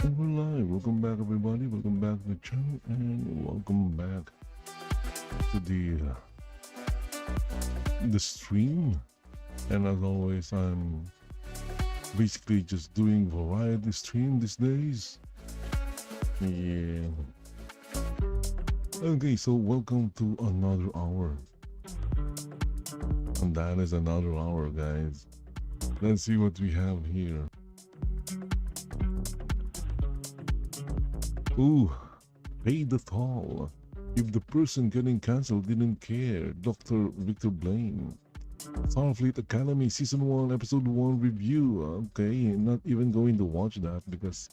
And we're live. Welcome back, everybody. Welcome back to the channel, and welcome back to the stream. And as always, I'm basically just doing variety stream these days. Yeah. Okay, so welcome to another hour, and that is another hour, guys. Let's see what we have here. Ooh, pay the toll. If the person getting cancelled didn't care, Dr. Victor Blaine. Starfleet Academy Season 1 Episode 1 review. Okay, not even going to watch that because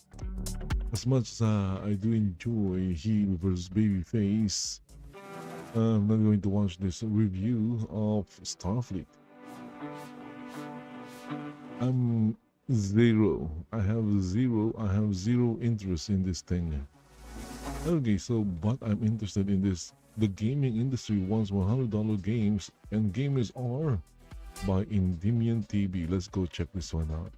as much as I do enjoy Heel vs Babyface, I'm not going to watch this review of Starfleet. I'm zero. I have zero interest in this thing. Okay, so but I'm interested in this. The gaming industry wants $100 games, and gamers are by Endymion TV. Let's go check this one out.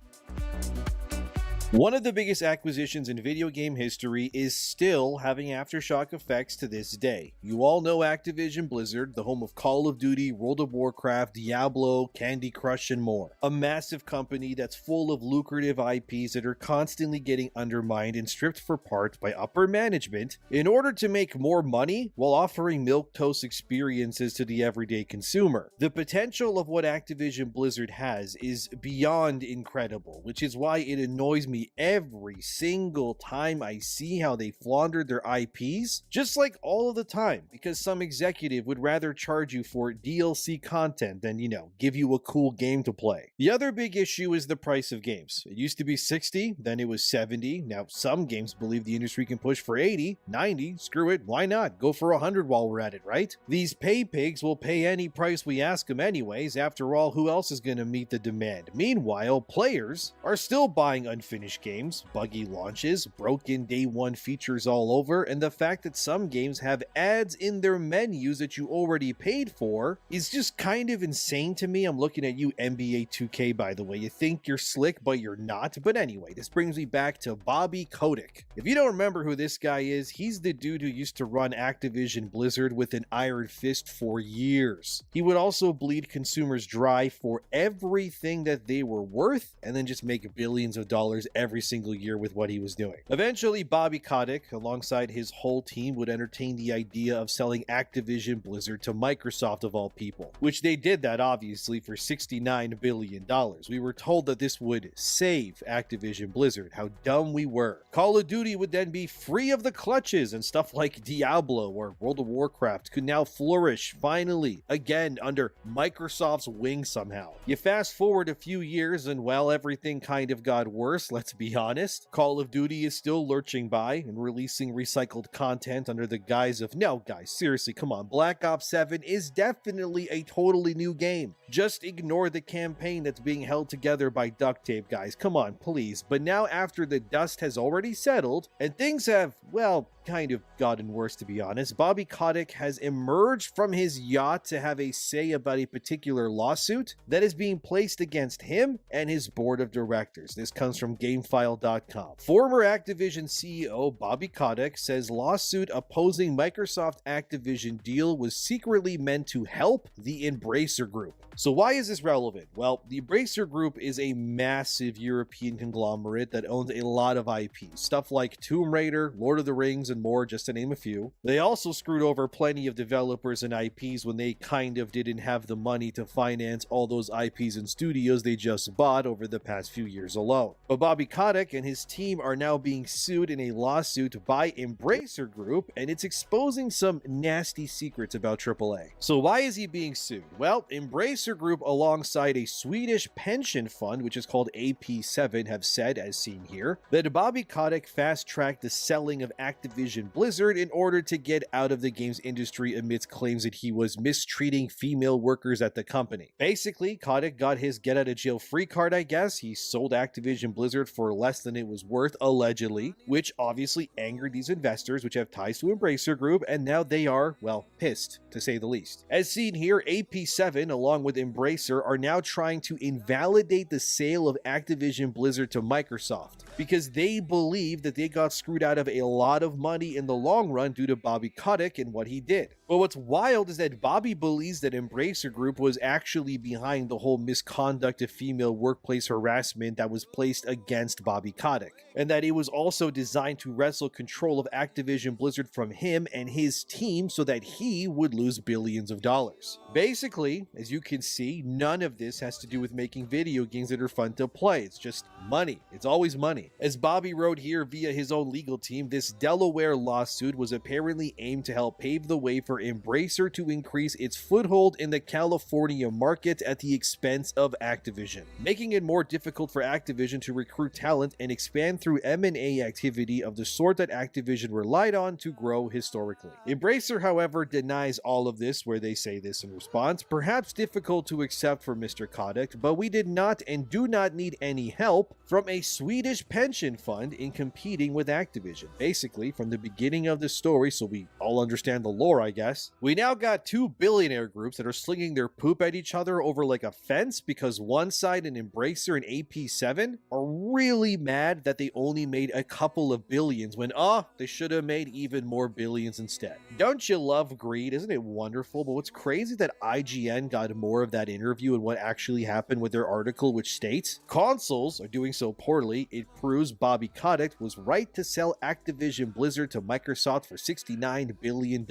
One of the biggest acquisitions in video game history is still having aftershock effects to this day. You all know Activision Blizzard, the home of Call of Duty, World of Warcraft, Diablo, Candy Crush, and more. A massive company that's full of lucrative IPs that are constantly getting undermined and stripped for parts by upper management in order to make more money while offering milquetoast experiences to the everyday consumer. The potential of what Activision Blizzard has is beyond incredible, which is why it annoys me every single time I see how they flaundered their IPs, just like all of the time, because some executive would rather charge you for DLC content than, give you a cool game to play. The other big issue is the price of games. It used to be 60, then it was 70. Now some games believe the industry can push for 80, 90, screw it, why not? Go for 100 while we're at it, right? These pay pigs will pay any price we ask them anyways. After all, who else is going to meet the demand? Meanwhile, players are still buying unfinished games, buggy launches, broken day one features all over, and the fact that some games have ads in their menus that you already paid for is just kind of insane to me. I'm looking at you, NBA 2K, by the way. You think you're slick, but you're not. But anyway, this brings me back to Bobby Kotick. If you don't remember who this guy is, he's the dude who used to run Activision Blizzard with an iron fist for years. He would also bleed consumers dry for everything that they were worth and then just make billions of dollars every single year with what he was doing. Eventually, Bobby Kotick, alongside his whole team, would entertain the idea of selling Activision Blizzard to Microsoft of all people, which they did that obviously for $69 billion. We were told that this would save Activision Blizzard. How dumb we were. Call of Duty would then be free of the clutches, and stuff like Diablo or World of Warcraft could now flourish, finally, again under Microsoft's wing somehow. You fast forward a few years and, well, everything kind of got worse, let's be honest. Call of Duty is still lurching by and releasing recycled content under the guise of, no guys, seriously, come on, Black Ops 7 is definitely a totally new game. Just ignore the campaign that's being held together by duct tape, guys, come on, please. But now after the dust has already settled and things have, well, kind of gotten worse, to be honest, Bobby Kotick has emerged from his yacht to have a say about a particular lawsuit that is being placed against him and his board of directors. This comes from GameFile.com. Former Activision CEO Bobby Kotick says lawsuit opposing Microsoft Activision deal was secretly meant to help the Embracer Group. So why is this relevant? Well, the Embracer Group is a massive European conglomerate that owns a lot of IPs, stuff like Tomb Raider, Lord of the Rings, and more, just to name a few. They also screwed over plenty of developers and IPs when they kind of didn't have the money to finance all those IPs and studios they just bought over the past few years alone. But Bobby Kotick and his team are now being sued in a lawsuit by Embracer Group, and it's exposing some nasty secrets about AAA. So why is he being sued? Well, Embracer Group, alongside a Swedish pension fund, which is called AP7, have said, as seen here, that Bobby Kotick fast-tracked the selling of Activision Activision Blizzard in order to get out of the games industry amidst claims that he was mistreating female workers at the company. Basically, Kotick got his get out of jail free card, I guess. He sold Activision Blizzard for less than it was worth, allegedly, which obviously angered these investors, which have ties to Embracer Group, and now they are, well, pissed, to say the least. As seen here, AP7, along with Embracer, are now trying to invalidate the sale of Activision Blizzard to Microsoft, because they believe that they got screwed out of a lot of money in the long run due to Bobby Kotick and what he did. But what's wild is that Bobby believes that Embracer Group was actually behind the whole misconduct of female workplace harassment that was placed against Bobby Kotick, and that it was also designed to wrestle control of Activision Blizzard from him and his team so that he would lose billions of dollars. Basically, as you can see, none of this has to do with making video games that are fun to play. It's just money. It's always money. As Bobby wrote here via his own legal team, this Delaware lawsuit was apparently aimed to help pave the way for Embracer to increase its foothold in the California market at the expense of Activision, making it more difficult for Activision to recruit talent and expand through M&A activity of the sort that Activision relied on to grow historically. Embracer, however, denies all of this, where they say this in response: perhaps difficult to accept for Mr. Kotick, but we did not and do not need any help from a Swedish pension fund in competing with Activision. Basically, from the beginning of the story, so we all understand the lore, I guess, we now got two billionaire groups that are slinging their poop at each other over like a fence because one side, an Embracer and AP7, are really mad that they only made a couple of billions when, they should have made even more billions instead. Don't you love greed? Isn't it wonderful? But what's crazy that IGN got more of that interview and what actually happened with their article, which states, consoles are doing so poorly, it proves Bobby Kotick was right to sell Activision Blizzard to Microsoft for $69 billion.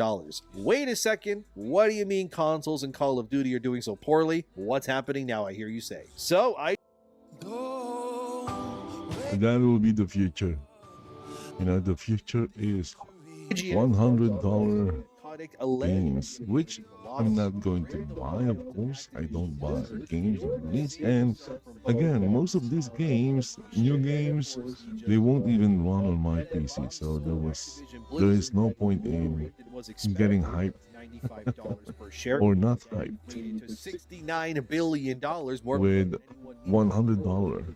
Wait a second, what do you mean consoles and Call of Duty are doing so poorly? What's happening now, I hear you say. So That will be the future. You know, the future is $100 games, which I'm not going to buy, of course. I don't buy games of these. And again, most of these games, new games, they won't even run on my PC. So there is no point in getting hyped per share or not hyped $69 billion more with $100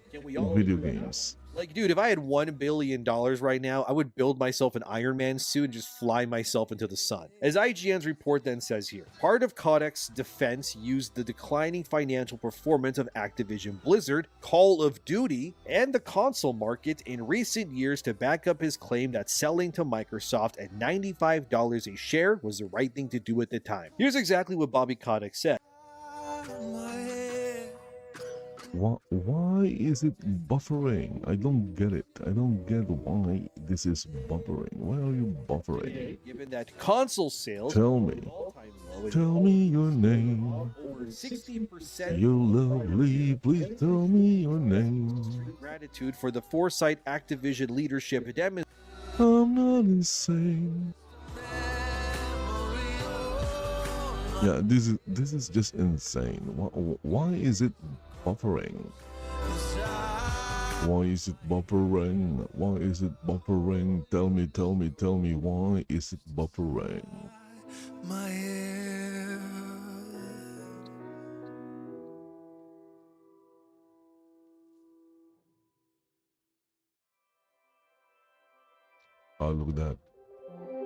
video games. Like, dude, if I had $1 billion right now, I would build myself an Iron Man suit and just fly myself into the sun. As IGN's report then says here, part of Kotick's defense used the declining financial performance of Activision Blizzard, Call of Duty, and the console market in recent years to back up his claim that selling to Microsoft at $95 a share was the right thing to do at the time. Here's exactly what Bobby Kotick said. Why is it buffering? I don't get it. I don't get why this is buffering. Why are you buffering? Given that console sales Tell me your name. 60% You're lovely, please tell me your name. gratitude for the foresight Activision leadership demonstrated. I'm not insane. Yeah, this is just insane. Why is it buffering? Why is it buffering? Why is it buffering? Tell me, why is it buffering? My head. Oh, look at that.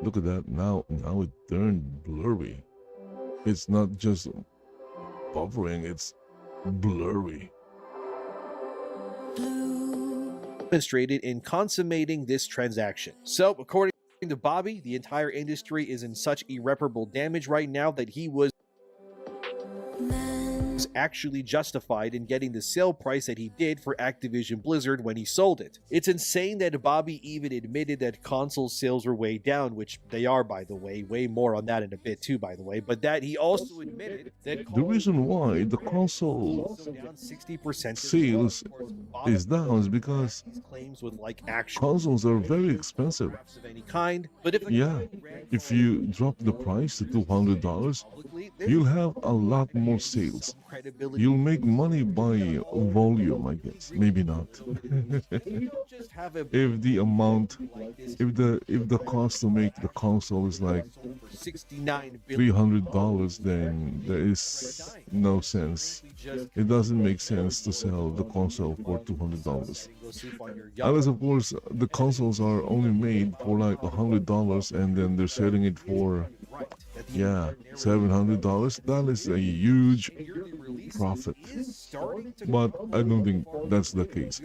Look at that. Now it turned blurry. It's not just buffering, it's blurry. Demonstrated in consummating this transaction. So, according to Bobby, the entire industry is in such irreparable damage right now that he was actually justified in getting the sale price that he did for Activision Blizzard when he sold it. It's insane that Bobby even admitted that console sales were way down, which they are, by the way more on that in a bit too, by the way, but that he also admitted that The reason why the console down 60% sales is down is because claims with like actual consoles are very expensive. of any kind, but if you drop the price to $200, you'll have a lot more sales. credibility. You'll make money by volume, I guess. Maybe not. You don't just have a If the amount, like this if the cost to make the console is like sold for $69 billion, $300, then there is no sense. It doesn't make sense to sell the console for $200. Unless, of course, the consoles are only made for like $100 and then they're selling it for, yeah, $700. That is a huge profit. But I don't think that's the case.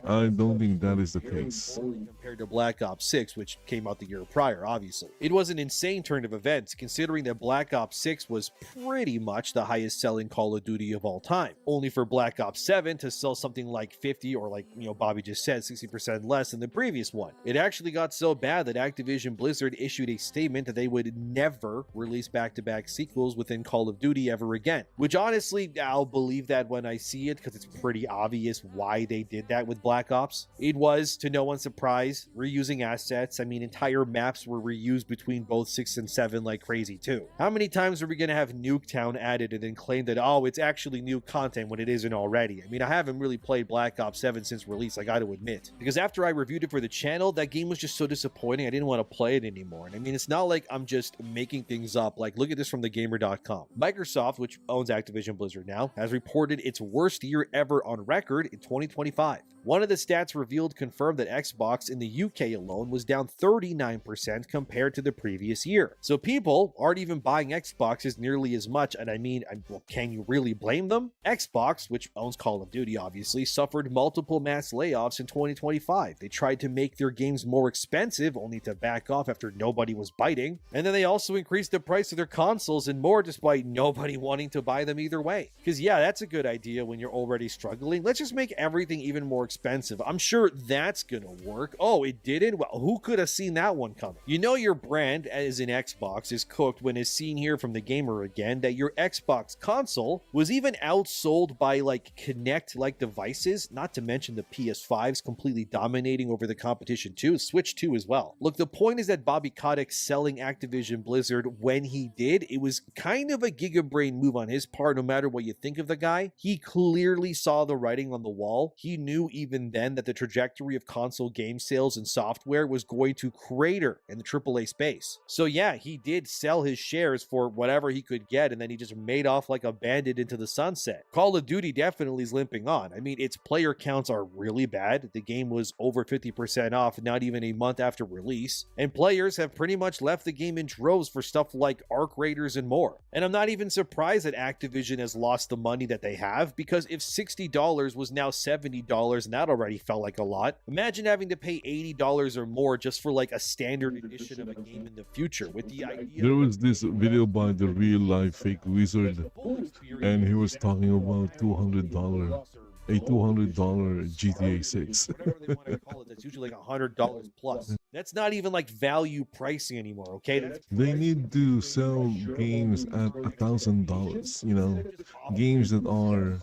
I don't think that is the case. Compared to Black Ops 6, which came out the year prior, obviously. It was an insane turn of events, considering that Black Ops 6 was pretty much the highest selling Call of Duty of all time, only for Black Ops 7 to sell something like 50 or like, Bobby just said, 60% less than the previous one. It actually got so bad that Activision Blizzard issued a statement that they would never release back-to-back sequels within Call of Duty ever again, which honestly, I'll believe that when I see it because it's pretty obvious why they did that with Black Ops. It was, to no one's surprise, reusing assets. I mean, entire maps were reused between both 6 and 7 like crazy too. How many times are we going to have Nuketown added and then claim that, oh, it's actually new content when it isn't already? I mean, I haven't really played Black Ops 7 since release, I got to admit, because after I reviewed it for the channel, that game was just so disappointing, I didn't want to play it anymore. And I mean, it's not like I'm just making things up. Like, look at this from thegamer.com. Microsoft, which owns Activision Blizzard now, has reported its worst year ever on record in 2025. One of the stats revealed confirmed that Xbox in the UK alone was down 39% compared to the previous year. So people aren't even buying Xboxes nearly as much, and I mean, well, can you really blame them? Xbox, which owns Call of Duty obviously, suffered multiple mass layoffs in 2025. They tried to make their games more expensive, only to back off after nobody was biting. And then they also increased the price of their consoles and more despite nobody wanting to buy them either way. Because yeah, that's a good idea when you're already struggling. Let's just make everything even more expensive. I'm sure that's gonna work. Oh, it didn't? Well, who could have seen that one coming? You know your brand, as in Xbox, is cooked when it's seen here from the gamer again that your Xbox console was even outsold by like Kinect-like devices, not to mention the PS5's completely dominating over the competition too, Switch 2 as well. Look, the point is that Bobby Kotick selling Activision Blizzard when he did, it was kind of a gigabrain move on his part, no matter what you think of the guy. He clearly saw the writing on the wall. He knew even then that the trajectory of console game sales and software was going to crater in the AAA space. So yeah, he did sell his shares for whatever he could get, and then he just made off like a bandit into the sunset. Call of Duty definitely is limping on. I mean, its player counts are really bad. The game was over 50% off not even a month after release, and players have pretty much left the game in droves for stuff like Arc Raiders and more. And I'm not even surprised that Activision has lost the money that they have, because if $60 was now $70, and that already felt like a lot, imagine having to pay $80 or more just for like a standard edition of a game in the future, with the idea There was this video by the real life fake wizard, and he was talking about $200, a $200 GTA 6. whatever they want to call it, that's usually like $100 plus. That's not even like value pricing anymore, okay? They need to sell games at $1,000, you know, games that are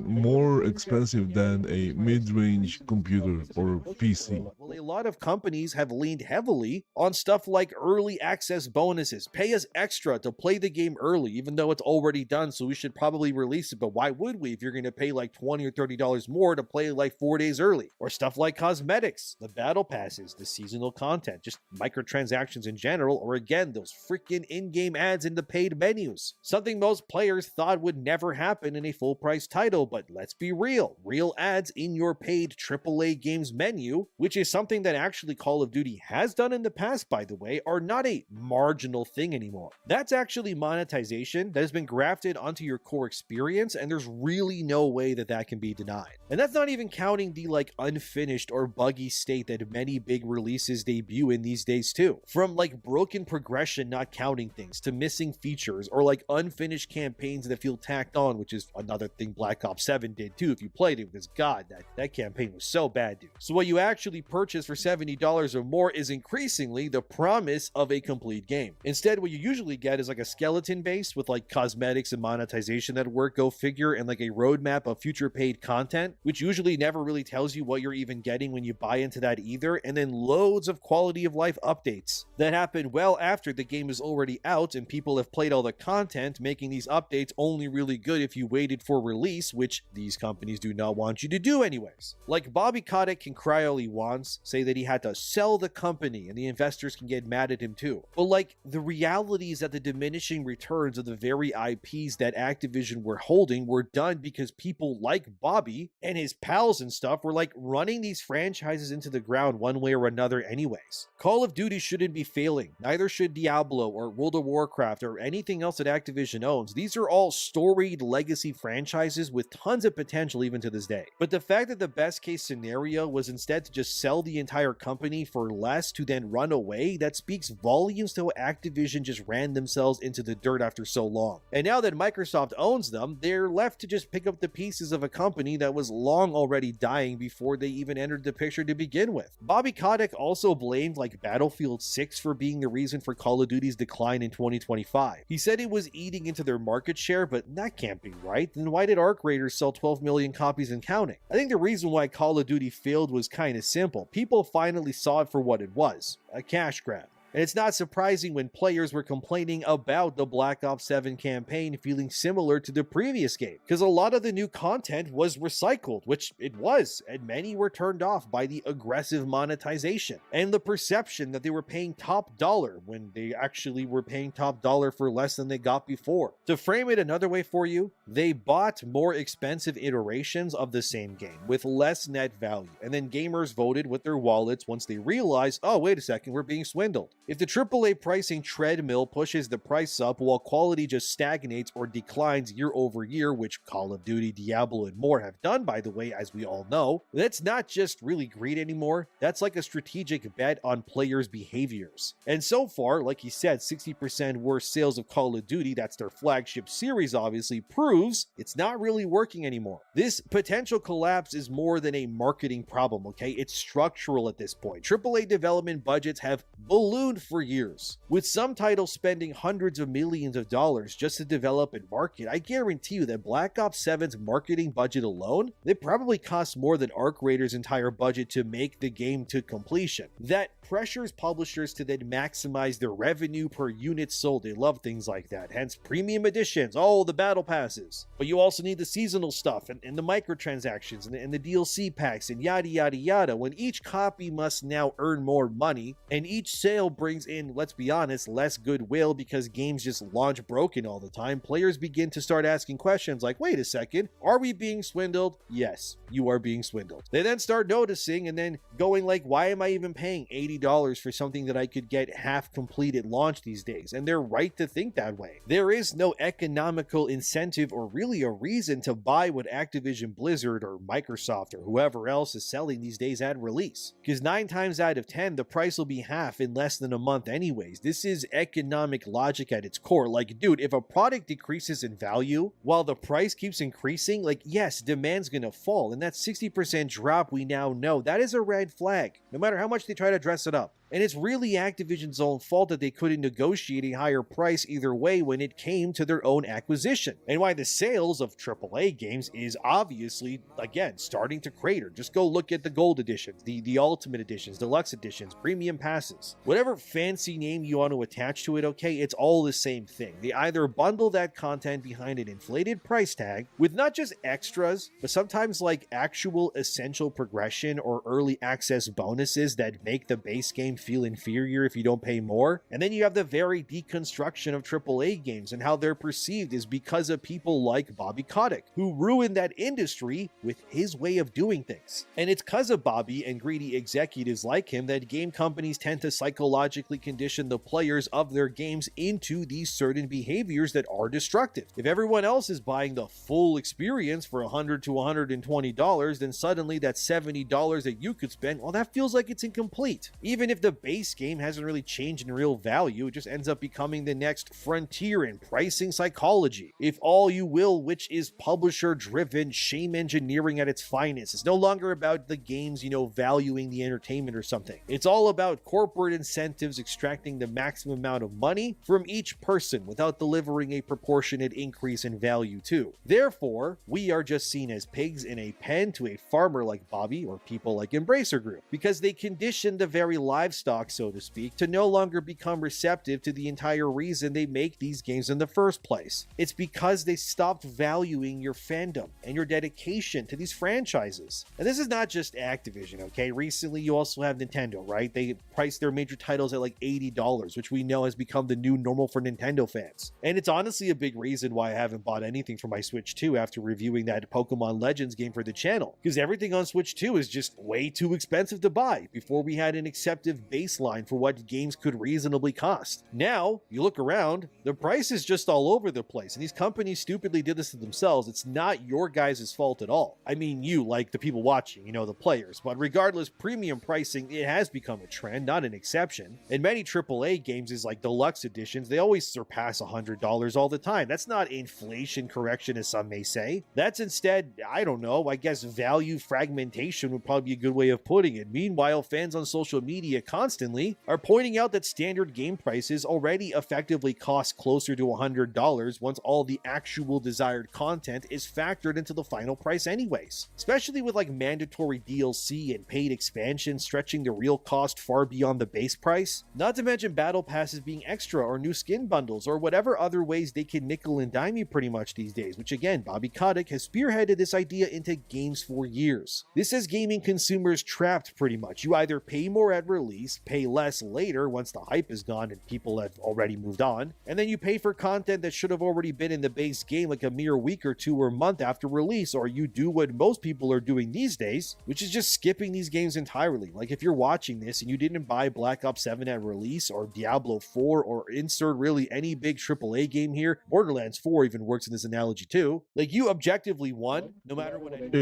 more expensive than a mid-range computer or PC. Well, a lot of companies have leaned heavily on stuff like early access bonuses. Pay us extra to play the game early, even though it's already done, so we should probably release it. But why would we if you're going to pay like $20 or $30 more to play like 4 days early? Or stuff like cosmetics, the battle passes, the seasonal content, just microtransactions in general, or again, those freaking in-game ads in the paid menus. Something most players thought would never happen in a full-price title, but let's be real. Real ads in your paid AAA games menu, which is something that actually Call of Duty has done in the past, by the way, are not a marginal thing anymore. That's actually monetization that has been grafted onto your core experience, and there's really no way that that can be denied. And that's not even counting the like unfinished or buggy state that many big releases debut in these days too. From like broken progression not counting things, to missing features, or like unfinished campaigns that feel tacked on, which is another thing Black Ops 7 did too if you played it, because god, that campaign was so bad, dude. So what you actually purchase for $70 or more is increasingly the promise of a complete game. Instead, what you usually get is like a skeleton base with like cosmetics and monetization that work, go figure, and like a roadmap roadmap of future paid content, which usually never really tells you what you're even getting when you buy into that either, and then loads of quality of life updates that happen well after the game is already out and people have played all the content, making these updates only really good if you waited for release, which these companies do not want you to do anyways. Like, Bobby Kotick can cry all he wants, say that he had to sell the company and the investors can get mad at him too. But like, the reality is that the diminishing returns of the very IPs that Activision were holding were done because people like Bobby and his pals and stuff were like running these franchises into the ground one way or another anyways. Call of Duty shouldn't be failing, neither should Diablo or World of Warcraft or anything else that Activision owns. These are all storied legacy franchises with tons of potential even to this day. But the fact that the best case scenario was instead to just sell the entire company for less to then run away, that speaks volumes to how Activision just ran themselves into the dirt after so long. And now that Microsoft owns them, they're left to just pick up the pieces of a company that was long already dying before they even entered the picture to begin with. Bobby Kotick also blamed like Battlefield 6 for being the reason for Call of Duty's decline in 2025. He said it was eating into their market share, but that can't be right. Then why did Arc Raiders sell 12 million copies and counting? I think the reason why Call of Duty failed was kind of simple. People finally saw it for what it was, a cash grab. And it's not surprising when players were complaining about the Black Ops 7 campaign feeling similar to the previous game, because a lot of the new content was recycled, which it was, and many were turned off by the aggressive monetization and the perception that they were paying top dollar when they actually were paying top dollar for less than they got before. To frame it another way for you, they bought more expensive iterations of the same game with less net value, and then gamers voted with their wallets once they realized, oh, wait a second, we're being swindled. If the AAA pricing treadmill pushes the price up while quality just stagnates or declines year over year, which Call of Duty, Diablo, and more have done, by the way, as we all know, that's not just really greed anymore. That's like a strategic bet on players' behaviors. And so far, like he said, 60% worse sales of Call of Duty, that's their flagship series obviously, proves it's not really working anymore. This potential collapse is more than a marketing problem, okay? It's structural at this point. AAA development budgets have ballooned for years, with some titles spending hundreds of millions of dollars just to develop and market. I guarantee you that Black Ops 7's marketing budget alone, it probably costs more than Arc Raiders' entire budget to make the game to completion. That pressures publishers to then maximize their revenue per unit sold. They love things like that, hence premium editions, all the battle passes. But you also need the seasonal stuff and the microtransactions and the DLC packs and yada yada yada, when each copy must now earn more money, and each sale brings in, let's be honest, less goodwill because games just launch broken all the time. Players begin to start asking questions like, wait a second, are we being swindled? Yes, you are being swindled. They then start noticing and then going like, why am I even paying $80 for something that I could get half complete at launch these days? And they're right to think that way. There is no economical incentive or really a reason to buy what Activision Blizzard or Microsoft or whoever else is selling these days at release, because 9 times out of 10 the price will be half in less than a month anyways. This is economic logic at its core. Like, dude, if a product decreases in value while the price keeps increasing, like, yes, demand's gonna fall, and that 60% drop we now know, that is a red flag, no matter how much they try to dress it up. And it's really Activision's own fault that they couldn't negotiate a higher price either way when it came to their own acquisition. And why the sales of AAA games is obviously, again, starting to crater. Just go look at the gold editions, the ultimate editions, deluxe editions, premium passes. Whatever fancy name you want to attach to it, okay, it's all the same thing. They either bundle that content behind an inflated price tag with not just extras, but sometimes like actual essential progression or early access bonuses that make the base game feel inferior if you don't pay more. And then you have the very deconstruction of AAA games and how they're perceived is because of people like Bobby Kotick, who ruined that industry with his way of doing things. And it's because of Bobby and greedy executives like him that game companies tend to psychologically condition the players of their games into these certain behaviors that are destructive. If everyone else is buying the full experience for $100 to $120, then suddenly that $70 that you could spend, well, that feels like it's incomplete. Even if the base game hasn't really changed in real value. It just ends up becoming the next frontier in pricing psychology, if all you will, which is publisher-driven shame engineering at its finest. It's no longer about the games, valuing the entertainment or something. It's all about corporate incentives extracting the maximum amount of money from each person without delivering a proportionate increase in value too. Therefore, we are just seen as pigs in a pen to a farmer like Bobby or people like Embracer Group, because they condition the very livestock, so to speak, to no longer become receptive to the entire reason they make these games in the first place. It's because they stopped valuing your fandom and your dedication to these franchises. And this is not just Activision, okay? Recently, you also have Nintendo, right? They priced their major titles at like $80, which we know has become the new normal for Nintendo fans. And it's honestly a big reason why I haven't bought anything for my Switch 2 after reviewing that Pokemon Legends game for the channel, because everything on Switch 2 is just way too expensive to buy before we had an acceptable baseline for what games could reasonably cost. Now, you look around, the price is just all over the place, and these companies stupidly did this to themselves. It's not your guys' fault at all. I mean, you, like the people watching, the players, but regardless, premium pricing, it has become a trend, not an exception. In many AAA games, is like deluxe editions, they always surpass $100 all the time. That's not inflation correction, as some may say. That's instead, I don't know, I guess value fragmentation would probably be a good way of putting it. Meanwhile, fans on social media constantly are pointing out that standard game prices already effectively cost closer to $100 once all the actual desired content is factored into the final price anyways. Especially with like mandatory DLC and paid expansions stretching the real cost far beyond the base price. Not to mention battle passes being extra or new skin bundles or whatever other ways they can nickel and dime you pretty much these days, which again, Bobby Kotick has spearheaded this idea into games for years. This has gaming consumers trapped pretty much. You either pay more at release, pay less later once the hype is gone and people have already moved on, and then you pay for content that should have already been in the base game like a mere week or two or month after release, or you do what most people are doing these days, which is just skipping these games entirely. Like if you're watching this and you didn't buy Black Ops 7 at release or Diablo 4 or insert really any big AAA game here, Borderlands 4 even works in this analogy too, like you objectively won, no matter what. If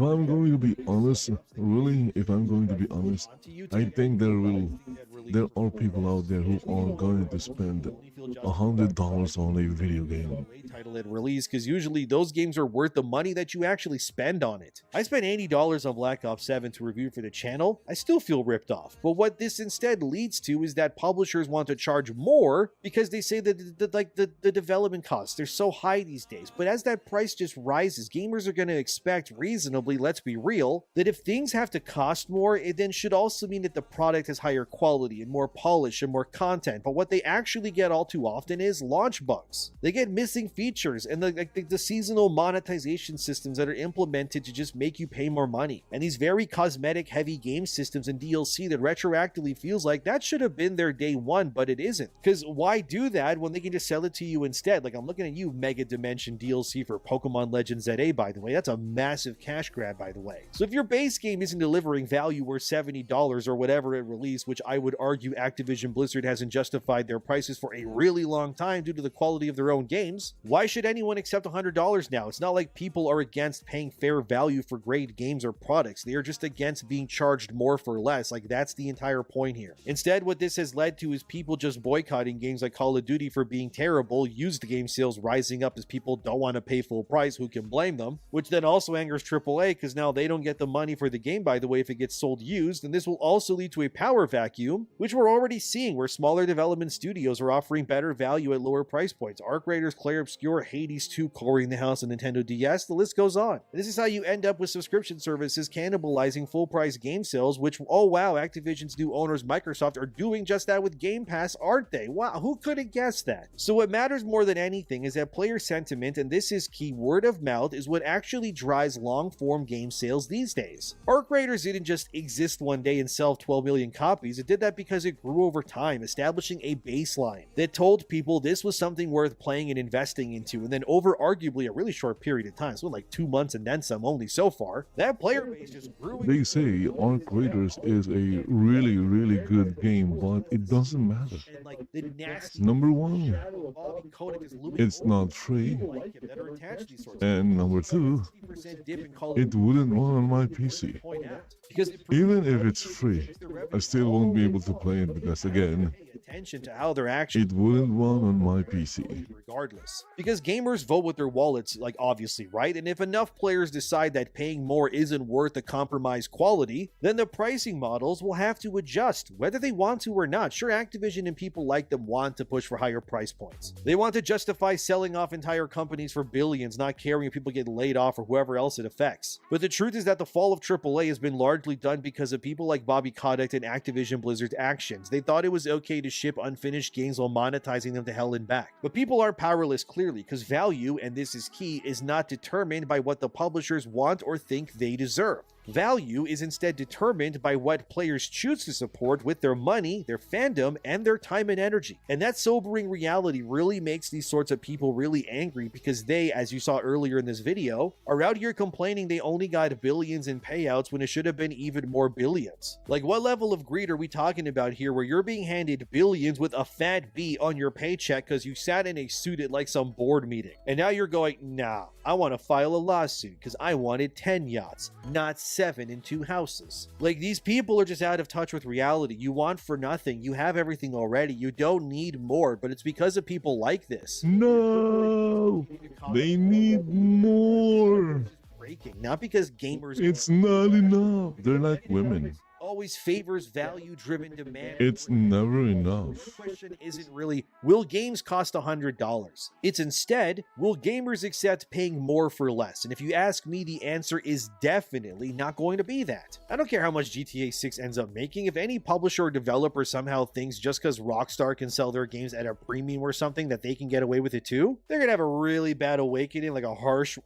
I'm going to be honest, really, if I'm going to be honest, I think there are people out there who are going to spend $100 on a video game title at release, because usually those games are worth the money that you actually spend on it. I spent $80 on Black Ops 7 to review for the channel. I still feel ripped off. But what this instead leads to is that publishers want to charge more because they say that the development costs, they're so high these days. But as that price just rises, gamers are going to expect reasonably, let's be real, that if things have to cost more, it then should also mean that the product has higher quality and more polish and more content. But what they actually get all too often is launch bugs. They get missing features and the seasonal monetization systems that are implemented to just make you pay more money. And these very cosmetic heavy game systems and DLC that retroactively feels like that should have been their day one, but it isn't. Because why do that when they can just sell it to you instead? Like I'm looking at you, Mega Dimension DLC for Pokemon Legends ZA, by the way. That's a massive cash grab, by the way. So if your base game isn't delivering value worth $70 or whatever at release, which I would argue Activision Blizzard hasn't justified their prices for a really long time due to the quality of their own games, why should anyone accept $100 now? It's not like people are against paying fair value for great games or products. They are just against being charged more for less. Like that's the entire point here. Instead, what this has led to is people just boycotting games like Call of Duty for being terrible, used game sales rising up as people don't want to pay full price, who can blame them, which then also angers AAA because now they don't get the money for the game, by the way, if it gets sold used, and this will also lead to a power vacuum, which we're already seeing where smaller development studios are offering better value at lower price points. Arc Raiders, Clair Obscur, Hades 2, Chlorine the House, and Nintendo DS, the list goes on. And this is how you end up with subscription services cannibalizing full-price game sales, which, oh wow, Activision's new owners, Microsoft, are doing just that with Game Pass, aren't they? Wow, who could have guessed that? So what matters more than anything is that player sentiment, and this is key, word of mouth, is what actually drives long-form game sales these days. Arc Raiders didn't just exist one day and sell 12 million copies. It did that because because it grew over time, establishing a baseline that told people this was something worth playing and investing into. And then over arguably a really short period of time, so like 2 months and then some only so far, that player base just grew. They say Arc Raiders is a really, really good game, but it doesn't matter. And like the nasty Number one, Bobby Kotick is looming it's not free. like him that are attached to these sorts And number two, 60% dip in Call of it wouldn't run on my PC. point out. Because Even if it's free, I still won't be able to play it because, again, pay attention to how they're actually it wouldn't run on my PC. regardless. Because gamers vote with their wallets, like obviously, right? And if enough players decide that paying more isn't worth the compromised quality, then the pricing models will have to adjust, whether they want to or not. Sure, Activision and people like them want to push for higher price points. They want to justify selling off entire companies for billions, not caring if people get laid off or whoever else it affects. But the truth is that the fall of AAA has been largely done because of people like Bobby Kotick and Activision Blizzard's actions. They thought it was okay to ship unfinished games while monetizing them to hell and back. But people are powerless, clearly, because value, and this is key, is not determined by what the publishers want or think they deserve. Value is instead determined by what players choose to support with their money, their fandom, and their time and energy. And that sobering reality really makes these sorts of people really angry because they, as you saw earlier in this video, are out here complaining they only got billions in payouts when it should have been even more billions. Like, what level of greed are we talking about here where you're being handed billions with a fat B on your paycheck because you sat in a suit at like some board meeting? And now you're going, nah, I want to file a lawsuit because I wanted 10 yachts, not 7 in 2 houses. Like, these people are just out of touch with reality. You want for nothing. You have everything already. You don't need more, but it's because of people like this. No! They need more! Breaking, not because gamers It's not enough. They're like women. always favors value-driven demand. It's never The enough. question isn't really, will games cost $100? It's instead, will gamers accept paying more for less? And if you ask me, the answer is definitely not going to be that. I don't care how much GTA 6 ends up making. If any publisher or developer somehow thinks just because Rockstar can sell their games at a premium or something that they can get away with it too, they're gonna have a really bad awakening, like a harsh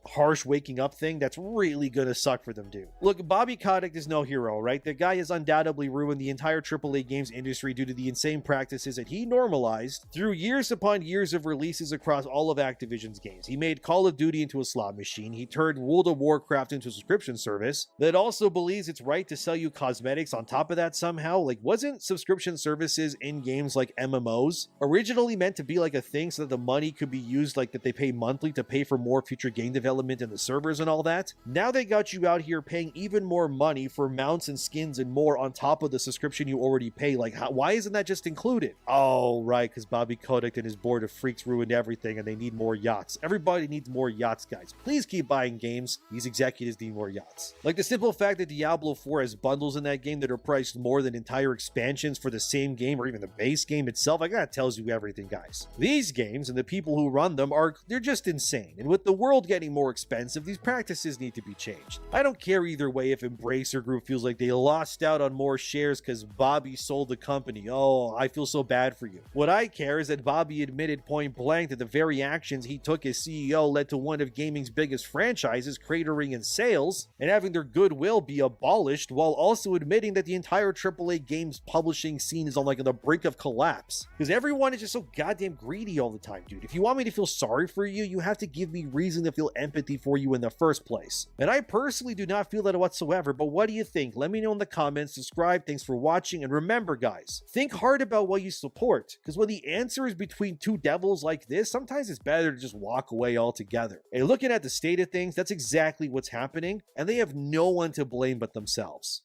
waking up thing that's really gonna suck for them, dude. Look, Bobby Kotick is no hero, right? The guy has undoubtedly ruined the entire AAA games industry due to the insane practices that he normalized through years upon years of releases across all of Activision's games. He made Call of Duty into a slot machine. He turned World of Warcraft into a subscription service that also believes it's right to sell you cosmetics on top of that somehow. Like, wasn't subscription services in games like MMOs originally meant to be like a thing so that the money could be used, like that they pay monthly to pay for more future game development and the servers and all that? Now they got you out here paying even more money for mounts and skins and more on top of the subscription you already pay. Like, why isn't that just included? Oh, right, because Bobby Kotick and his board of freaks ruined everything and they need more yachts. Everybody needs more yachts, guys. Please keep buying games. These executives need more yachts. Like the simple fact that Diablo 4 has bundles in that game that are priced more than entire expansions for the same game or even the base game itself, like that tells you everything, guys. These games and the people who run them they're just insane. And with the world getting more expensive, these practices need to be changed. I don't care either way if Embracer Group feels like they lost out on more shares because Bobby sold the company. Oh, I feel so bad for you. What I care is that Bobby admitted point blank that the very actions he took as CEO led to one of gaming's biggest franchises cratering in sales and having their goodwill be abolished, while also admitting that the entire AAA games publishing scene is on the brink of collapse. Because everyone is just so goddamn greedy all the time, dude. If you want me to feel sorry for you, you have to give me reason to feel empathy for you in the first place. And I personally do not feel that whatsoever, but what do you think? Let me know in the comments, subscribe, thanks for watching, and remember guys, think hard about what you support, because when the answer is between two devils like this, sometimes it's better to just walk away altogether. And looking at the state of things, that's exactly what's happening, and they have no one to blame but themselves.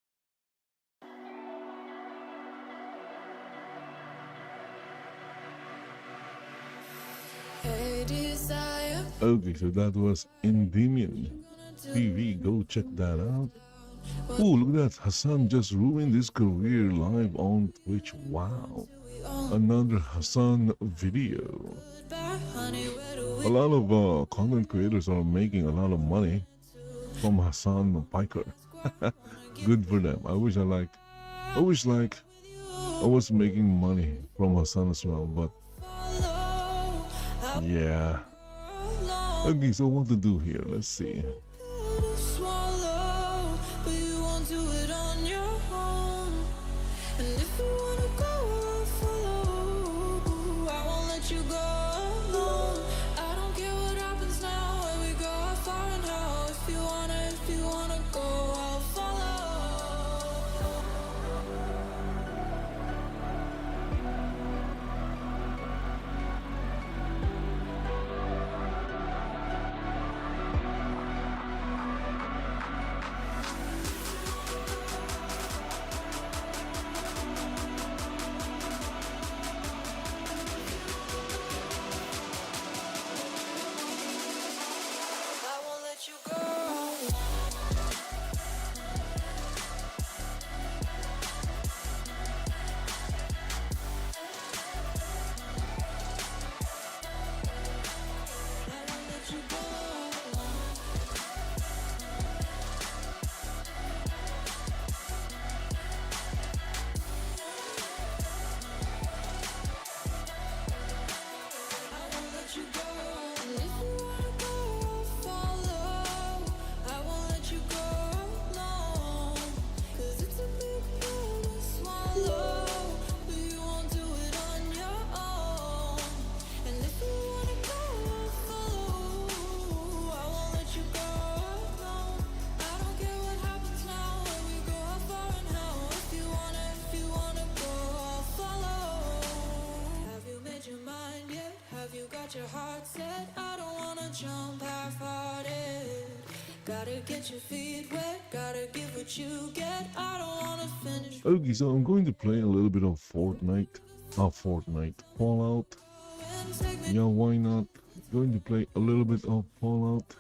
Okay, so that was Endymion TV. Go check that out. Oh, look at that. Hassan just ruined his career live on Twitch. Wow. Another Hassan video. A lot of content creators are making a lot of money from Hassan Piker. Good for them. I wish I was making money from Hassan as well, but yeah. Okay, so what to do here? Let's see. Swallow, but you won't do it on your own. And if you wanna go got your heart set. I don't wanna jump half-hearted. Gotta get your feet wet, gotta give what you get. I don't wanna finish. Okay, so I'm going to play a little bit of Fortnite, Fallout. Yeah, why not? Going to play a little bit of Fallout.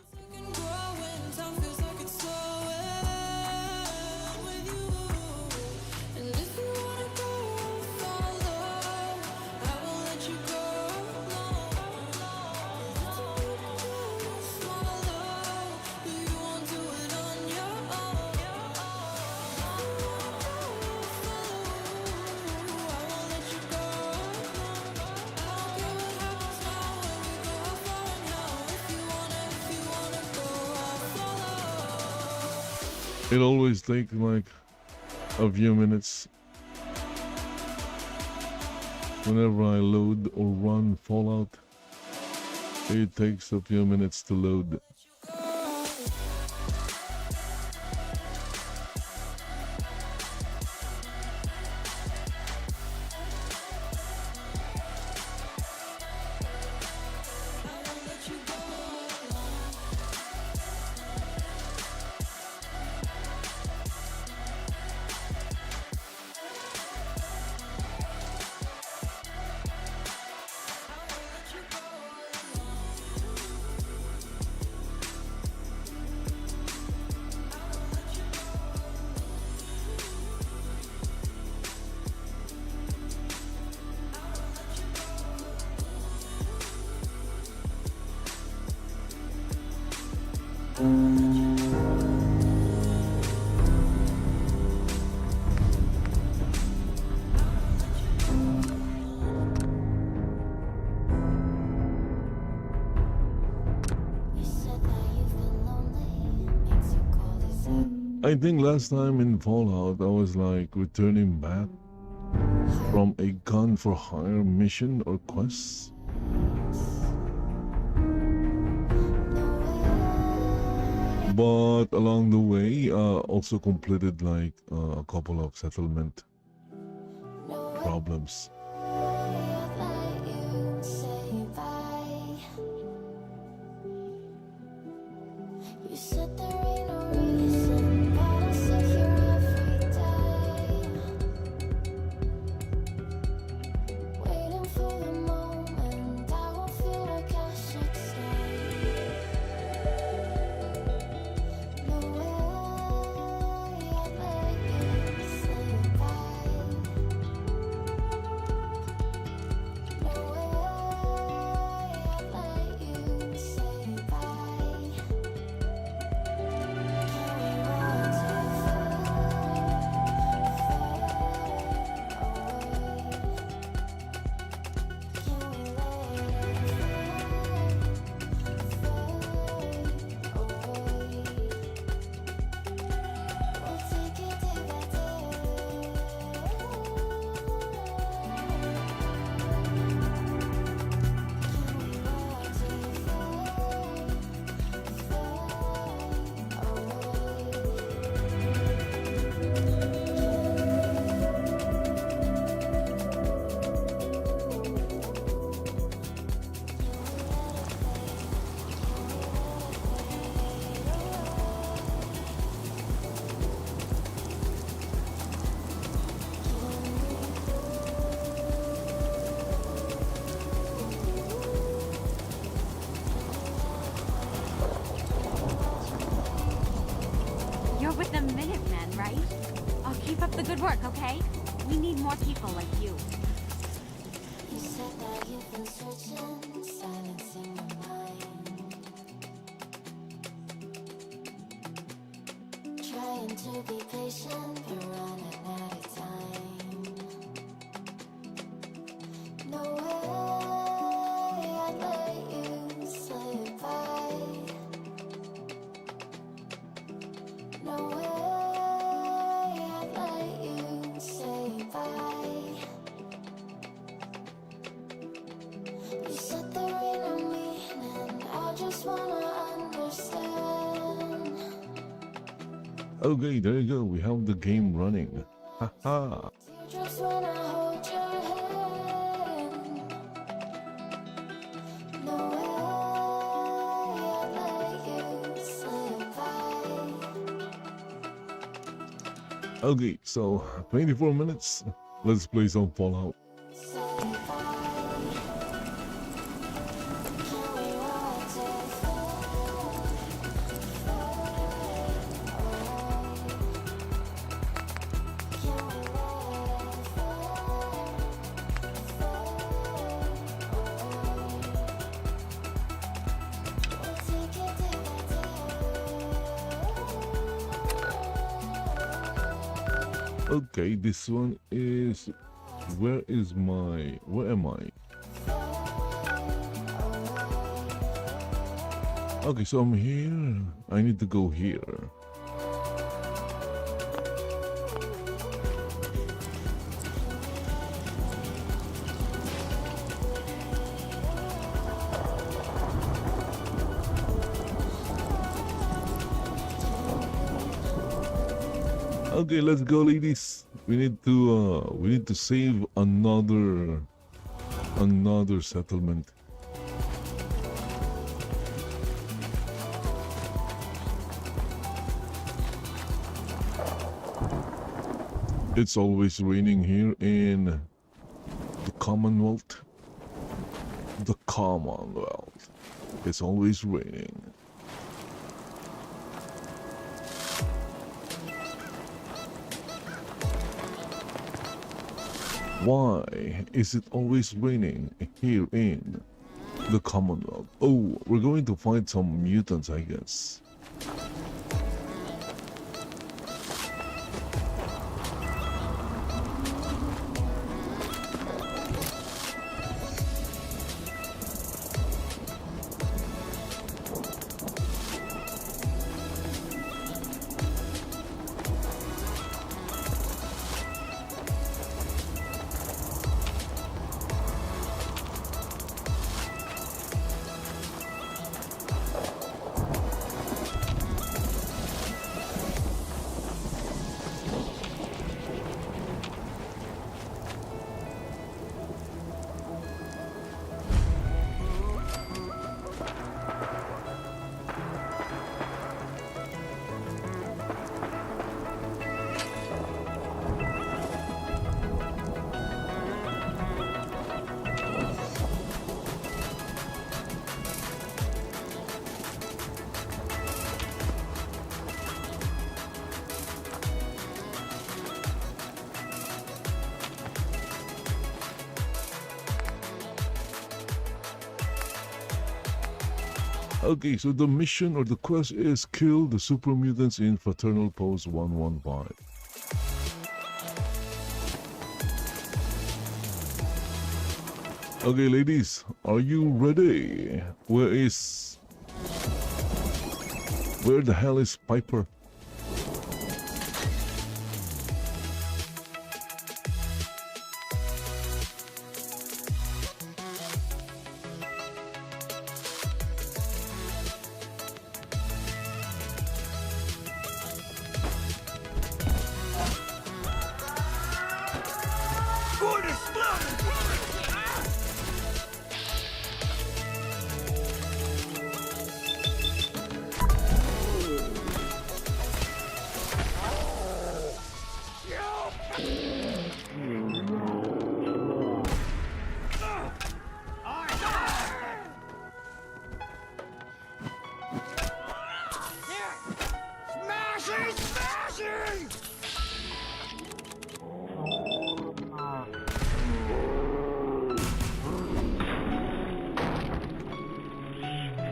It always takes like a few minutes whenever I load or run Fallout. It takes a few minutes to load. I think last time in Fallout I was like returning back from a gun for hire mission or quest. But along the way, also completed like a couple of settlement problems. You're with the Minutemen, right? I'll keep up the good work, okay? We need more people like you. You said that you've been searching, silencing your mind. Trying to be patient, but running out of time. No way I'd let you slip by. No way I'd let you say bye. You said there ain't no meaning, I just wanna understand. Okay, there you go. We have the game running. Haha. Teardrops when I hold your hand. No Okay, so 24 minutes. Let's play some Fallout. Say bye. Can we watch it fall? Can we let it fall? We'll take it day by day. Okay, this one is. Where am I? Okay, so I'm here. I need to go here. Okay, let's go, ladies. We need to save another settlement. It's always raining here in the Commonwealth. The Commonwealth. It's always raining. Why is it always raining here in the Commonwealth? Oh, we're going to find some mutants, I guess. Okay, so the mission or the quest is kill the super mutants in Fraternal Post 115. Okay, ladies, are you ready? Where the hell is Piper?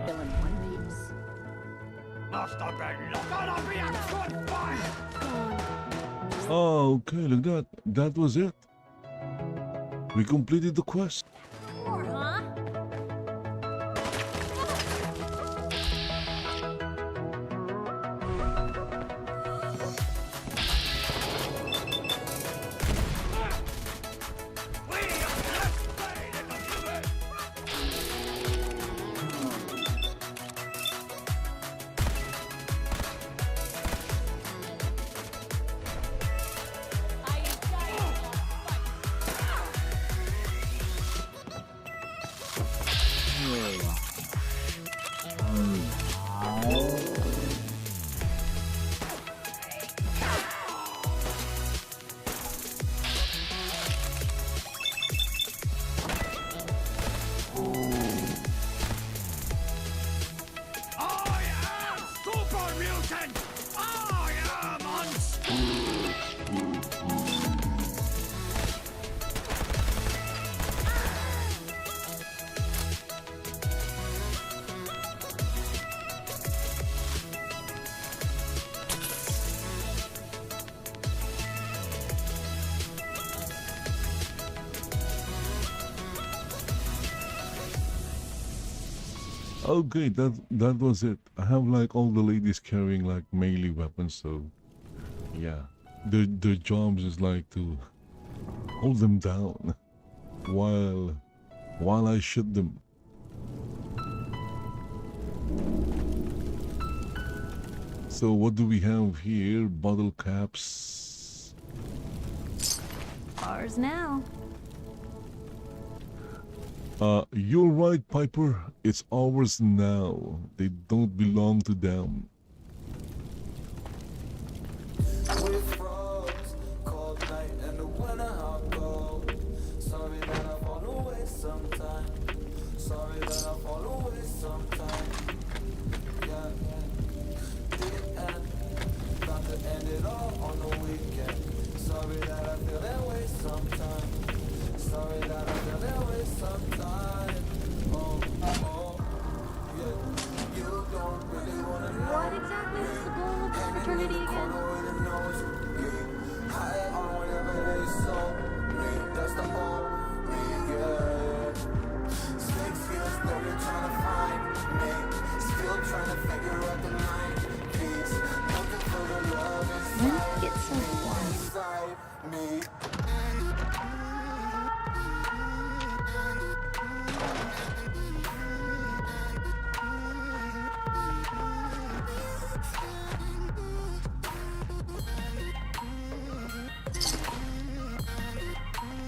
Still in one piece. Oh, okay, look that. That was it. We completed the quest. More, huh? Okay, that was it. I have like all the ladies carrying like melee weapons, so yeah. Their jobs is like to hold them down while I shoot them. So what do we have here? Bottle caps. Ours now. You're right, Piper. It's ours now. They don't belong to them. We froze, cold night and the winter hot cold. Sorry that I fall away sometime. Sorry that I fall away sometime. Yeah, the end. Got to end it all on the weekend. Sorry that I feel that way sometime. Sorry that I feel that way sometime. Oh, yeah. You don't really wanna know. What exactly is the goal of this fraternity again? High on whatever they sold me, that's the only, yeah. 6 years later trying to find me, still trying to figure out the 90s, looking for the love When did it get so quiet? inside me.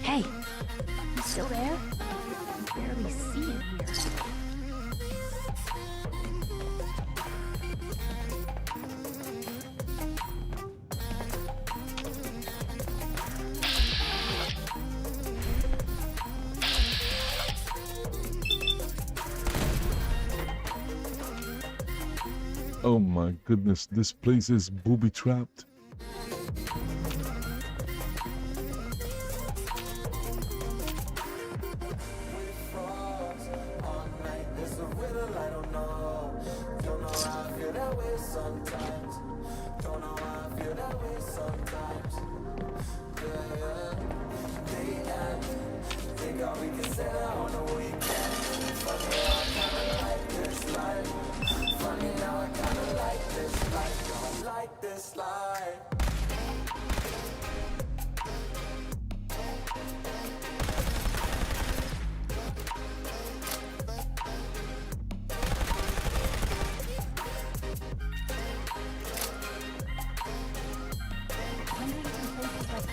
Hey, you still there? I can barely see in here. Oh my goodness, this place is booby trapped.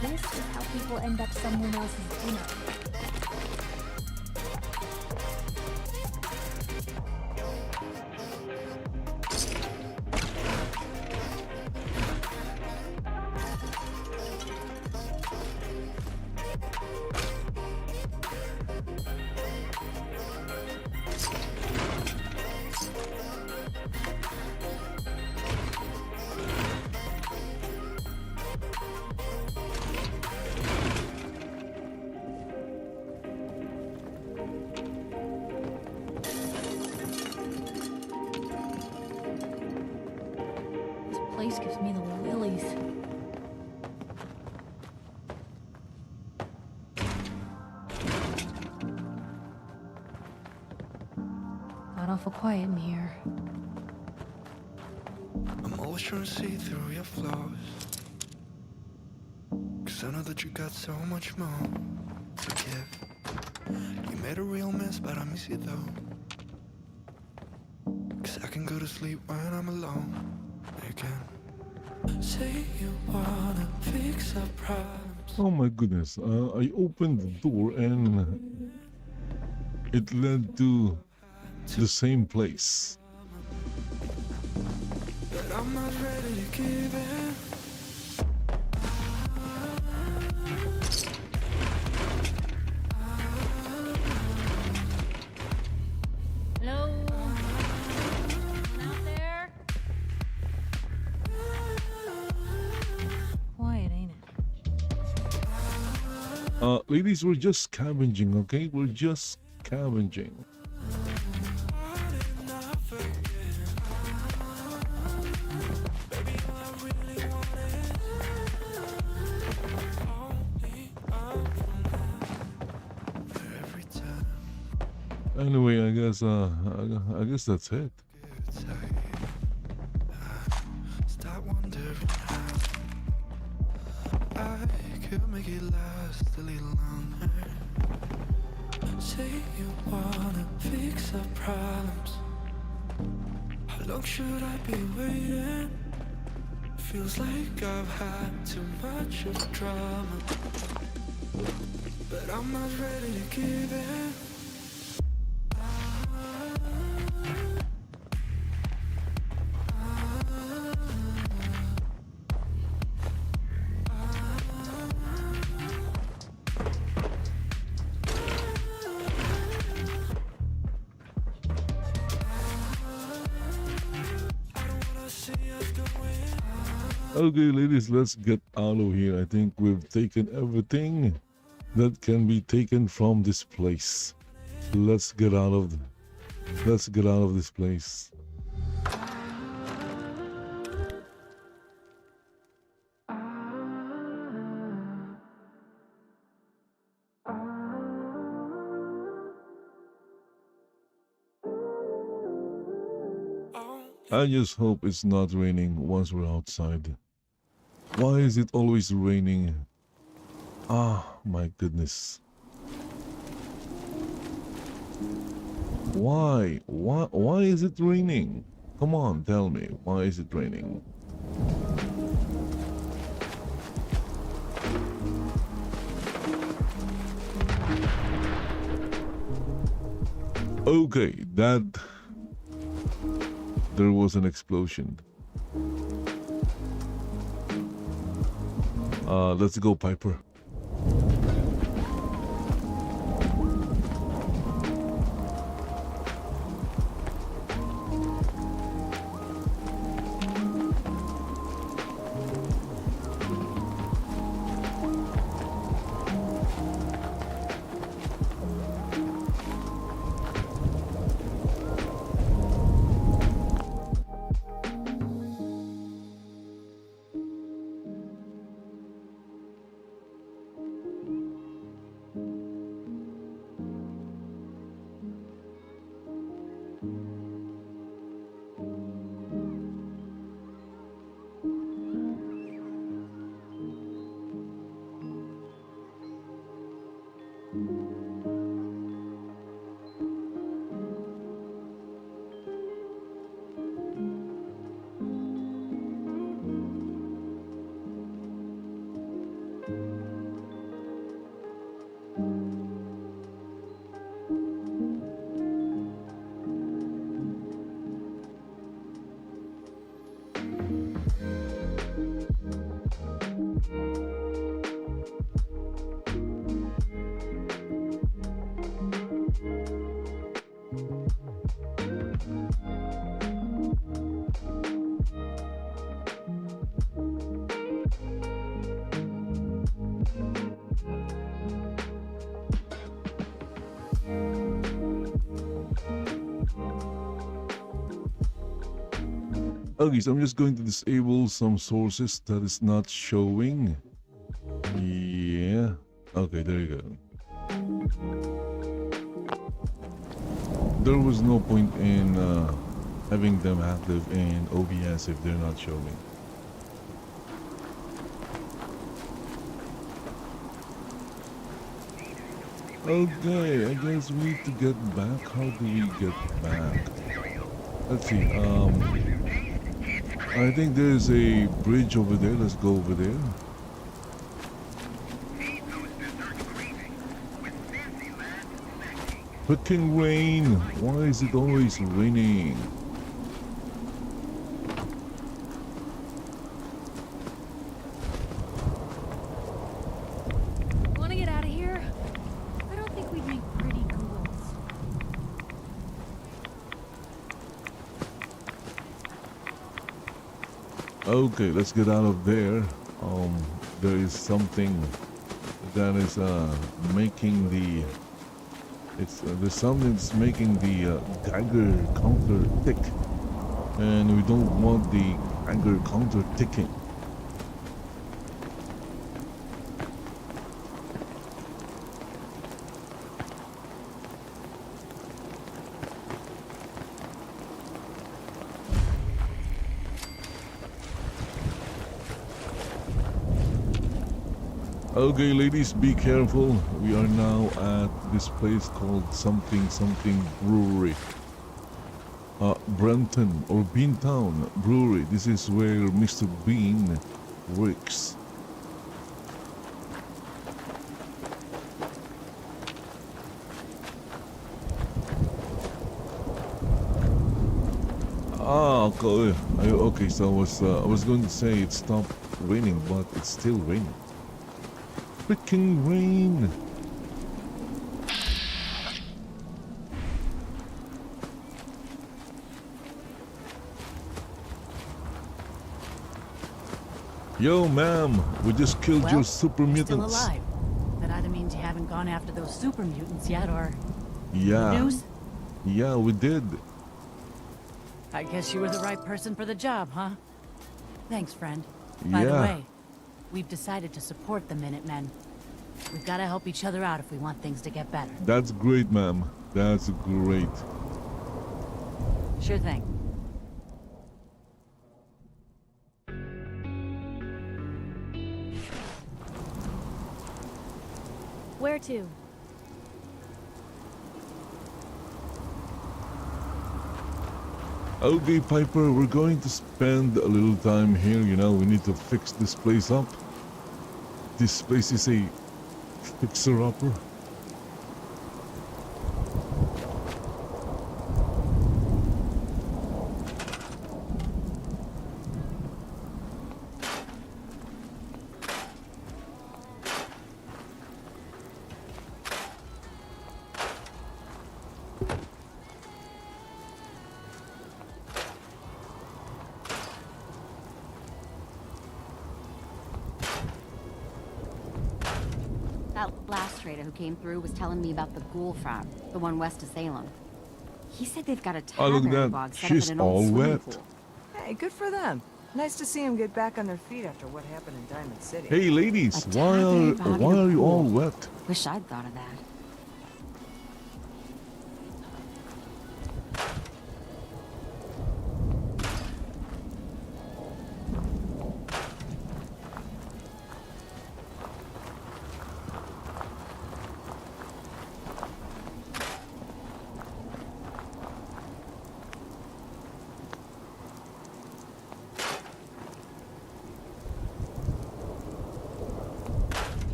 This is how people end up someone else's dinner. Place gives me the willies. Got awful quiet in here. I'm always trying to see through your flaws, 'cause I know that you got so much more to give. You made a real mess, but I miss you though, 'cause I can go to sleep when I'm alone again. Say you wanna fix our problems. Oh my goodness, I opened the door and it led to the same place. But I'm not ready to give in. Hello? Out there? Quiet, ain't it? Ladies, we're just scavenging, okay? We're just scavenging. Anyway, I guess that's it. Stop wondering how I could make it last a little longer. Say you wanna fix our problems. How long should I be waiting? Feels like I've had too much of drama, but I'm not ready to give in. Okay, ladies, let's get out of here. I think we've taken everything that can be taken from this place. Let's get out of this place. I just hope it's not raining once we're outside. Why is it always raining? Ah, my goodness. Why? Why is it raining? Come on, tell me. Why is it raining? Okay, there was an explosion. Let's go, Piper. Okay, so I'm just going to disable some sources that is not showing. Yeah. Okay, there you go. There was no point in having them active in OBS if they're not showing. Okay, I guess we need to get back. How do we get back? Let's see. I think there's a bridge over there. Let's go over there. Freaking rain! Why is it always raining? Want to get out of here? I don't think we'd make pretty ghouls. Okay, let's get out of there. There is something that is making the there's something that's making the Geiger counter tick, and we don't want the Geiger counter ticking. Okay, ladies, be careful. We are now at this place called something something brewery. Brenton or Beantown Brewery. This is where Mr. Bean works. Okay. Okay, so I was going to say it stopped raining, but it's still raining. Freaking rain! Yo, ma'am, we just killed Well, your super you're still mutants. alive. That either means you haven't gone after those super mutants yet, or Yeah, news. yeah, we did. I guess you were the right person for the job, huh? Thanks, friend. By the Yeah, way, we've decided to support the Minutemen. We've got to help each other out if we want things to get better. that's great, ma'am. That's great. Sure thing. Where to? Okay, Piper, we're going to spend a little time here. You know, we need to fix this place up. This place is a fixer-upper. That last trader who came through was telling me about the ghoul farm, the one west of Salem. He said they've got a Oh, look tavern at bog that. set She's up in an all old swimming wet. pool. Hey, good for them. Nice to see them get back on their feet after what happened in Diamond City. Hey, ladies, A why tavern bog in why a are you all pool. wet? Wish I'd thought of that.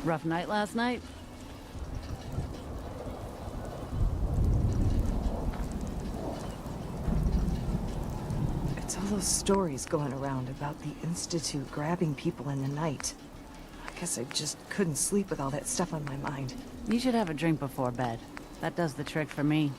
Rough night last night? It's all those stories going around about the Institute grabbing people in the night. I guess I just couldn't sleep with all that stuff on my mind. You should have a drink before bed. That does the trick for me.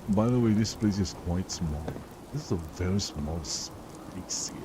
By the way, this place is quite small. This is a very small space here.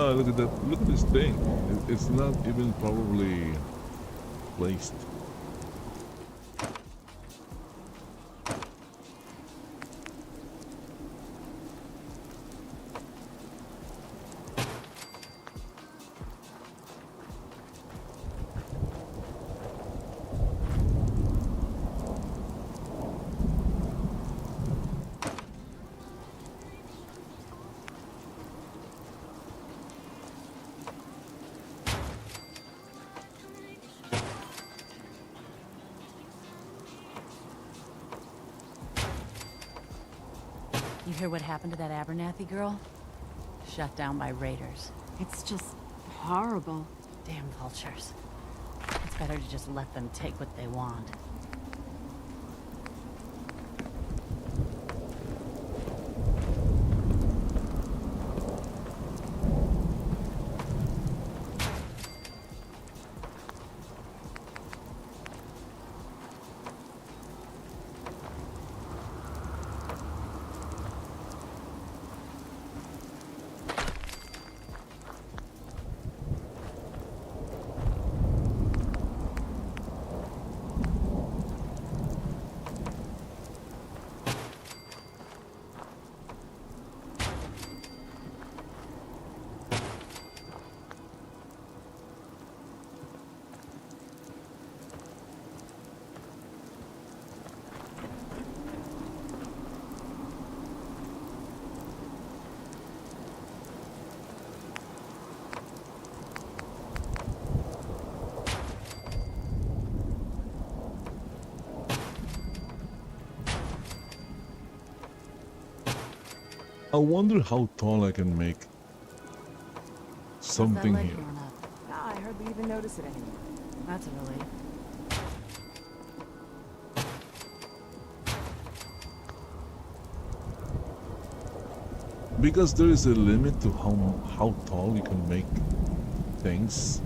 Ah, look at that. Look at this thing. It's not even probably placed. You hear what happened to that Abernathy girl? Shut down by raiders. It's just horrible. Damn vultures. It's better to just let them take what they want. I wonder how tall I can make How's that something leg here. healing up? Nah, I hardly even notice it anymore. That's a relief. Because there is a limit to how tall you can make things.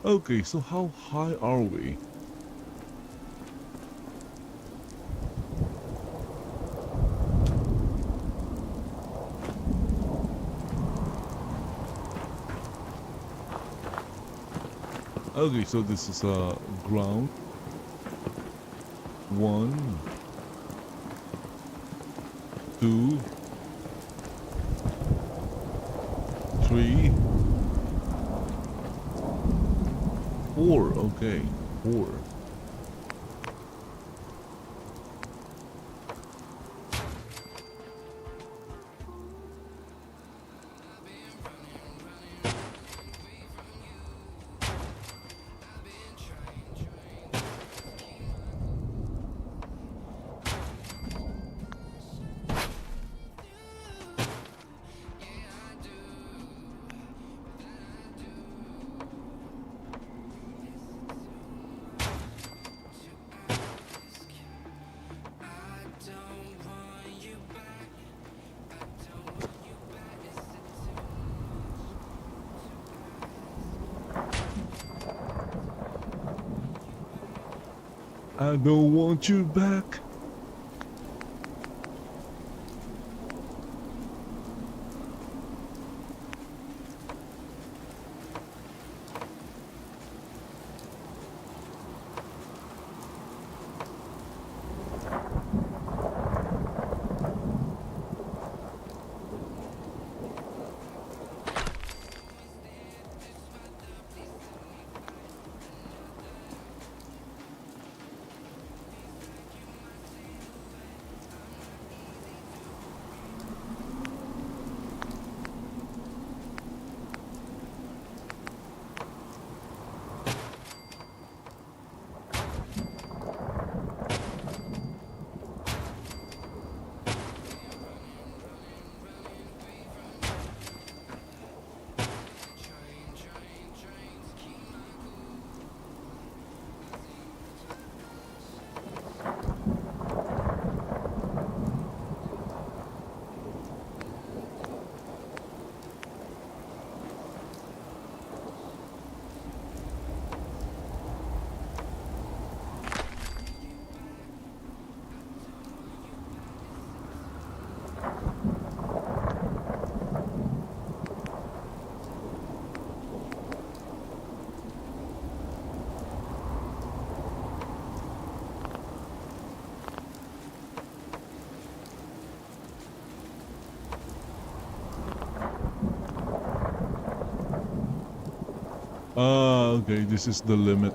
Okay, so how high are we? Okay, so this is ground. 1, 2, 3, 4. Okay, 4. I don't want you back. Okay, this is the limit.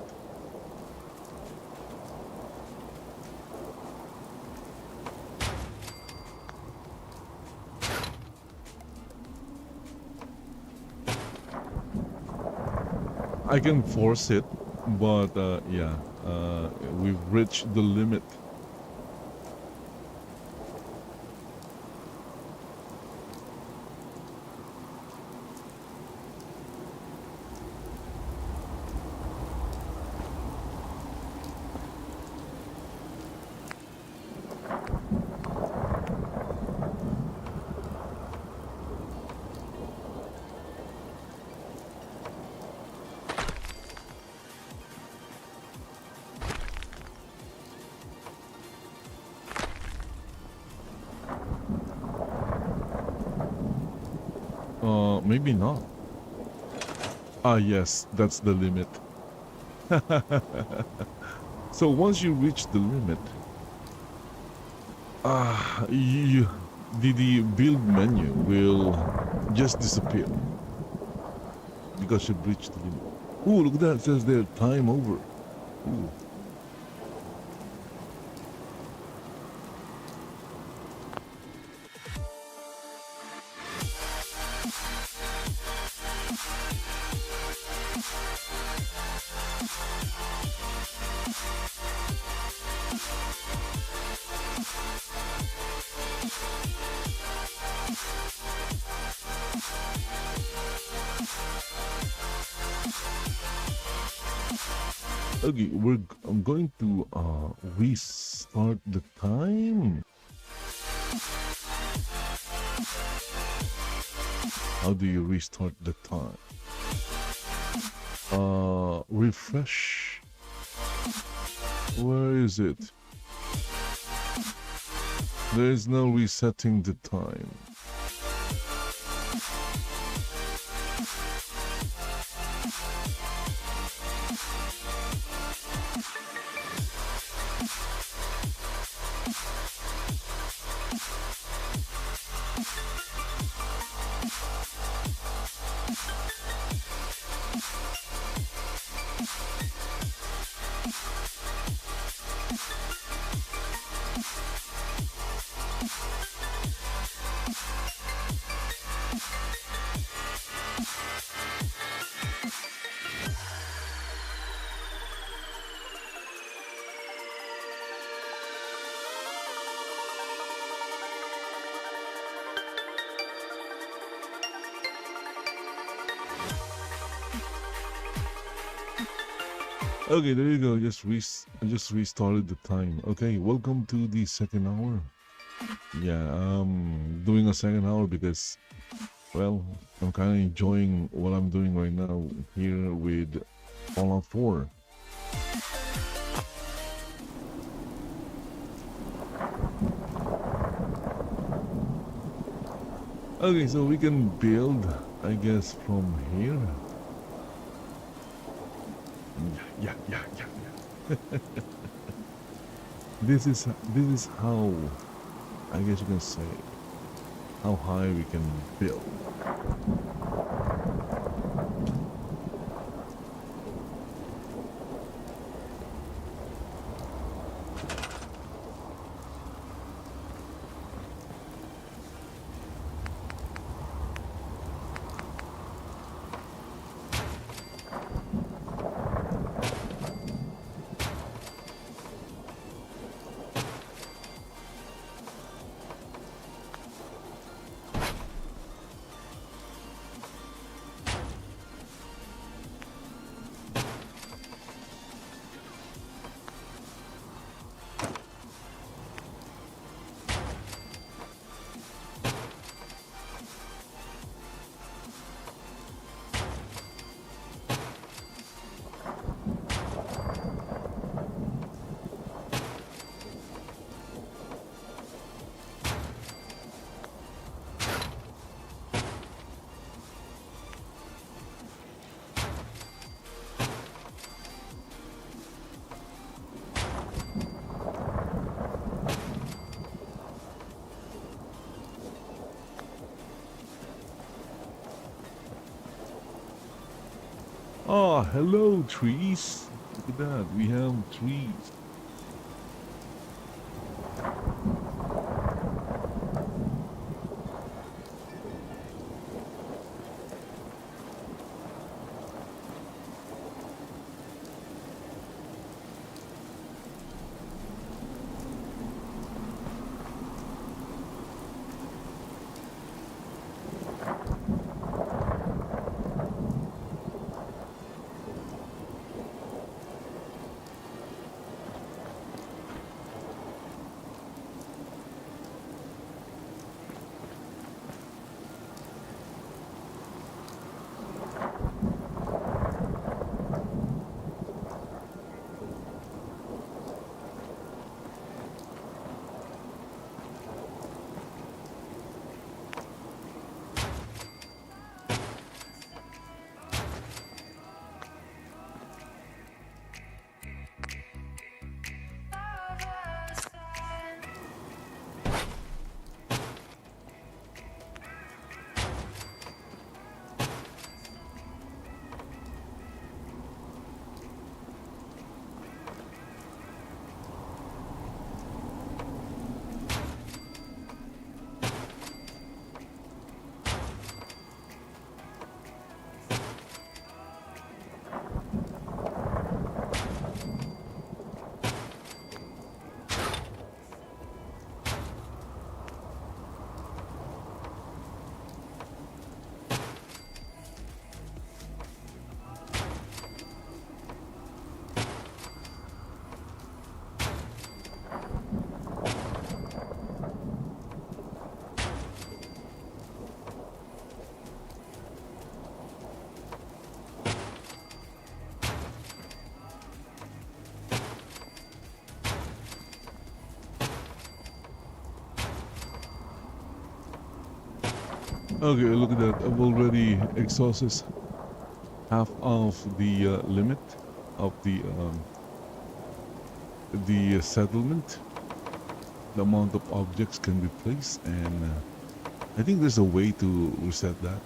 I can force it, but yeah, we've reached the limit. Maybe not. Ah, yes, that's the limit. So once you reach the limit, the build menu will just disappear because you've reached the limit. Ooh, look at that! It says there, time over. Ooh. Okay, I'm going to restart the time. How do you restart the time? refresh. Where is it? There is no resetting the time. Okay, there you go. I just restarted the time. Okay, welcome to the second hour. Yeah, doing a second hour because, well, I'm kind of enjoying what I'm doing right now here with Fallout 4. Okay, so we can build, I guess, from here. Yeah. This is how, I guess you can say, how high we can build. Oh, hello, trees. Look at that. We have trees. Okay, look at that. I've already exhausted half of the limit of the settlement. The amount of objects can be placed, and I think there's a way to reset that.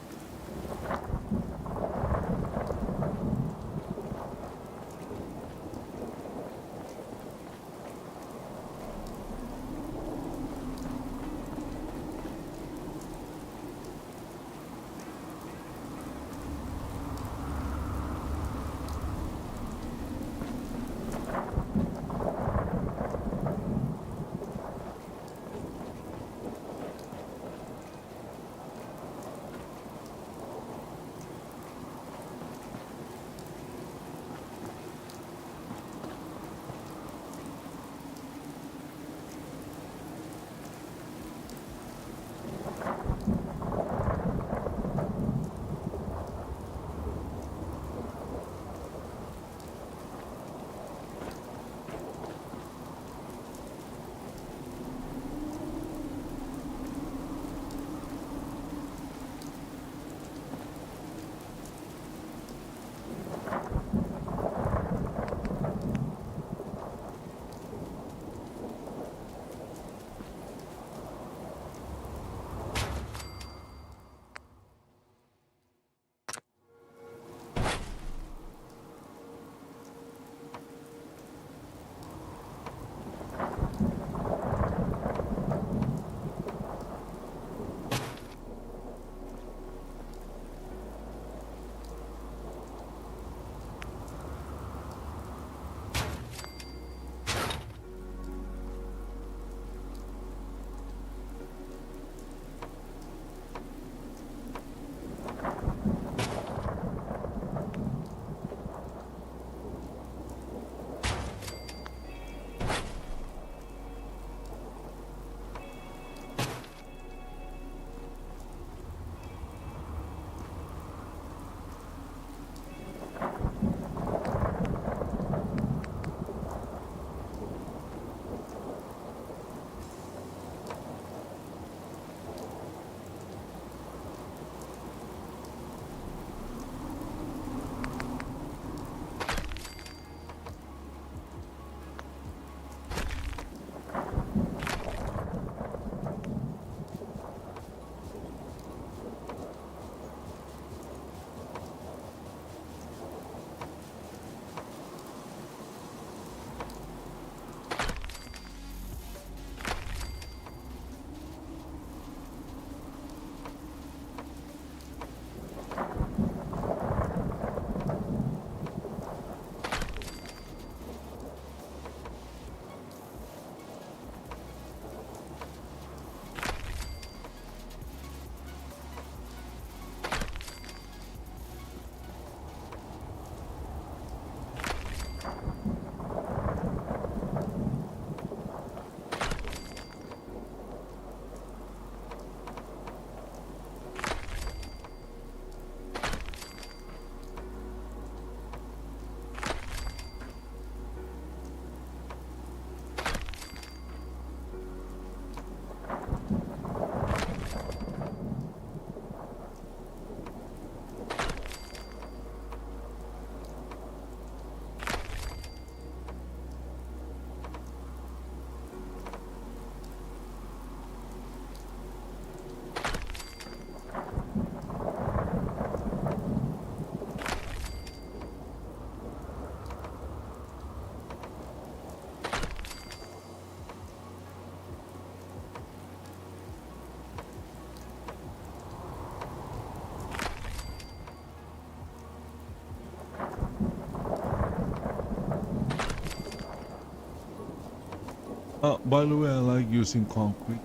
By the way, I like using concrete.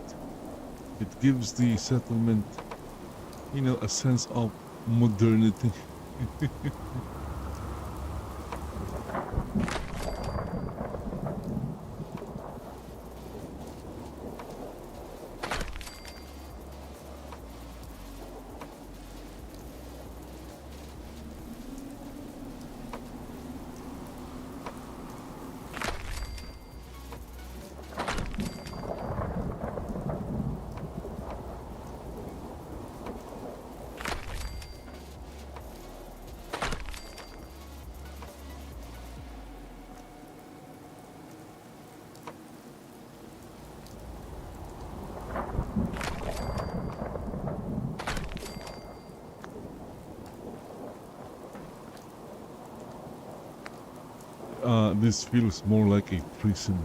It gives the settlement, a sense of modernity. this feels more like a prison.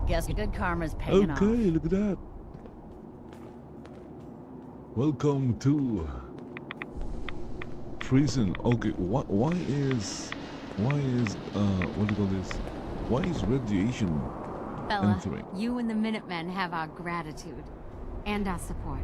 Guess your good karma's paying Okay, off. look at that. Welcome to prison. Okay, why is what do you call this? Why is radiation Bella, entering? you and the Minutemen have our gratitude. And our support.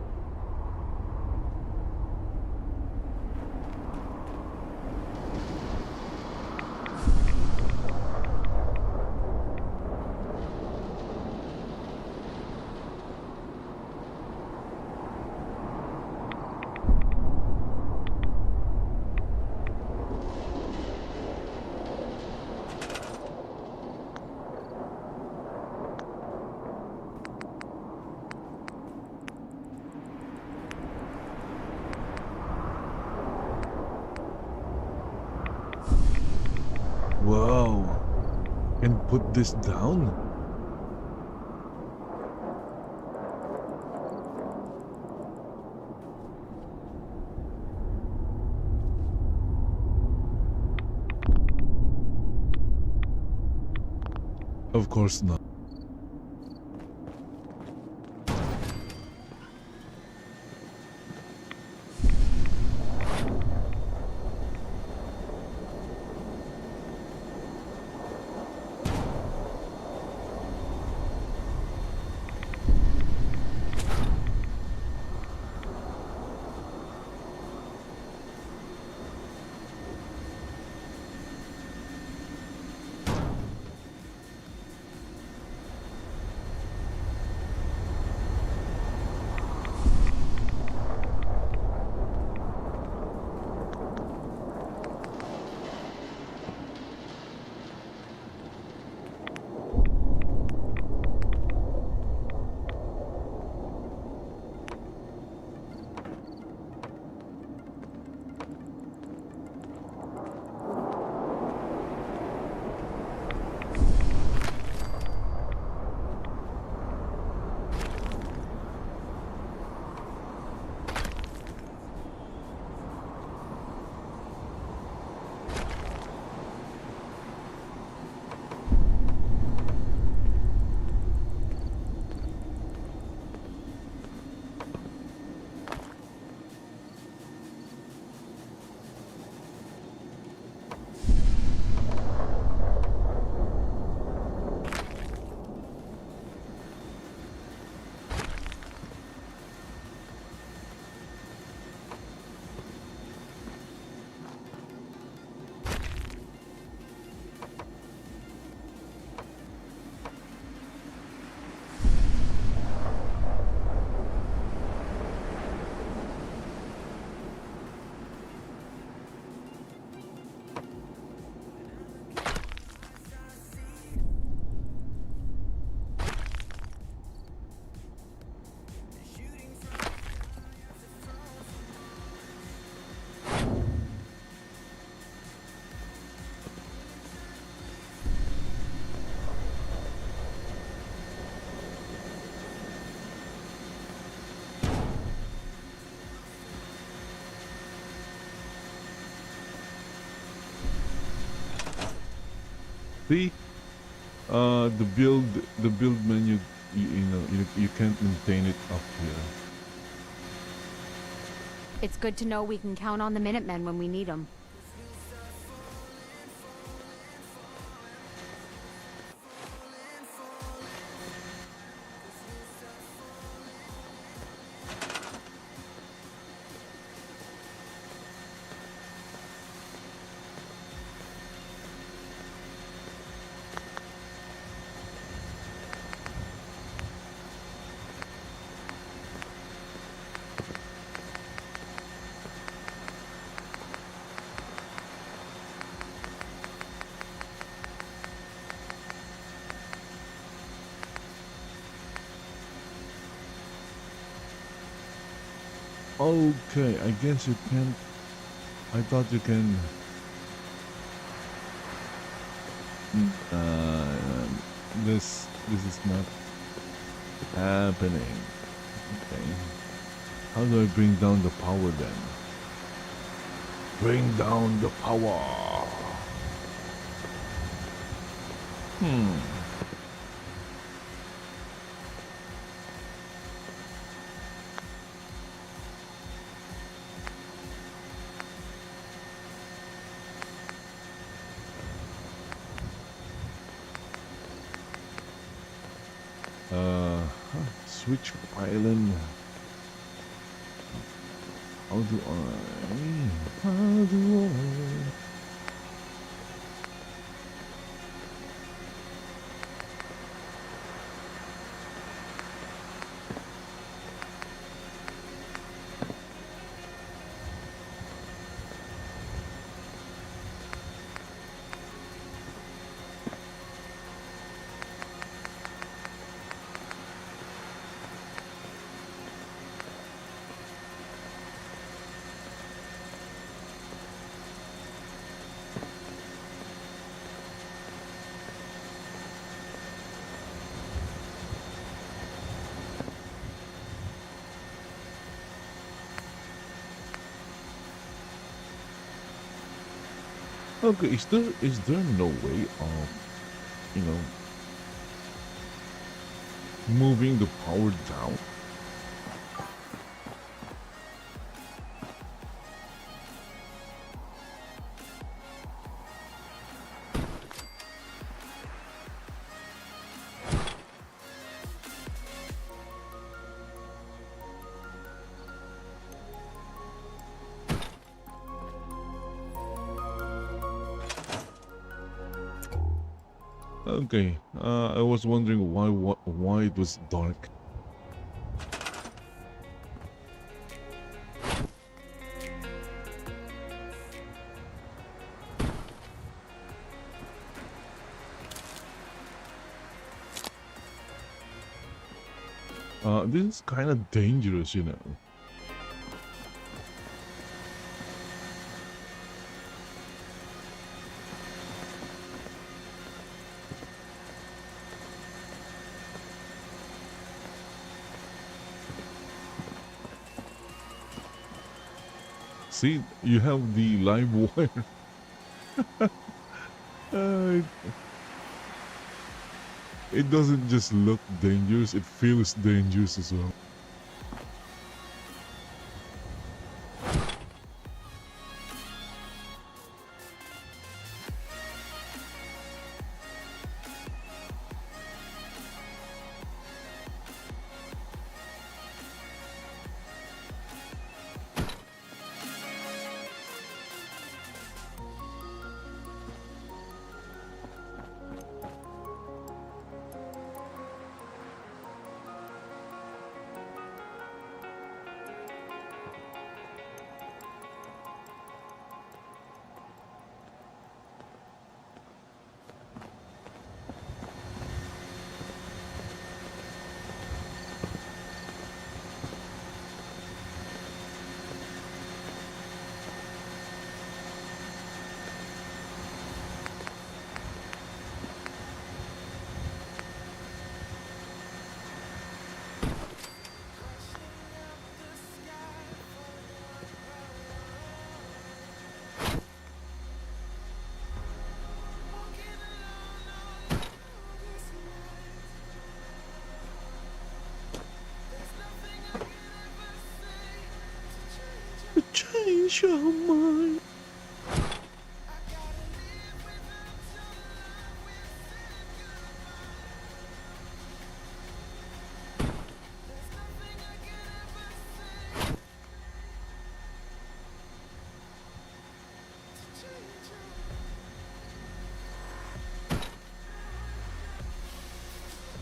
Wow. And put this down? Of course not. See, the build menu, you can't maintain it up here. It's good to know we can count on the Minutemen when we need them. Okay, I guess you can't. I thought you can. This is not happening. Okay. How do I bring down the power then? Bring down the power. Hmm. Switch island. How do I? How do I? Okay, is there no way of, you know, moving the power down? Okay, I was wondering why it was dark. This is kind of dangerous, you know. See, you have the live wire. Uh, it doesn't just look dangerous, it feels dangerous as well. Change your mind.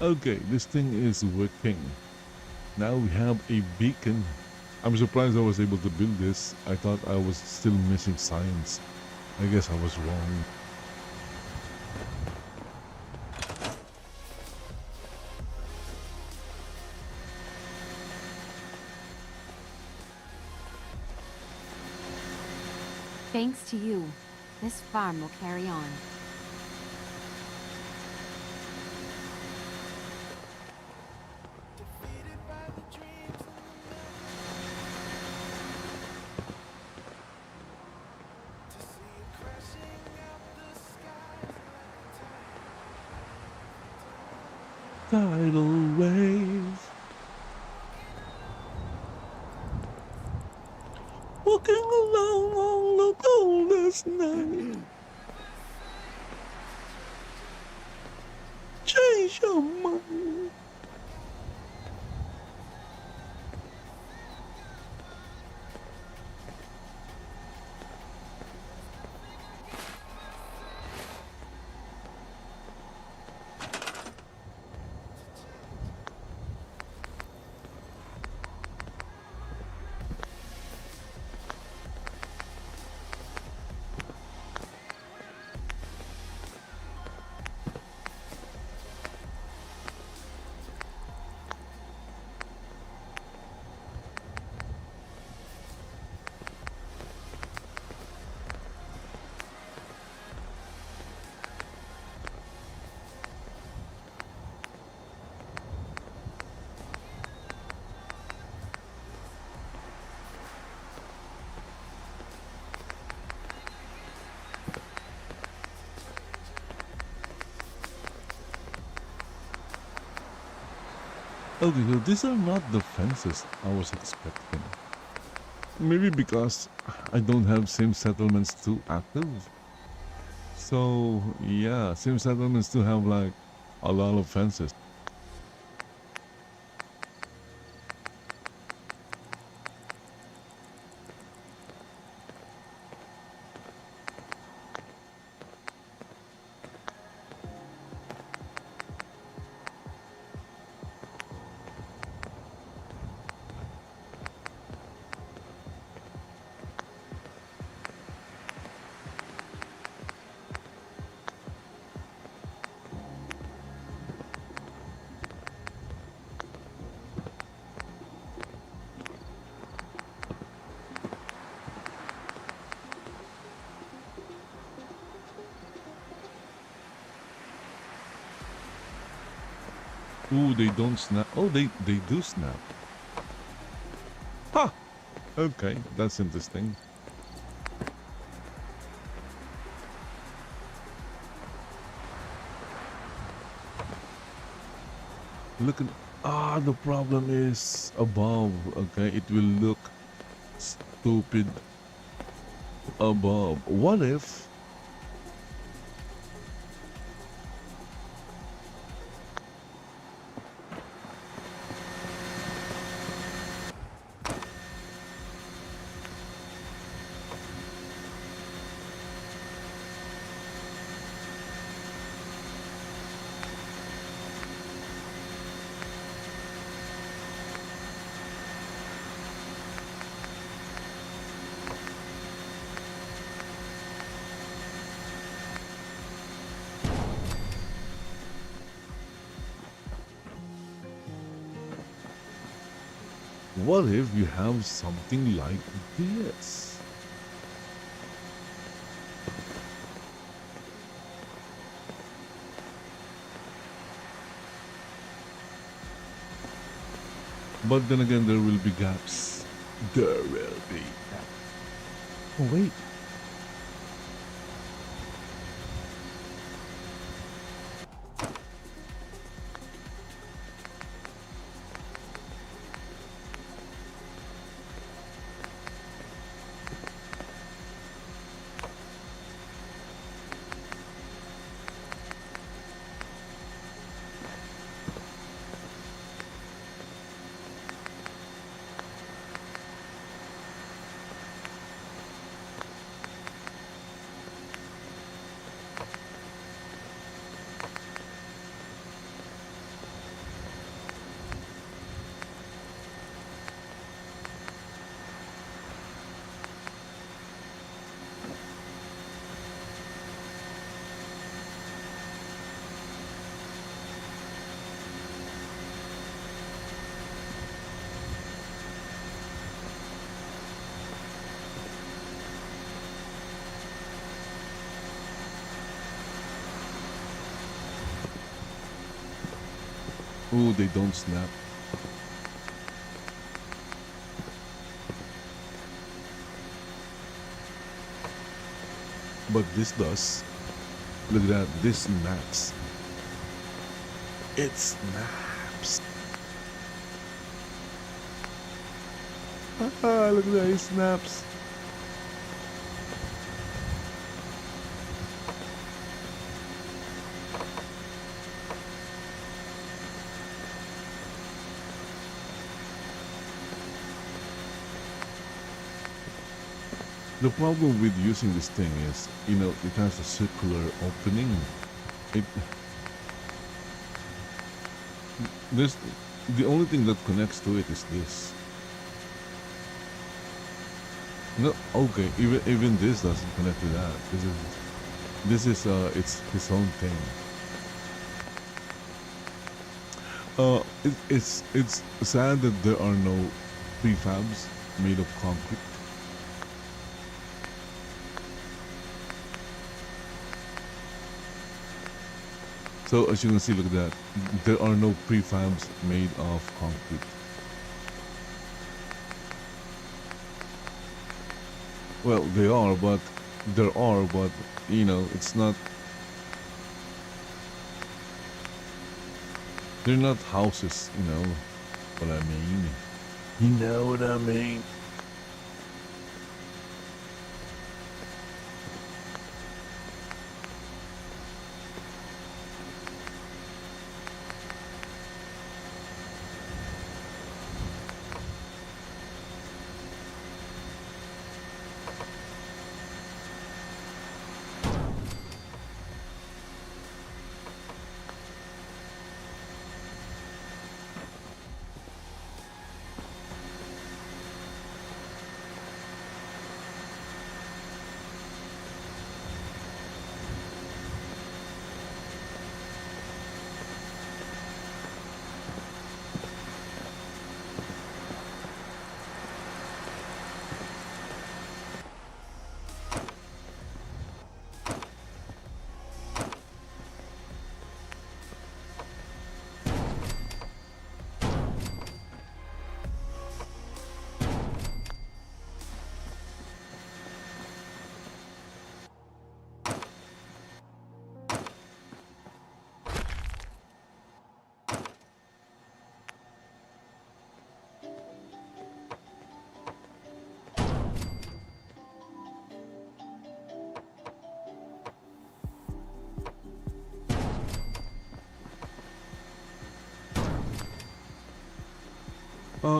Okay, this thing is working. Now we have a beacon. I'm surprised I was able to build this. I thought I was still missing science. I guess I was wrong. Thanks to you, this farm will carry on. Tidal wave. Walking along on the coldest night. Change your mind. Okay, so these are not the fences I was expecting. Maybe because I don't have same settlements 2 active. So yeah, same settlements 2 have like a lot of fences. Ooh, they don't snap. Oh, they do snap. Huh. Okay, that's interesting. Look at the problem is above. Okay, it will look stupid above. What if you have something like this? But then again, there will be gaps. There will be gaps. Oh, wait. Oh, they don't snap. But this does. Look at that. This snaps. It snaps. Ah, look at that. It snaps. The problem with using this thing is, you know, it has a circular opening. It this the only thing that connects to it is this. No, okay, even this doesn't connect to that. This is it's his own thing. It's sad that there are no prefabs made of concrete. So as you can see, look at that. There are no prefabs made of concrete. Well, there are, but you know, it's not. They're not houses, you know what I mean. You know what I mean.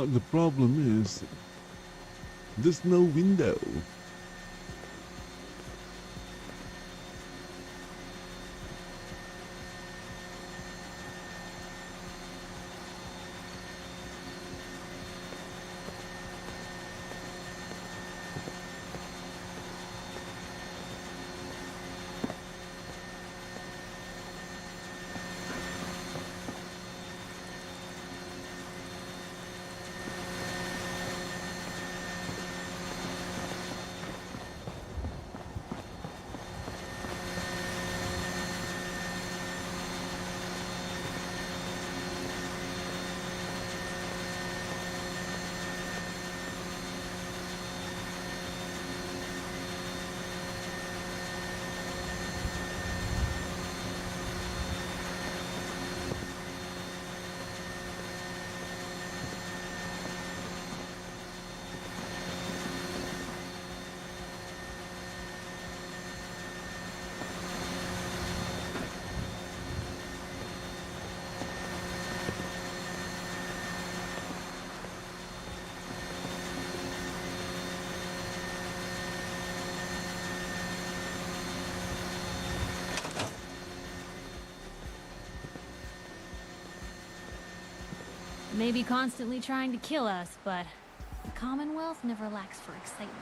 The problem is there's no window. Maybe constantly trying to kill us, but the Commonwealth never lacks for excitement.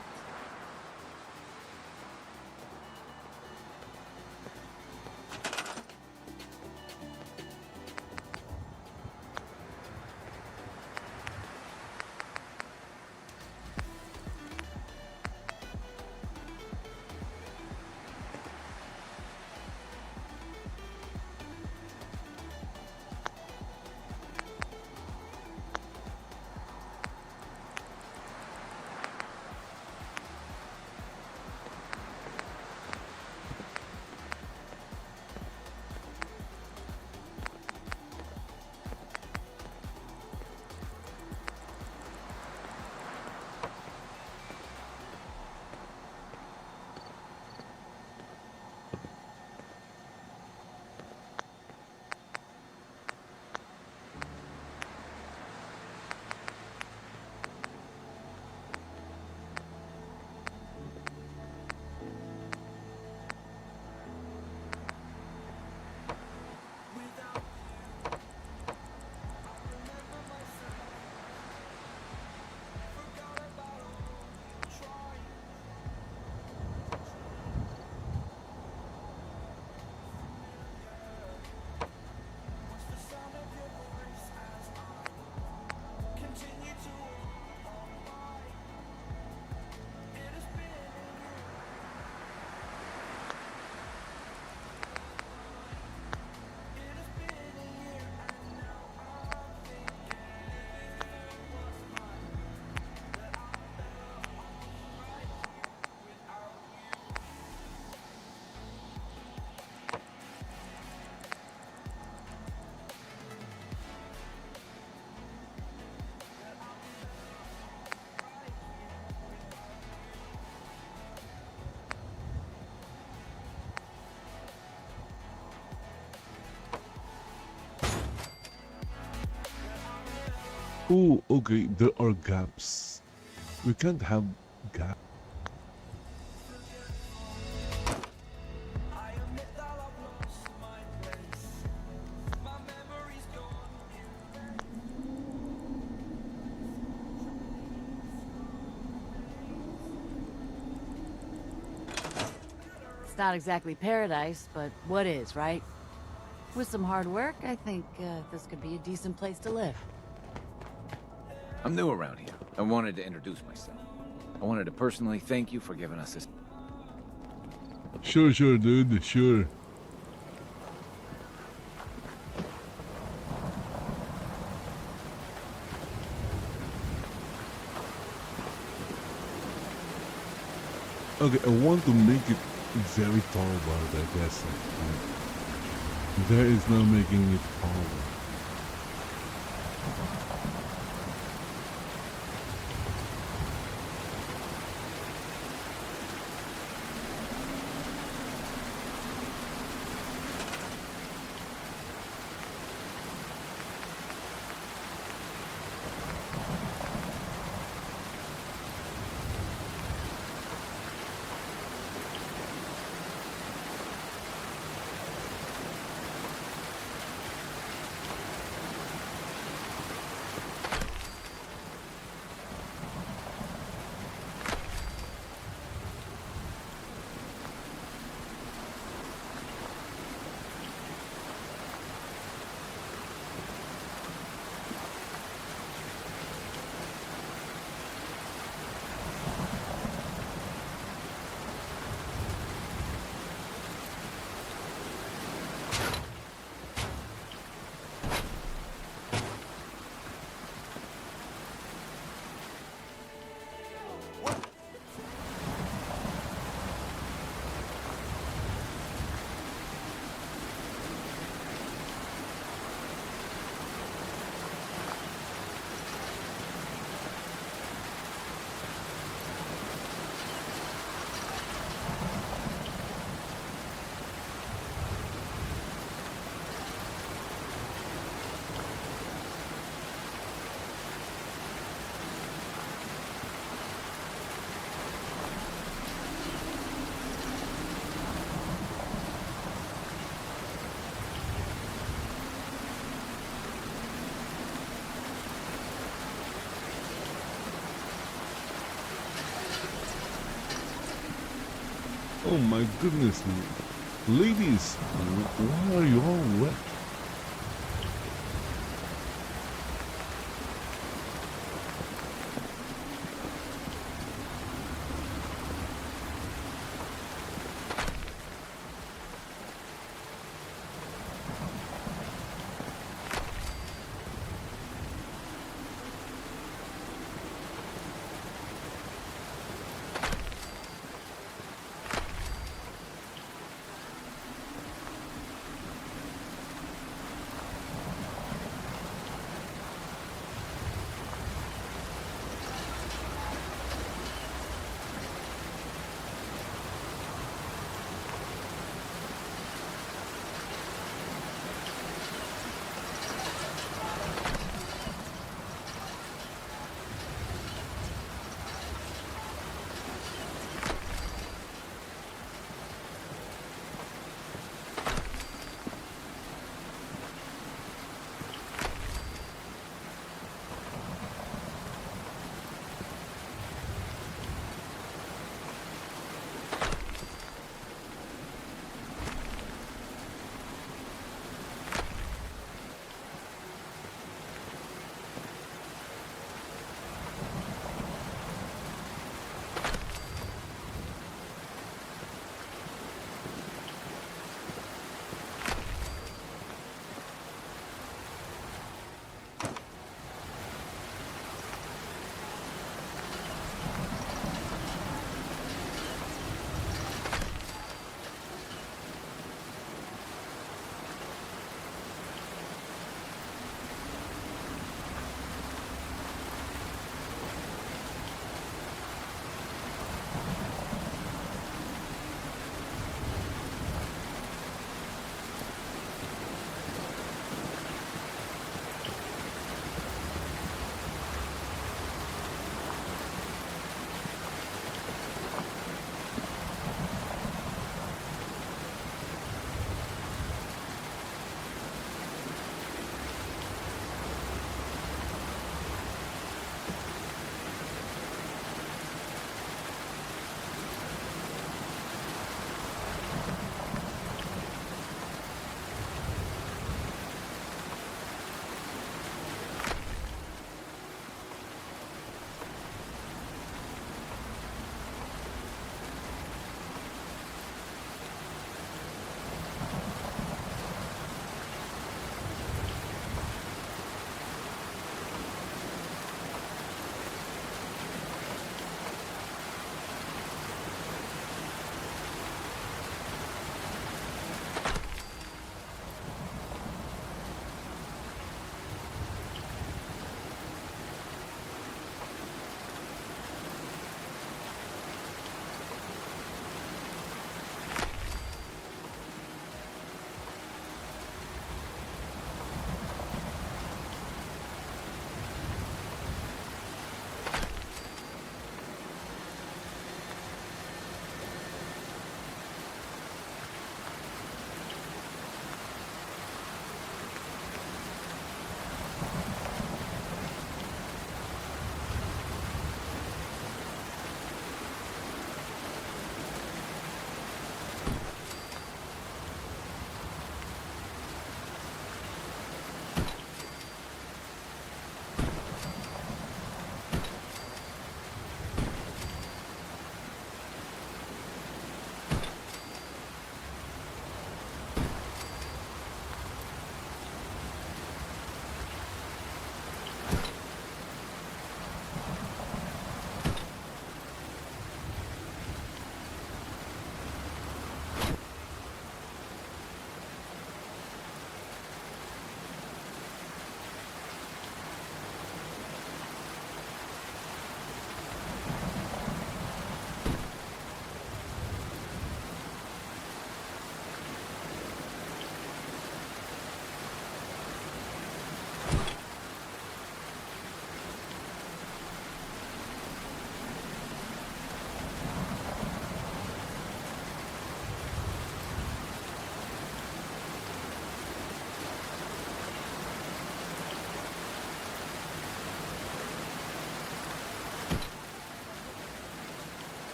Oh, okay, there are gaps. We can't have gaps. It's not exactly paradise, but what is, right? With some hard work, I think this could be a decent place to live. I'm new around here. I wanted to introduce myself. I wanted to personally thank you for giving us this. Sure, dude, sure. Okay, I want to make it very tall, but I guess there is no making it taller. Oh my goodness, ladies, why are you all wet?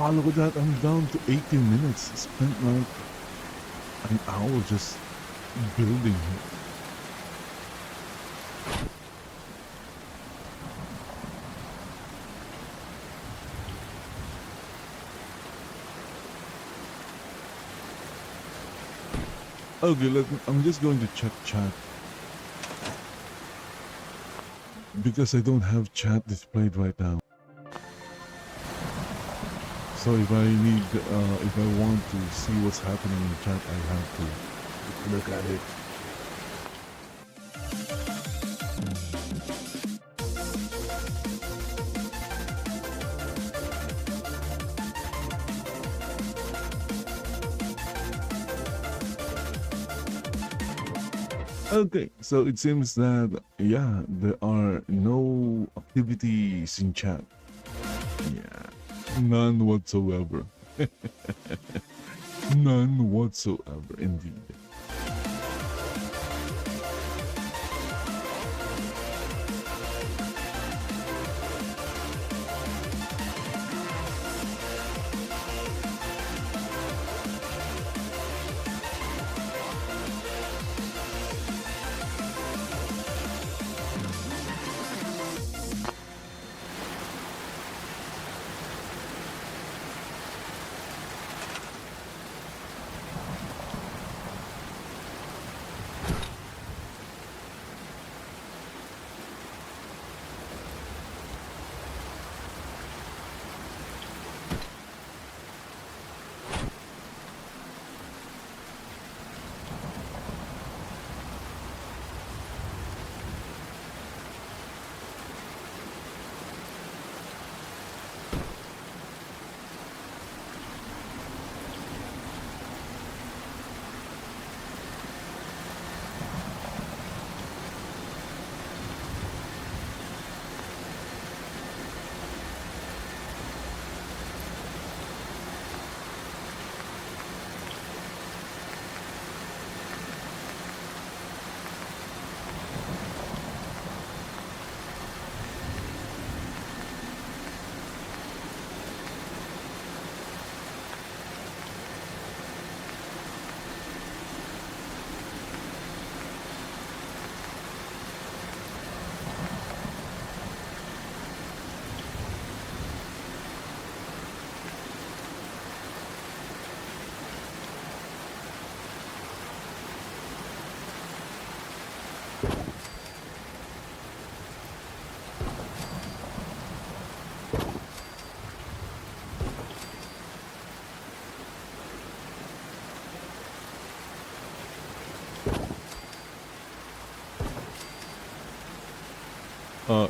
Oh, look at that. I'm down to 18 minutes. Spent like an hour just building it. Okay, I'm just going to check chat because I don't have chat displayed right now. So if I want to see what's happening in chat, I have to look at it. Okay, so it seems that, yeah, there are no activities in chat. Yeah, none whatsoever. None whatsoever, indeed.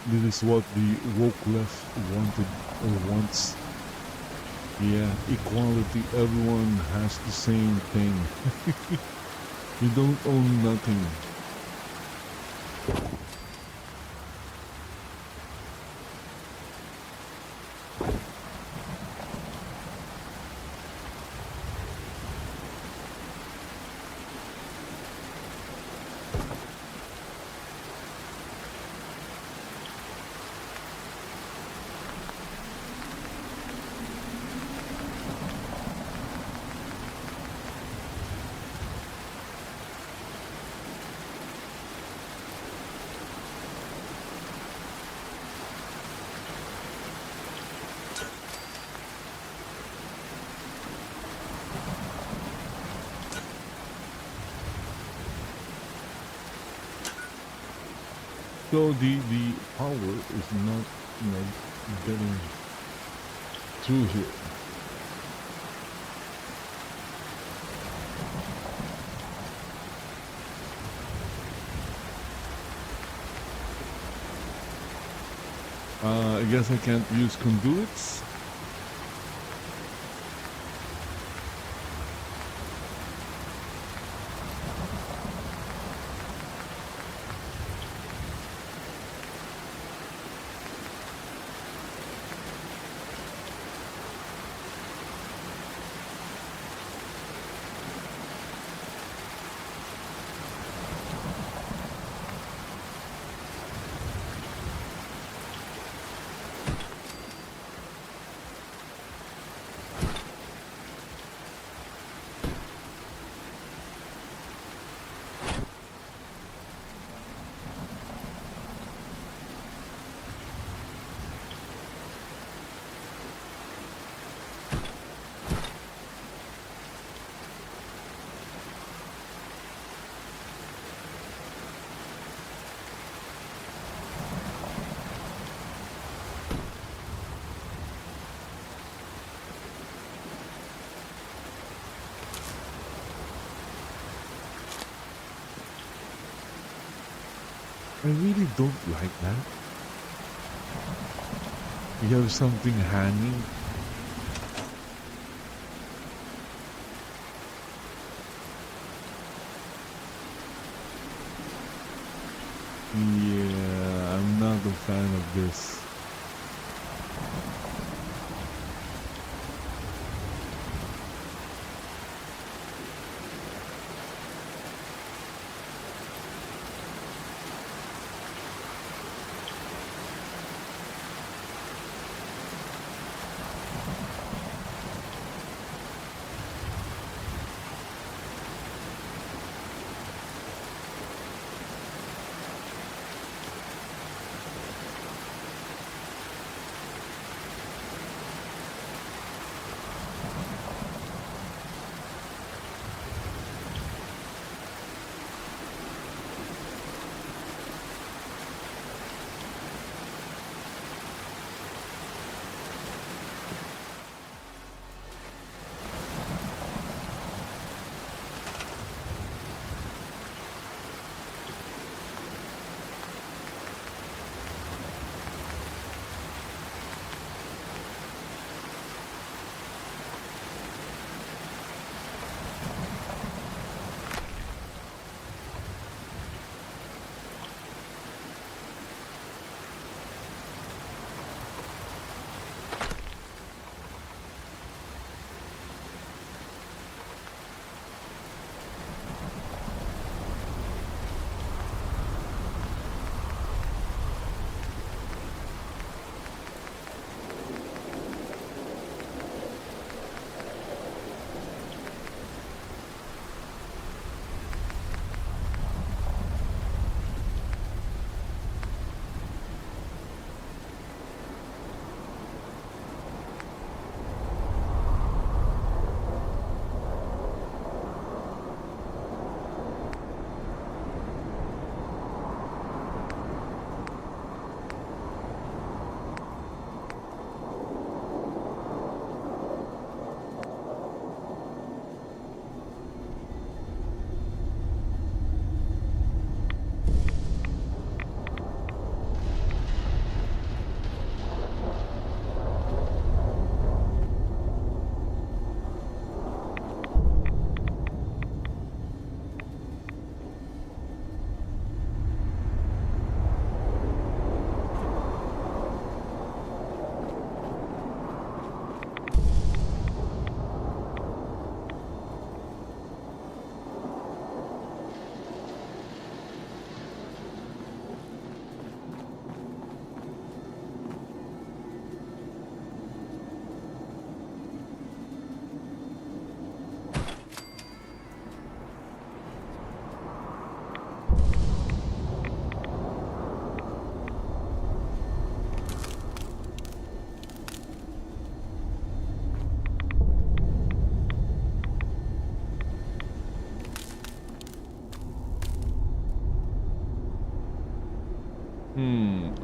This is what the woke left wanted or wants. Yeah, equality. Everyone has the same thing. You don't own nothing. So the power is not, getting through here. I guess I can't use conduits. I really don't like that. We have something hanging. Yeah, I'm not a fan of this.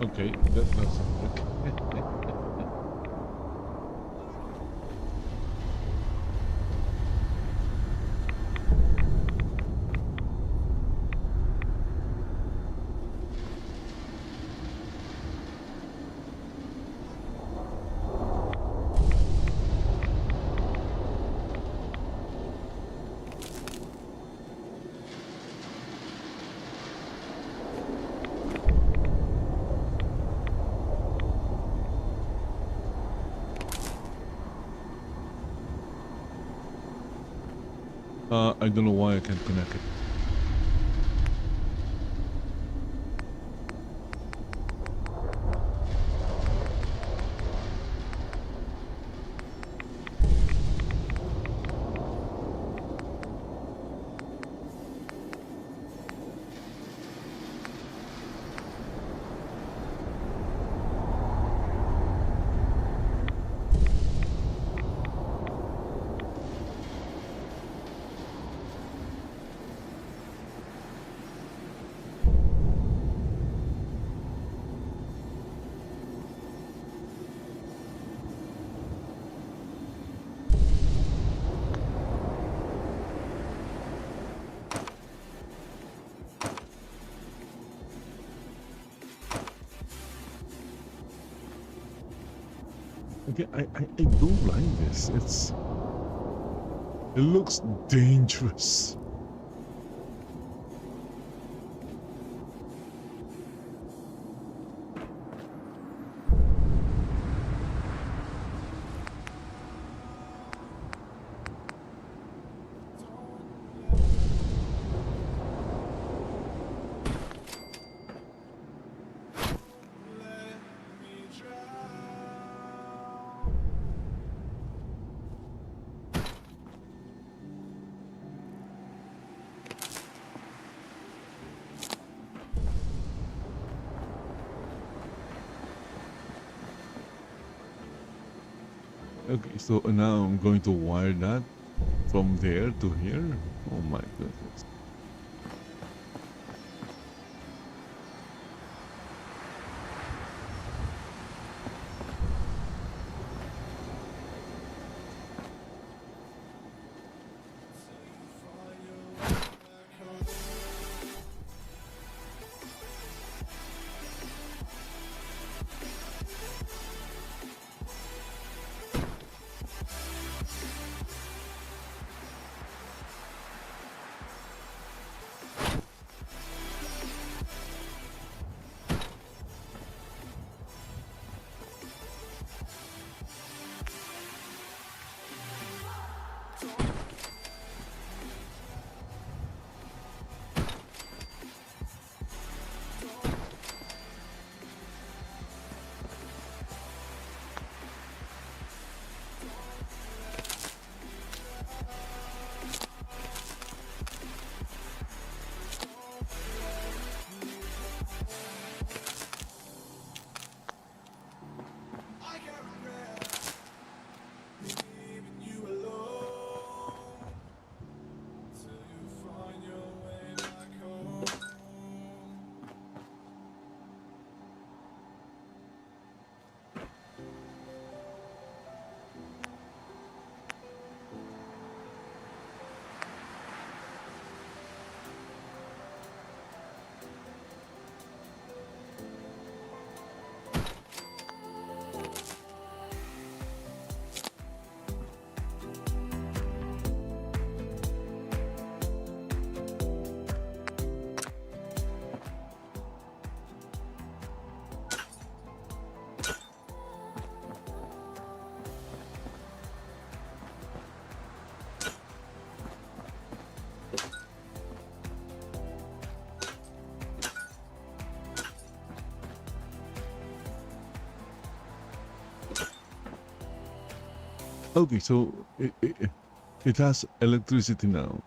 Okay, that doesn't work. I don't know why I can't connect it. I don't like this. It looks dangerous. Okay, so now I'm going to wire that from there to here. Oh my goodness. Okay, so it has electricity now.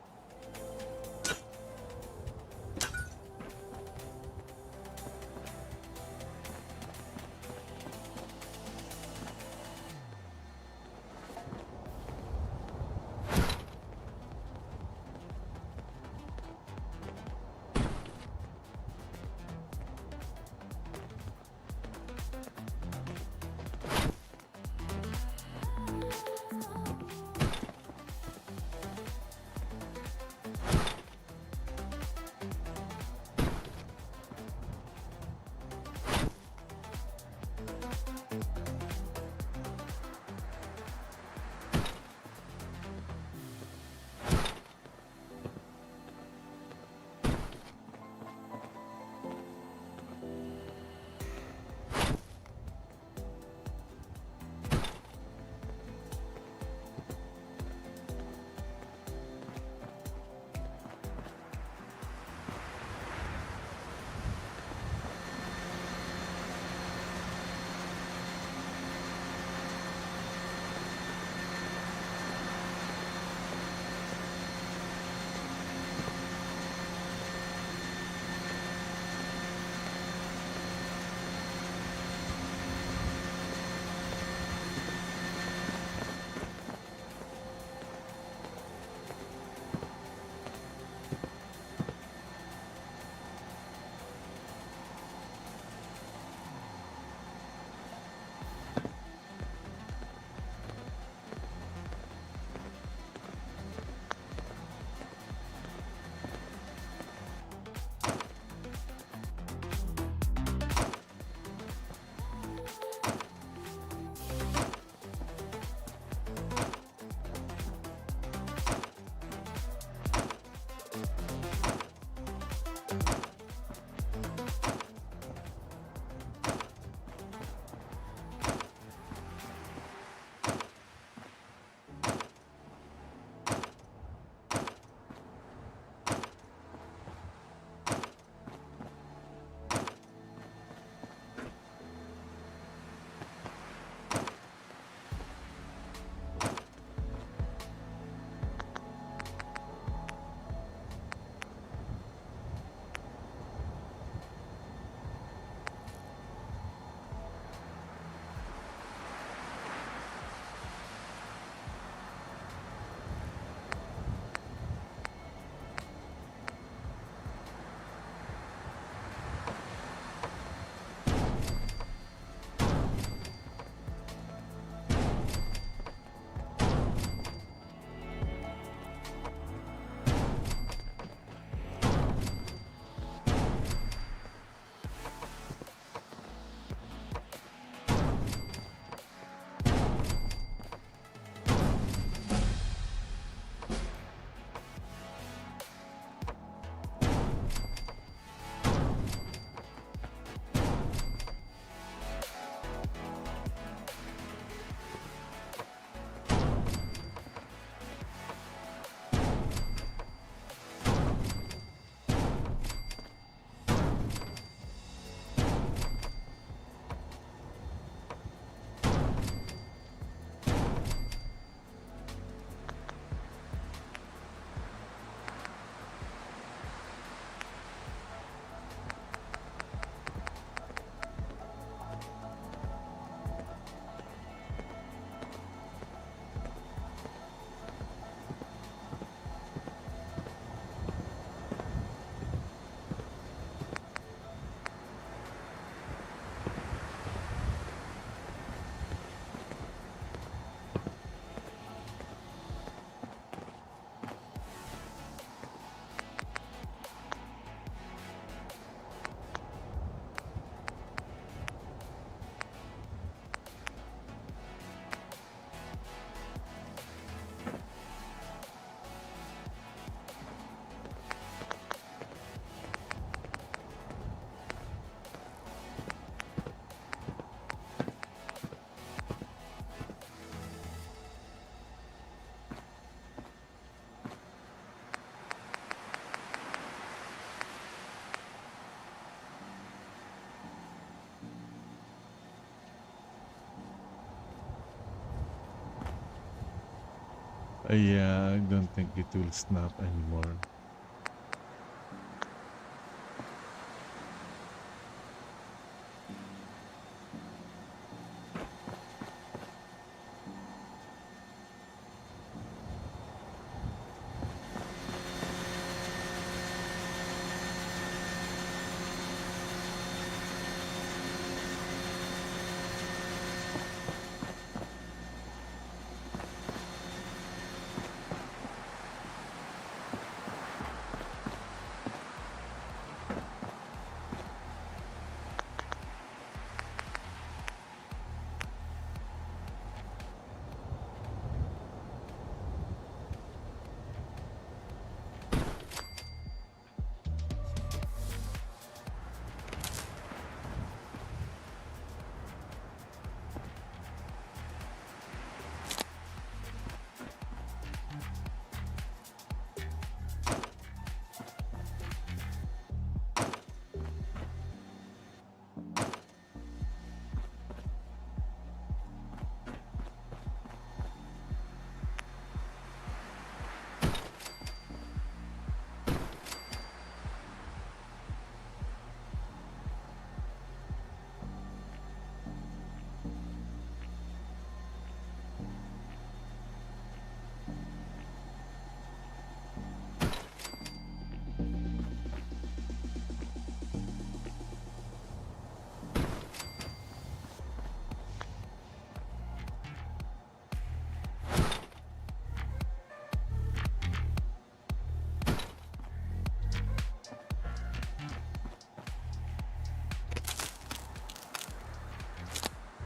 Yeah, I don't think it will snap anymore.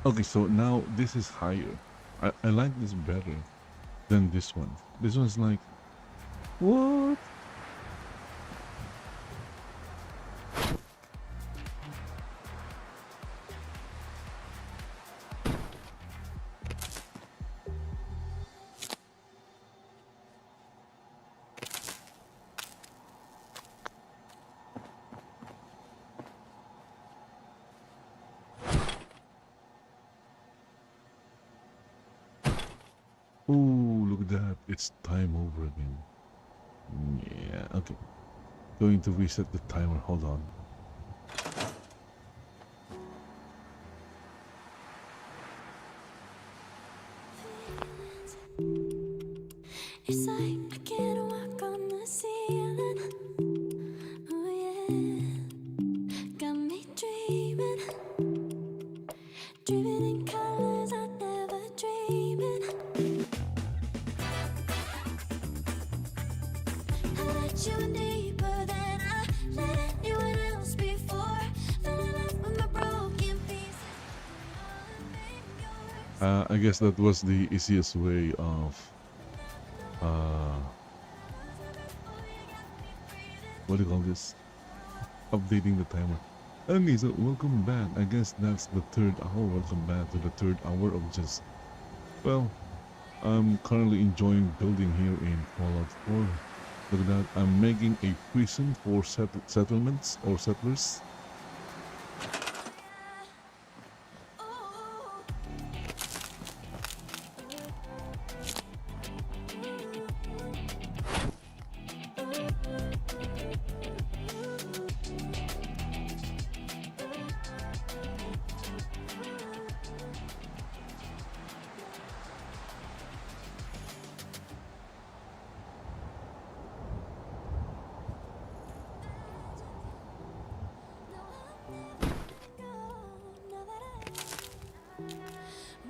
Okay, so now this is higher. I like this better than this one. This one's like, what? Oh, look at that. It's time over again. Yeah, okay. Going to reset the timer. Hold on. It's like I can't walk on the ceiling. Oh yeah, got me dreaming, dreaming in colors I never dreamed in. I let you in deeper than I let anyone else before. Fell in love with my broken pieces. I guess that was the easiest way of what do you call this? Updating the timer. Okay, so welcome back. I guess that's the third hour. Welcome back to the third hour of just, well, I'm currently enjoying building here in Fallout 4. Look at that. I'm making a prison for settlements or settlers.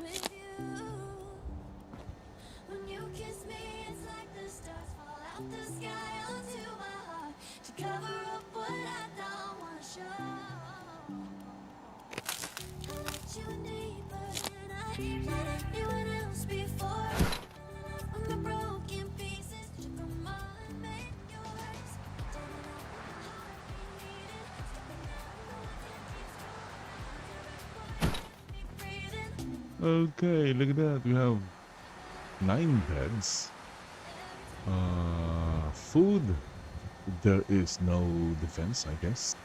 With you, when you kiss me, it's like the stars fall out the sky onto my heart to cover up what I don't wanna show. I let you in deeper than I let anyone else before. From the broken pieces, took them all and made yours. Turning up my heart beating, stepping out of the keeps breathing. Okay, look at that. We have 9 beds. Food. There is no defense, I guess.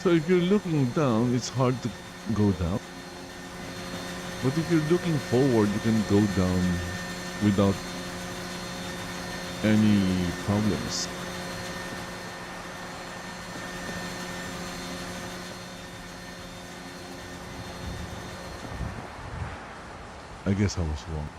So if you're looking down, it's hard to go down. But if you're looking forward, you can go down without any problems. I guess I was wrong.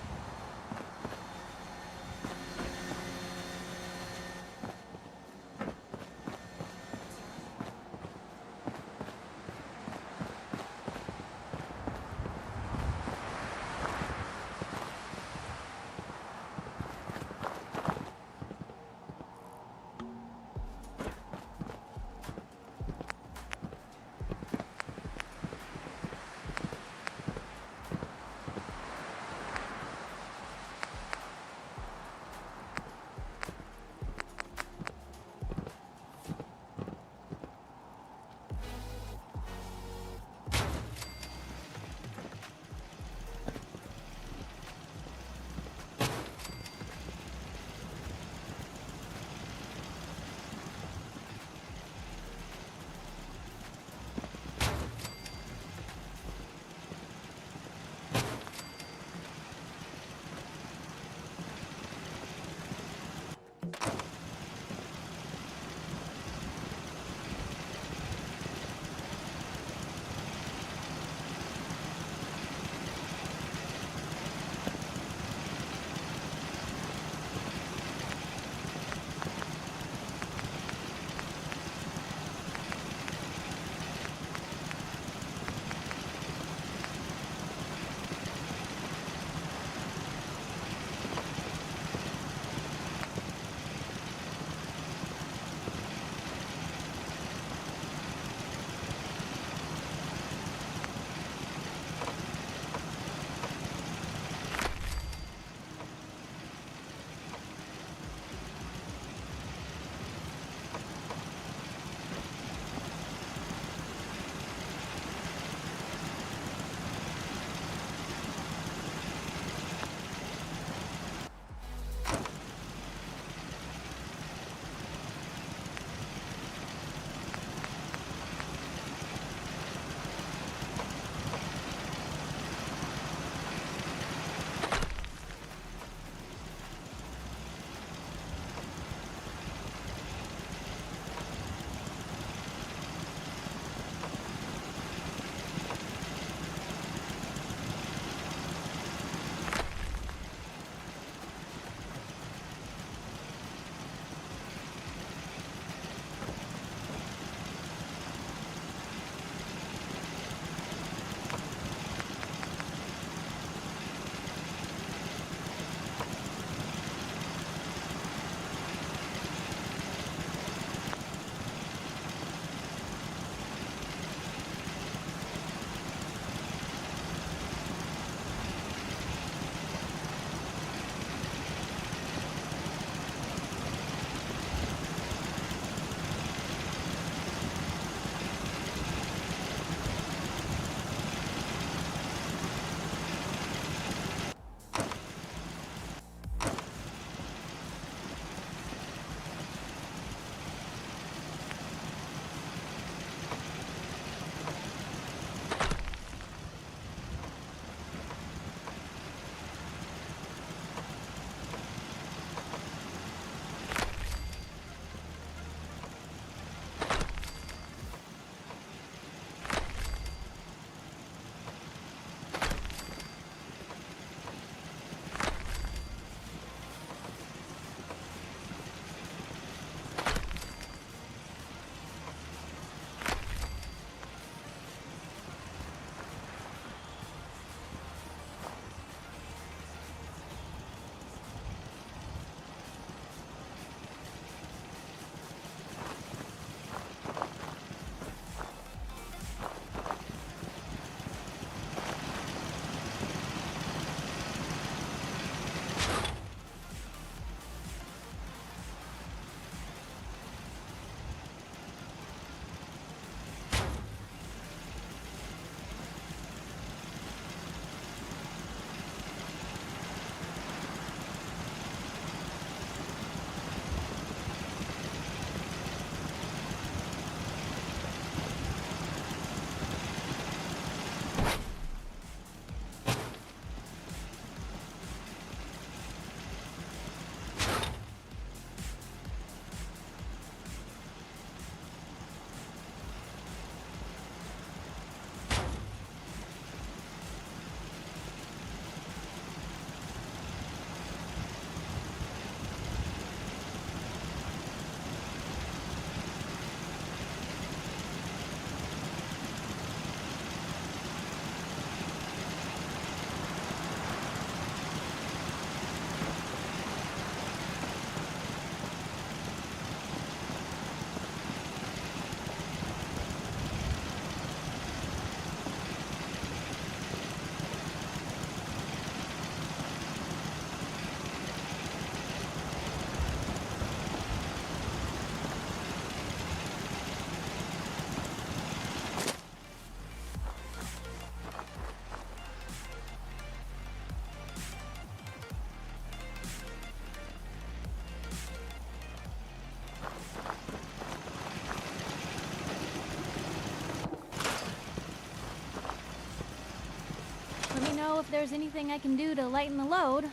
if there's anything I can do to lighten the load.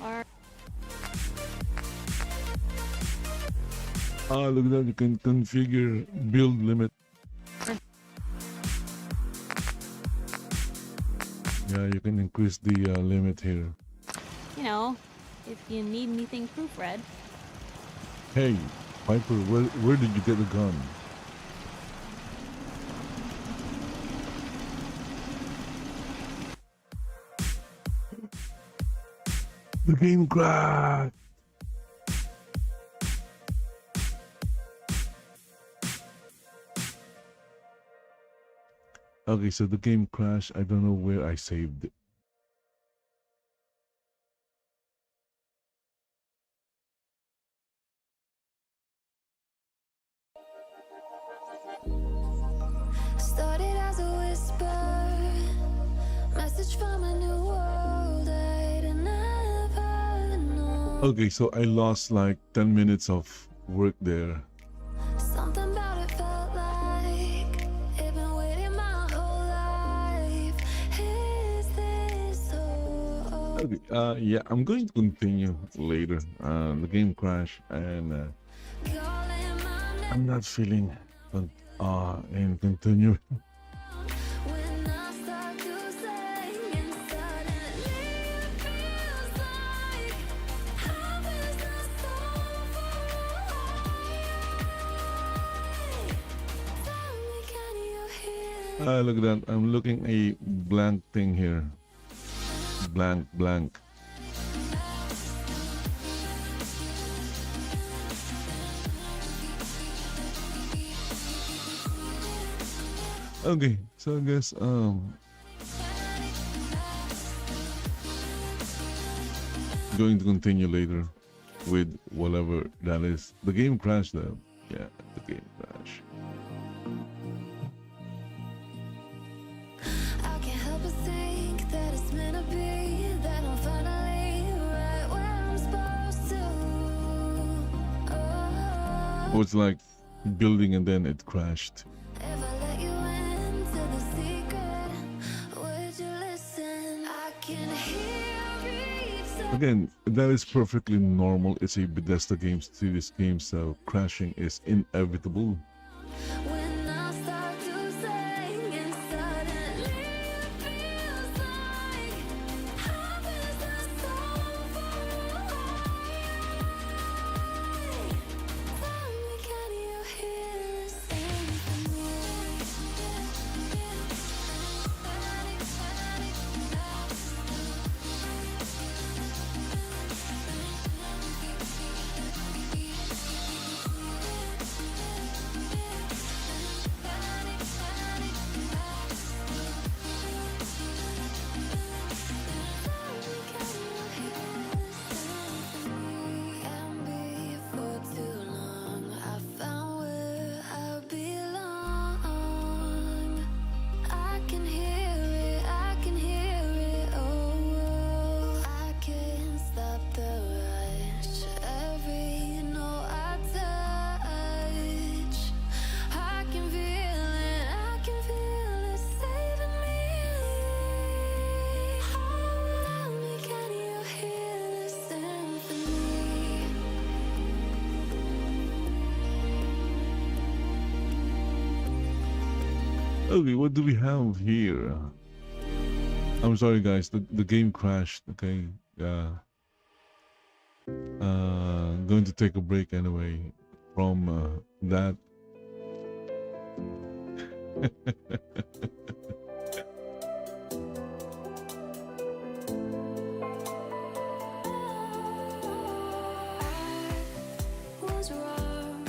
Or Ah, look at that. You can configure build limit. Yeah, you can increase the limit here. you know, if you need anything proofread. Hey, Piper, where did you get the gun? The game crashed. Okay, so the game crashed. I don't know where I saved it. Started as a whisper, message from a new world I'd never known. Okay, so I lost like 10 minutes of work there. Something about it felt like it'd been waiting my whole life. Is this so? Okay, yeah, I'm going to continue later. The game crashed and Calling my I'm not feeling and continue. when I start to sing, and suddenly it feels like heaven's not so far away. Tell me, can you hear? Look at that. I'm looking a blank thing here. Blank. Okay, so I guess going to continue later with whatever that is. The game crashed though. Yeah, the game crashed. I can't help but think that it's meant to be, that I'm finally right where I'm supposed to. Oh, it's like building and then it crashed. If I let you into the secret, would you listen? I can hear it. Again, that is perfectly normal. It's a Bethesda game studios game, so crashing is inevitable. When I start to sing, and suddenly it feels like heaven's not so far away. Tell me, can you hear the symphony? And before too long, I found where I belong. I can hear it, oh, I can't stop the rush. Every note I touch, I can feel it saving me. Tell me, can you hear the symphony? Okay, what do we have here? I'm sorry guys, the game crashed, okay? Going to take a break anyway from that. Was wrong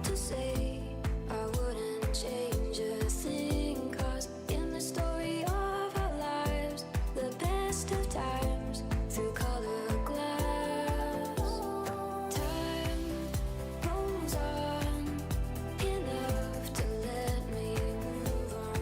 to say I wouldn't change a thing, 'cause in the story of our lives, the best of times through colored glass. Time moves on enough to let me move on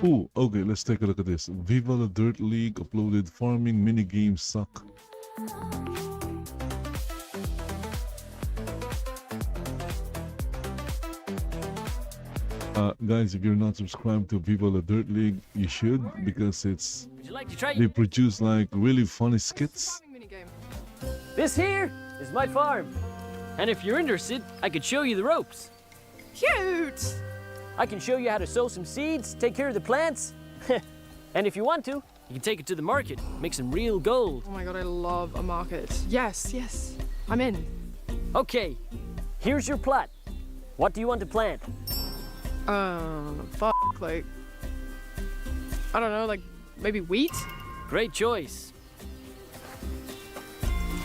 Oh, okay, let's take a look at this. Viva the Dirt League uploaded farming minigames suck. Guys, if you're not subscribed to Viva the Dirt League, you should, because Would you like to try? they produce like really funny skits. This here is my farm. And if you're interested, I could show you the ropes. Cute! I can show you how to sow some seeds, take care of the plants. And if you want to, you can take it to the market, make some real gold. Oh my god, I love a market. Yes, yes, I'm in. Okay, here's your plot. What do you want to plant? Like, I don't know, like maybe wheat? Great choice.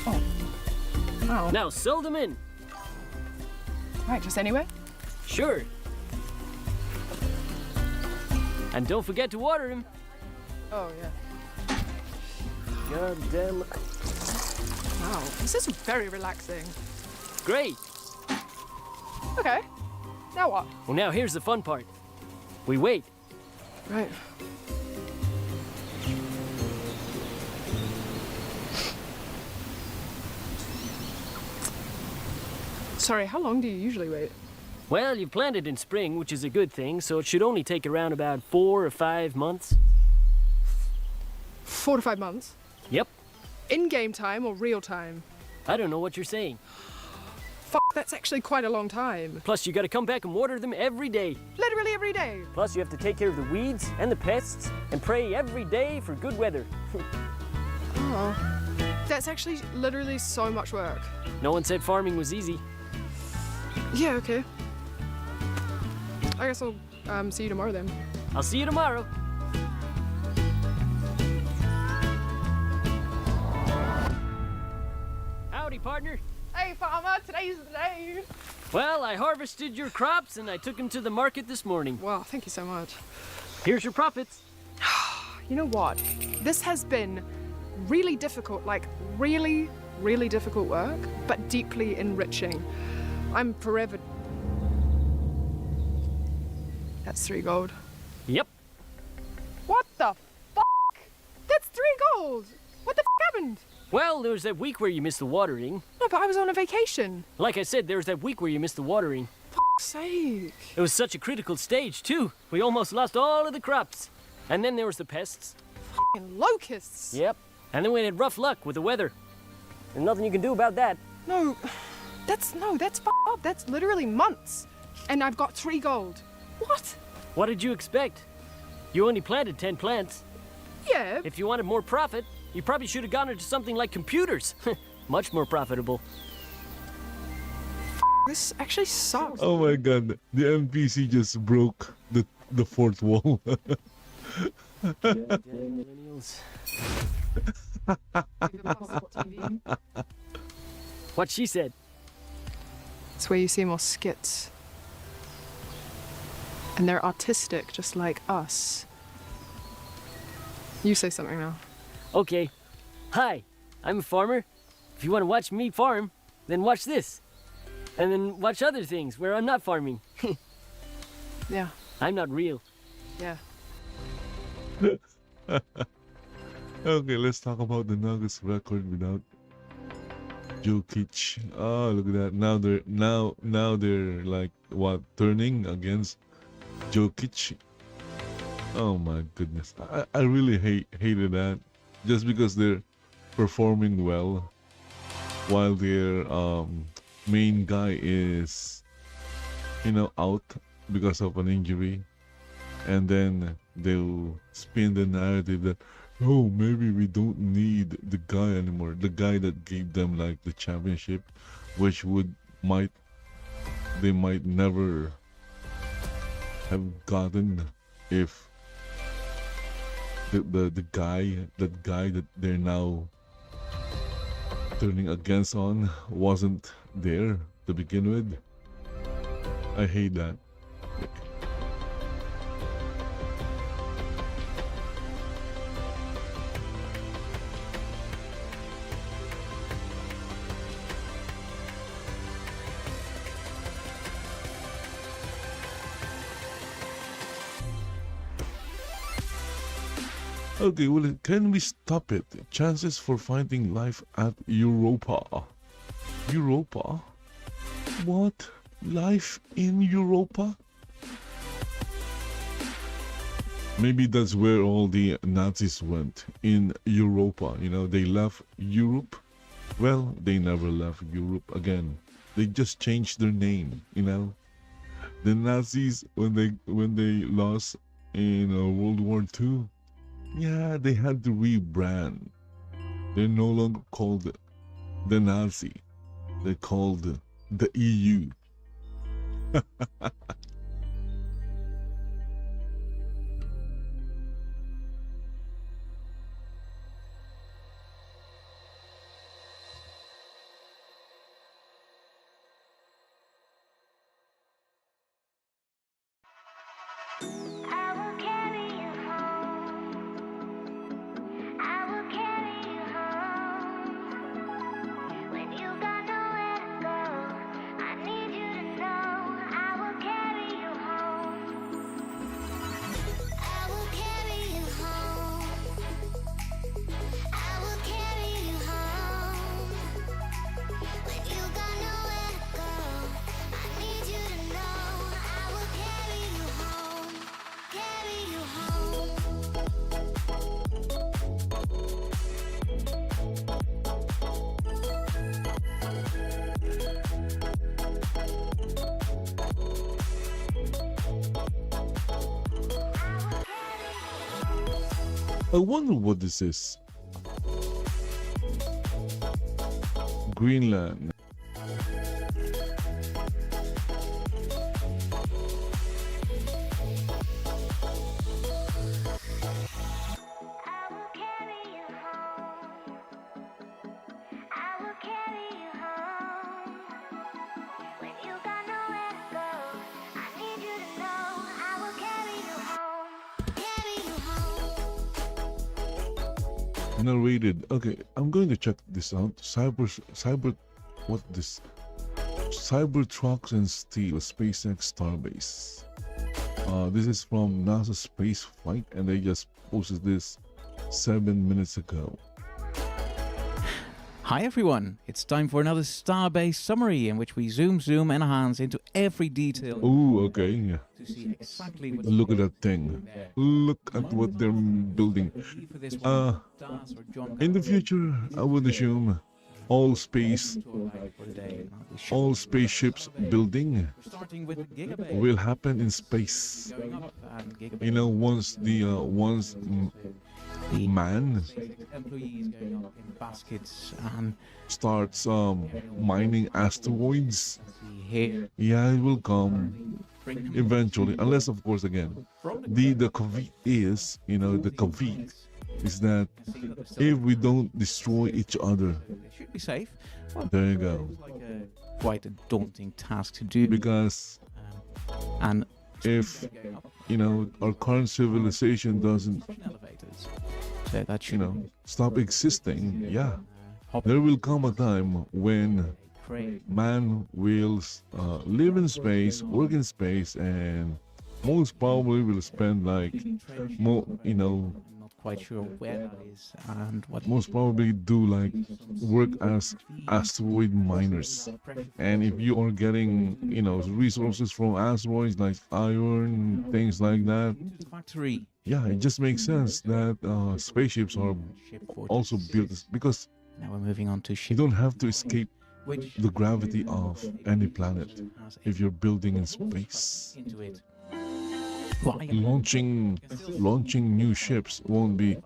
Oh. Now sow them in. Right, just anywhere? Sure. And don't forget to water him. Oh, yeah. God damn. Wow, this is very relaxing. Great. Okay, now what? Well, now here's the fun part. We wait. Right. Sorry, how long do you usually wait? Well, you planted in spring, which is a good thing, so it should only take around about 4 or 5 months. 4 to 5 months? Yep. In-game time or real time? I don't know what you're saying. That's actually quite a long time. Plus, you gotta come back and water them every day. Literally every day. Plus, you have to take care of the weeds and the pests and pray every day for good weather. Oh. That's actually literally so much work. No one said farming was easy. Yeah, okay. I guess I'll see you tomorrow then. I'll see you tomorrow. Howdy, partner. Hey, farmer, today's the day. Well, I harvested your crops and I took them to the market this morning. Wow, thank you so much. Here's your profits. You know what? This has been really difficult, like really, really difficult work, but deeply enriching. I'm forever... That's 3 gold. Yep. What the fuck? That's 3 gold! What the fuck happened? Well, there was that week where you missed the watering. No, but I was on a vacation. Like I said, there was that week where you missed the watering. Fuck's sake. It was such a critical stage, too. We almost lost all of the crops. And then there was the pests. Fucking locusts. Yep. And then we had rough luck with the weather. There's nothing you can do about that. No, that's fucked up. That's literally months. And I've got 3 gold. What? What did you expect? You only planted 10 plants. Yeah. If you wanted more profit, you probably should have gone into something like computers. Much more profitable. This actually sucks. Oh my god, the NPC just broke the fourth wall. What she said. It's where you see more skits. And they're artistic, just like us. You say something now. Okay. Hi, I'm a farmer. If you want to watch me farm, then watch this. And then watch other things where I'm not farming. Yeah. I'm not real. Yeah. Okay, let's talk about the Nuggets record without Jokic. Oh, look at that. Now they're like what, turning against Jokic. Oh my goodness. I really hated that. Just because they're performing well while their main guy is, out because of an injury, and then they'll spin the narrative that, oh, maybe we don't need the guy anymore, the guy that gave them like the championship, which they might never have gotten if the guy that they're now turning against on wasn't there to begin with. I hate that. Okay, well, can we stop it? Chances for finding life at Europa. Europa? What? Life in Europa? Maybe that's where all the Nazis went, in Europa. You know, they left Europe. Well, they never left Europe again. They just changed their name, you know. The Nazis, when they lost in World War II, yeah, they had to rebrand. They're no longer called the Nazi. They're called the EU. I will carry you home. I will carry you home. When you got nowhere to go, I need you to know I will carry you home. I will carry you home. I will carry you home. When you got nowhere to go, I need you to know I will carry you home. Carry you home. I wonder what this is. Greenland. I will carry you home. I will carry you home. When you got nowhere to go, I need you to know I will carry you home. Carry you home. Narrated. Okay, I'm going to check this out. What this? Cyber Trucks and Steel, SpaceX Starbase. This is from NASA Space Flight, and they just posted this 7 minutes ago. Hi everyone, it's time for another Starbase summary in which we zoom, enhance into every detail Oh, okay. Yeah. to see exactly what Look at that thing. Look at what they're building. for this Uh, one. Das or John In the future, I would assume all space, for the day. all spaceships building We're starting with Gigabase. will happen in space. Going up and Gigabase. You know, once the The man employees going up in baskets and starts mining asteroids, see here. yeah, it will come eventually, unless of course again the caveat is, you know, the caveat is that if we don't destroy each other, They should be safe. Well, there you go. it's like quite a daunting task to do. Because And if, you know, our current civilization doesn't, elevators. So that you should know, stop existing, yeah, hop there will come a time when crane. man will live in space, work in space, and most probably will spend like more, you know, I'm not quite sure where that is and what. most probably do like work as asteroid miners. And if you are getting, you know, resources from asteroids like iron, things like that, Factory. yeah, it just makes sense that spaceships are Ship 40. also built because Now we're moving on to you ship. don't have to escape Which the gravity of any planet has if you're building in space. into it. Why? Launching new ships won't be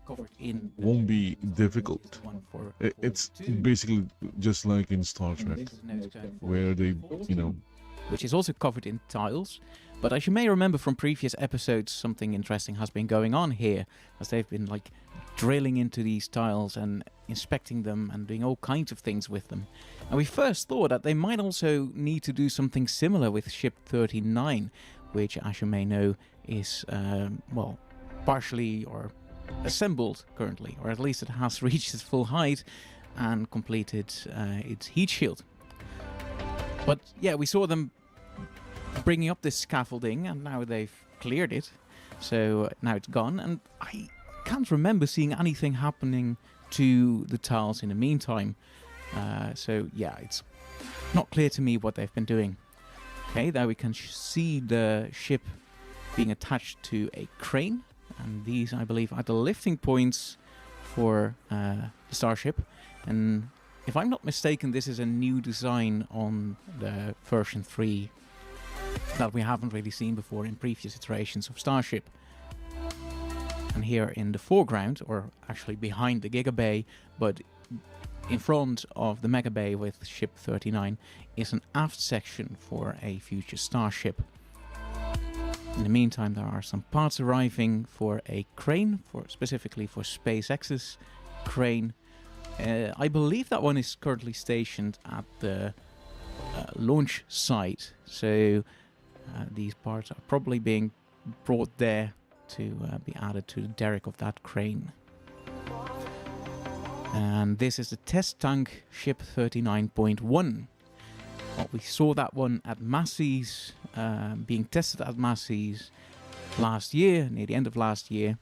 Covered in won't be difficult. one for It's basically just like in Star Trek, where they, you know, which is also covered in tiles. But as you may remember from previous episodes, something interesting has been going on here, as they've been like drilling into these tiles and inspecting them and doing all kinds of things with them. And we first thought that they might also need to do something similar with Ship 39, which, as you may know, is, well, partially or assembled currently, or at least it has reached its full height and completed its heat shield. But yeah, we saw them bringing up this scaffolding, and now they've cleared it. So now it's gone, and I can't remember seeing anything happening to the tiles in the meantime. So yeah, it's not clear to me what they've been doing. Okay, there we can see the ship being attached to a crane, and these, I believe, are the lifting points for the starship. And if I'm not mistaken, this is a new design on the version 3 that we haven't really seen before in previous iterations of Starship. And here in the foreground, or actually behind the Giga Bay, but in front of the Mega Bay with Ship 39, is an aft section for a future Starship. In the meantime, there are some parts arriving for a crane, specifically for SpaceX's crane. I believe that one is currently stationed at the launch site, so these parts are probably being brought there to be added to the derrick of that crane. And this is the test tank Ship 39.1. Well, we saw that one at Massey's, being tested at Massey's last year, near the end of last year.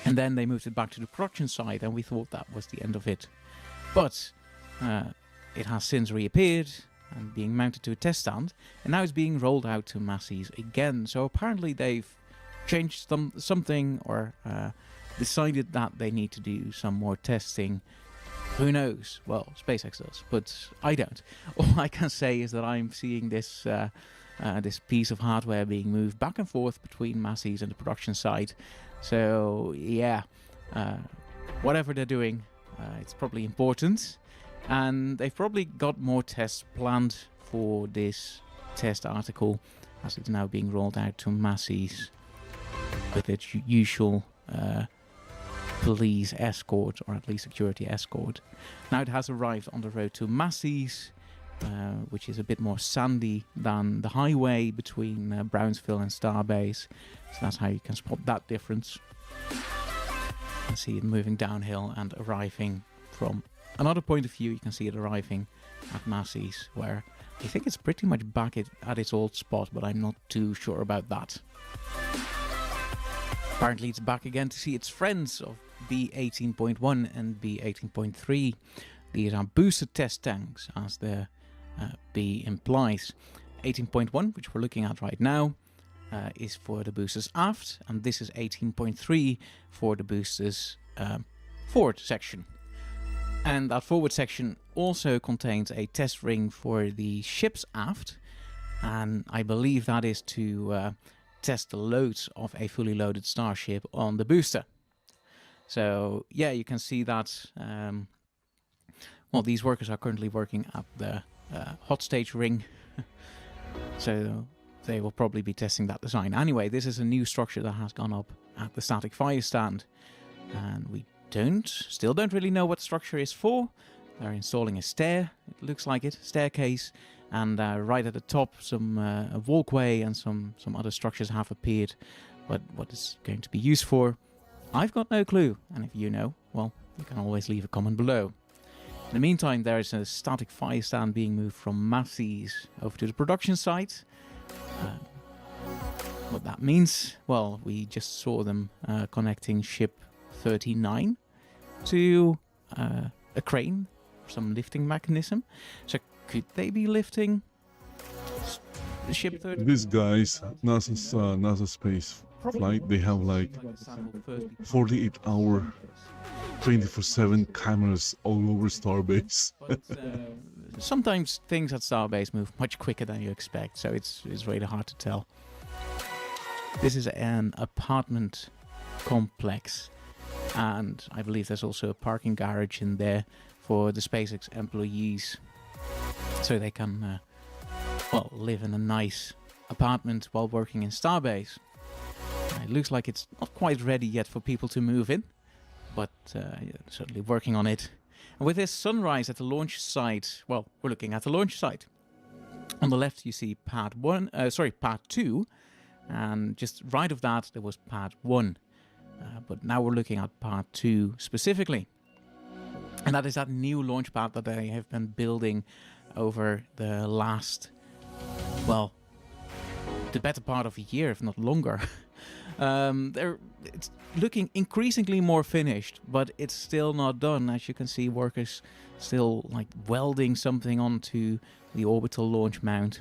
And then they moved it back to the production side, and we thought that was the end of it. But it has since reappeared and being mounted to a test stand, and now it's being rolled out to Massey's again. So apparently they've changed something, or decided that they need to do some more testing. Who knows? Well, SpaceX does, but I don't. All I can say is that I'm seeing this this piece of hardware being moved back and forth between Massey's and the production site. So yeah, whatever they're doing, it's probably important, and they've probably got more tests planned for this test article, as it's now being rolled out to Massey's with its usual police escort, or at least security escort. Now it has arrived on the road to Massey's, which is a bit more sandy than the highway between Brownsville and Starbase. So that's how you can spot that difference. You can see it moving downhill and arriving from another point of view. You can see it arriving at Massey's, where I think it's pretty much back at its old spot, but I'm not too sure about that. Apparently it's back again to see its friends of B18.1 and B18.3. These are booster test tanks, as the B implies. 18.1, which we're looking at right now, is for the boosters aft, and this is 18.3 for the boosters forward section. And that forward section also contains a test ring for the ship's aft, and I believe that is to test the loads of a fully loaded starship on the booster. So yeah, you can see that well, these workers are currently working at the hot stage ring, so they will probably be testing that design. Anyway, this is a new structure that has gone up at the static fire stand, and we still don't really know what the structure is for. They're installing a stair, it looks like it, staircase, and right at the top some a walkway and some other structures have appeared, but what it's going to be used for, I've got no clue, and if you know, well, you can always leave a comment below. In the meantime, there is a static fire stand being moved from Massey's over to the production site. What that means, well, we just saw them connecting ship 39 to a crane, some lifting mechanism. So could they be lifting ship 39? These guys, NASA space flight, they have like 48-hour 24/7 cameras all over Starbase. But sometimes things at Starbase move much quicker than you expect, so it's really hard to tell. This is an apartment complex, and I believe there's also a parking garage in there for the SpaceX employees, so they can well, live in a nice apartment while working in Starbase. It looks like it's not quite ready yet for people to move in, but certainly working on it. And with this sunrise at the launch site, well, we're looking at the launch site. On the left you see pad 2, and just right of that there was pad 1. But now we're looking at pad 2 specifically. And that is that new launch pad that they have been building over the last, well, the better part of a year, if not longer. It's looking increasingly more finished, but it's still not done. As you can see, workers still like welding something onto the orbital launch mount.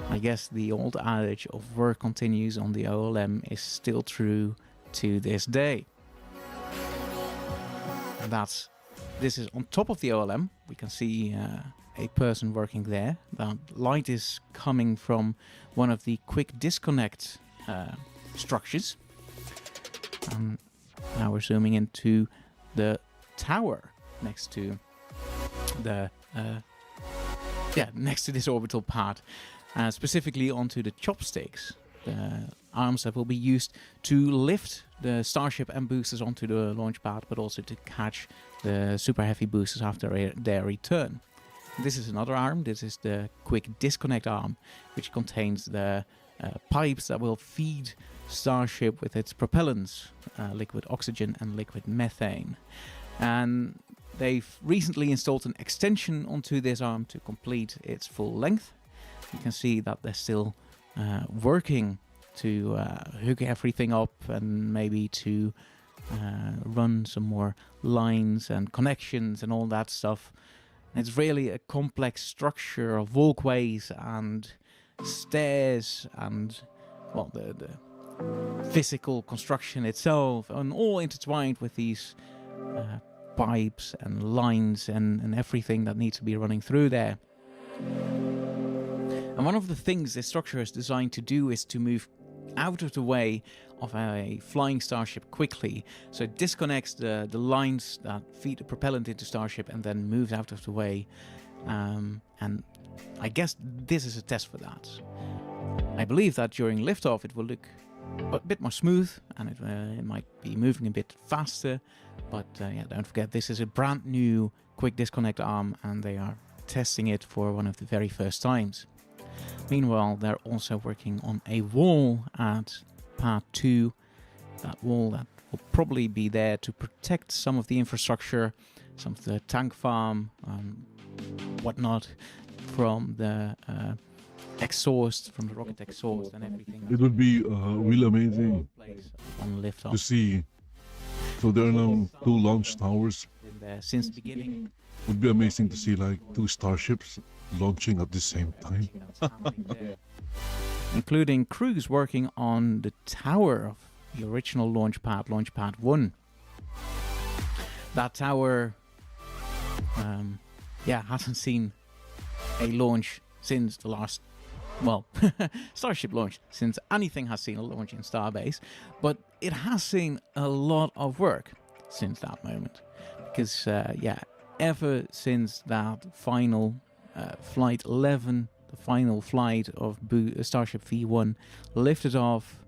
I guess the old adage of work continues on the OLM is still true to this day. And this is on top of the OLM. We can see a person working there. The light is coming from one of the quick disconnect structures. Now we're zooming into the tower next to the next to this orbital pad, specifically onto the chopsticks, the arms that will be used to lift the starship and boosters onto the launch pad, but also to catch the super heavy boosters after their return. This is another arm. This is the quick disconnect arm, which contains the pipes that will feed Starship with its propellants, liquid oxygen and liquid methane. And they've recently installed an extension onto this arm to complete its full length. You can see that they're still working to hook everything up and maybe to run some more lines and connections and all that stuff. It's really a complex structure of walkways and stairs and, well, the physical construction itself, and all intertwined with these pipes and lines and everything that needs to be running through there. And one of the things this structure is designed to do is to move out of the way of a flying starship quickly. So it disconnects the lines that feed the propellant into Starship and then moves out of the way. And I guess this is a test for that. I believe that during liftoff it will look a bit more smooth and it might be moving a bit faster. But yeah, don't forget, this is a brand new quick disconnect arm and they are testing it for one of the very first times. Meanwhile, they're also working on a wall at Part 2. That wall that will probably be there to protect some of the infrastructure, some of the tank farm, whatnot, from the exhaust, from the rocket exhaust and everything. It would be really amazing on liftoff to see. So there are now 2 launch towers. Been there since the beginning. Would be amazing to see like 2 starships launching at the same time. Including crews working on the tower of the original launch pad 1. That tower hasn't seen a launch since the last, well, Starship launch, since anything has seen a launch in Starbase, but it has seen a lot of work since that moment. Because, ever since that final Flight 11, the final flight of Starship V1 lifted off,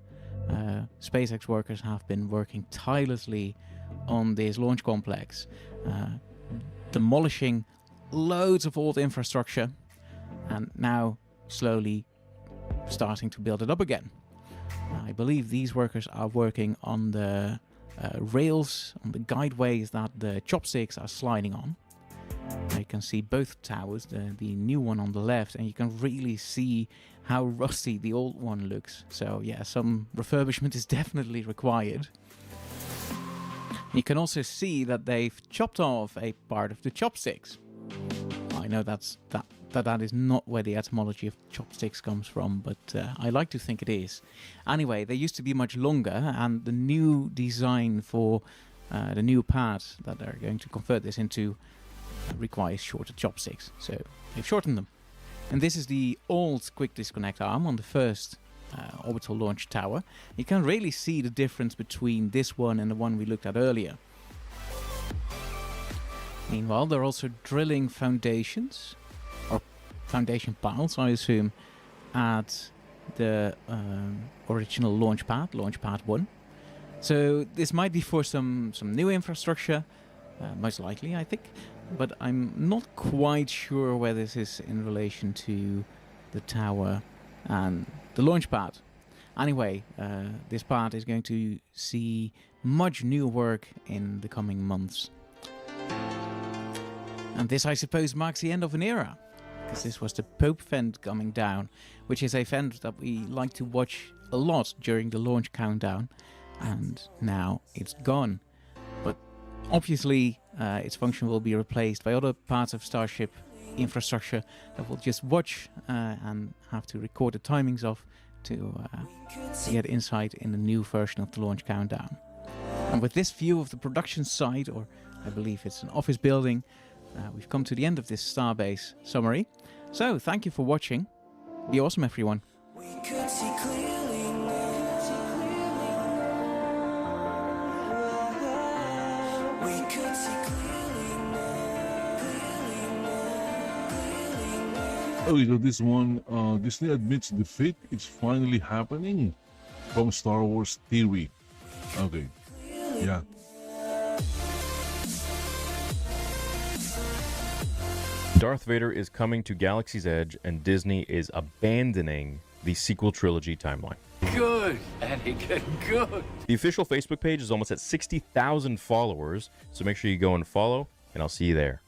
SpaceX workers have been working tirelessly on this launch complex, demolishing loads of old infrastructure and now slowly starting to build it up again. I believe these workers are working on the rails, on the guideways that the chopsticks are sliding on. You can see both towers, the new one on the left, and you can really see how rusty the old one looks. So yeah, some refurbishment is definitely required. You can also see that they've chopped off a part of the chopsticks. I know that is not where the etymology of chopsticks comes from, but I like to think it is. Anyway, they used to be much longer, and the new design for the new pad that they're going to convert this into requires shorter chopsticks, so they've shortened them. And this is the old quick disconnect arm on the first orbital launch tower. You can really see the difference between this one and the one we looked at earlier. Meanwhile, they're also drilling foundations, or foundation piles, I assume, at the original launch pad 1. So this might be for some new infrastructure, most likely, I think. But I'm not quite sure where this is in relation to the tower and the launch pad. Anyway, this pad is going to see much new work in the coming months. And this, I suppose, marks the end of an era. Because this was the Pope vent coming down, which is a vent that we like to watch a lot during the launch countdown, and now it's gone. But obviously, its function will be replaced by other parts of Starship infrastructure that we'll just watch and have to record the timings of to get insight in the new version of the launch countdown. And with this view of the production site, or I believe it's an office building, we've come to the end of this Starbase summary. So thank you for watching. Be awesome, everyone. We could see clearly now. We could see clearly now. Oh, so this one, Disney admits defeat is finally happening from Star Wars Theory. Okay, yeah. Darth Vader is coming to Galaxy's Edge, and Disney is abandoning the sequel trilogy timeline. Good, Anakin, good. The official Facebook page is almost at 60,000 followers, so make sure you go and follow, and I'll see you there.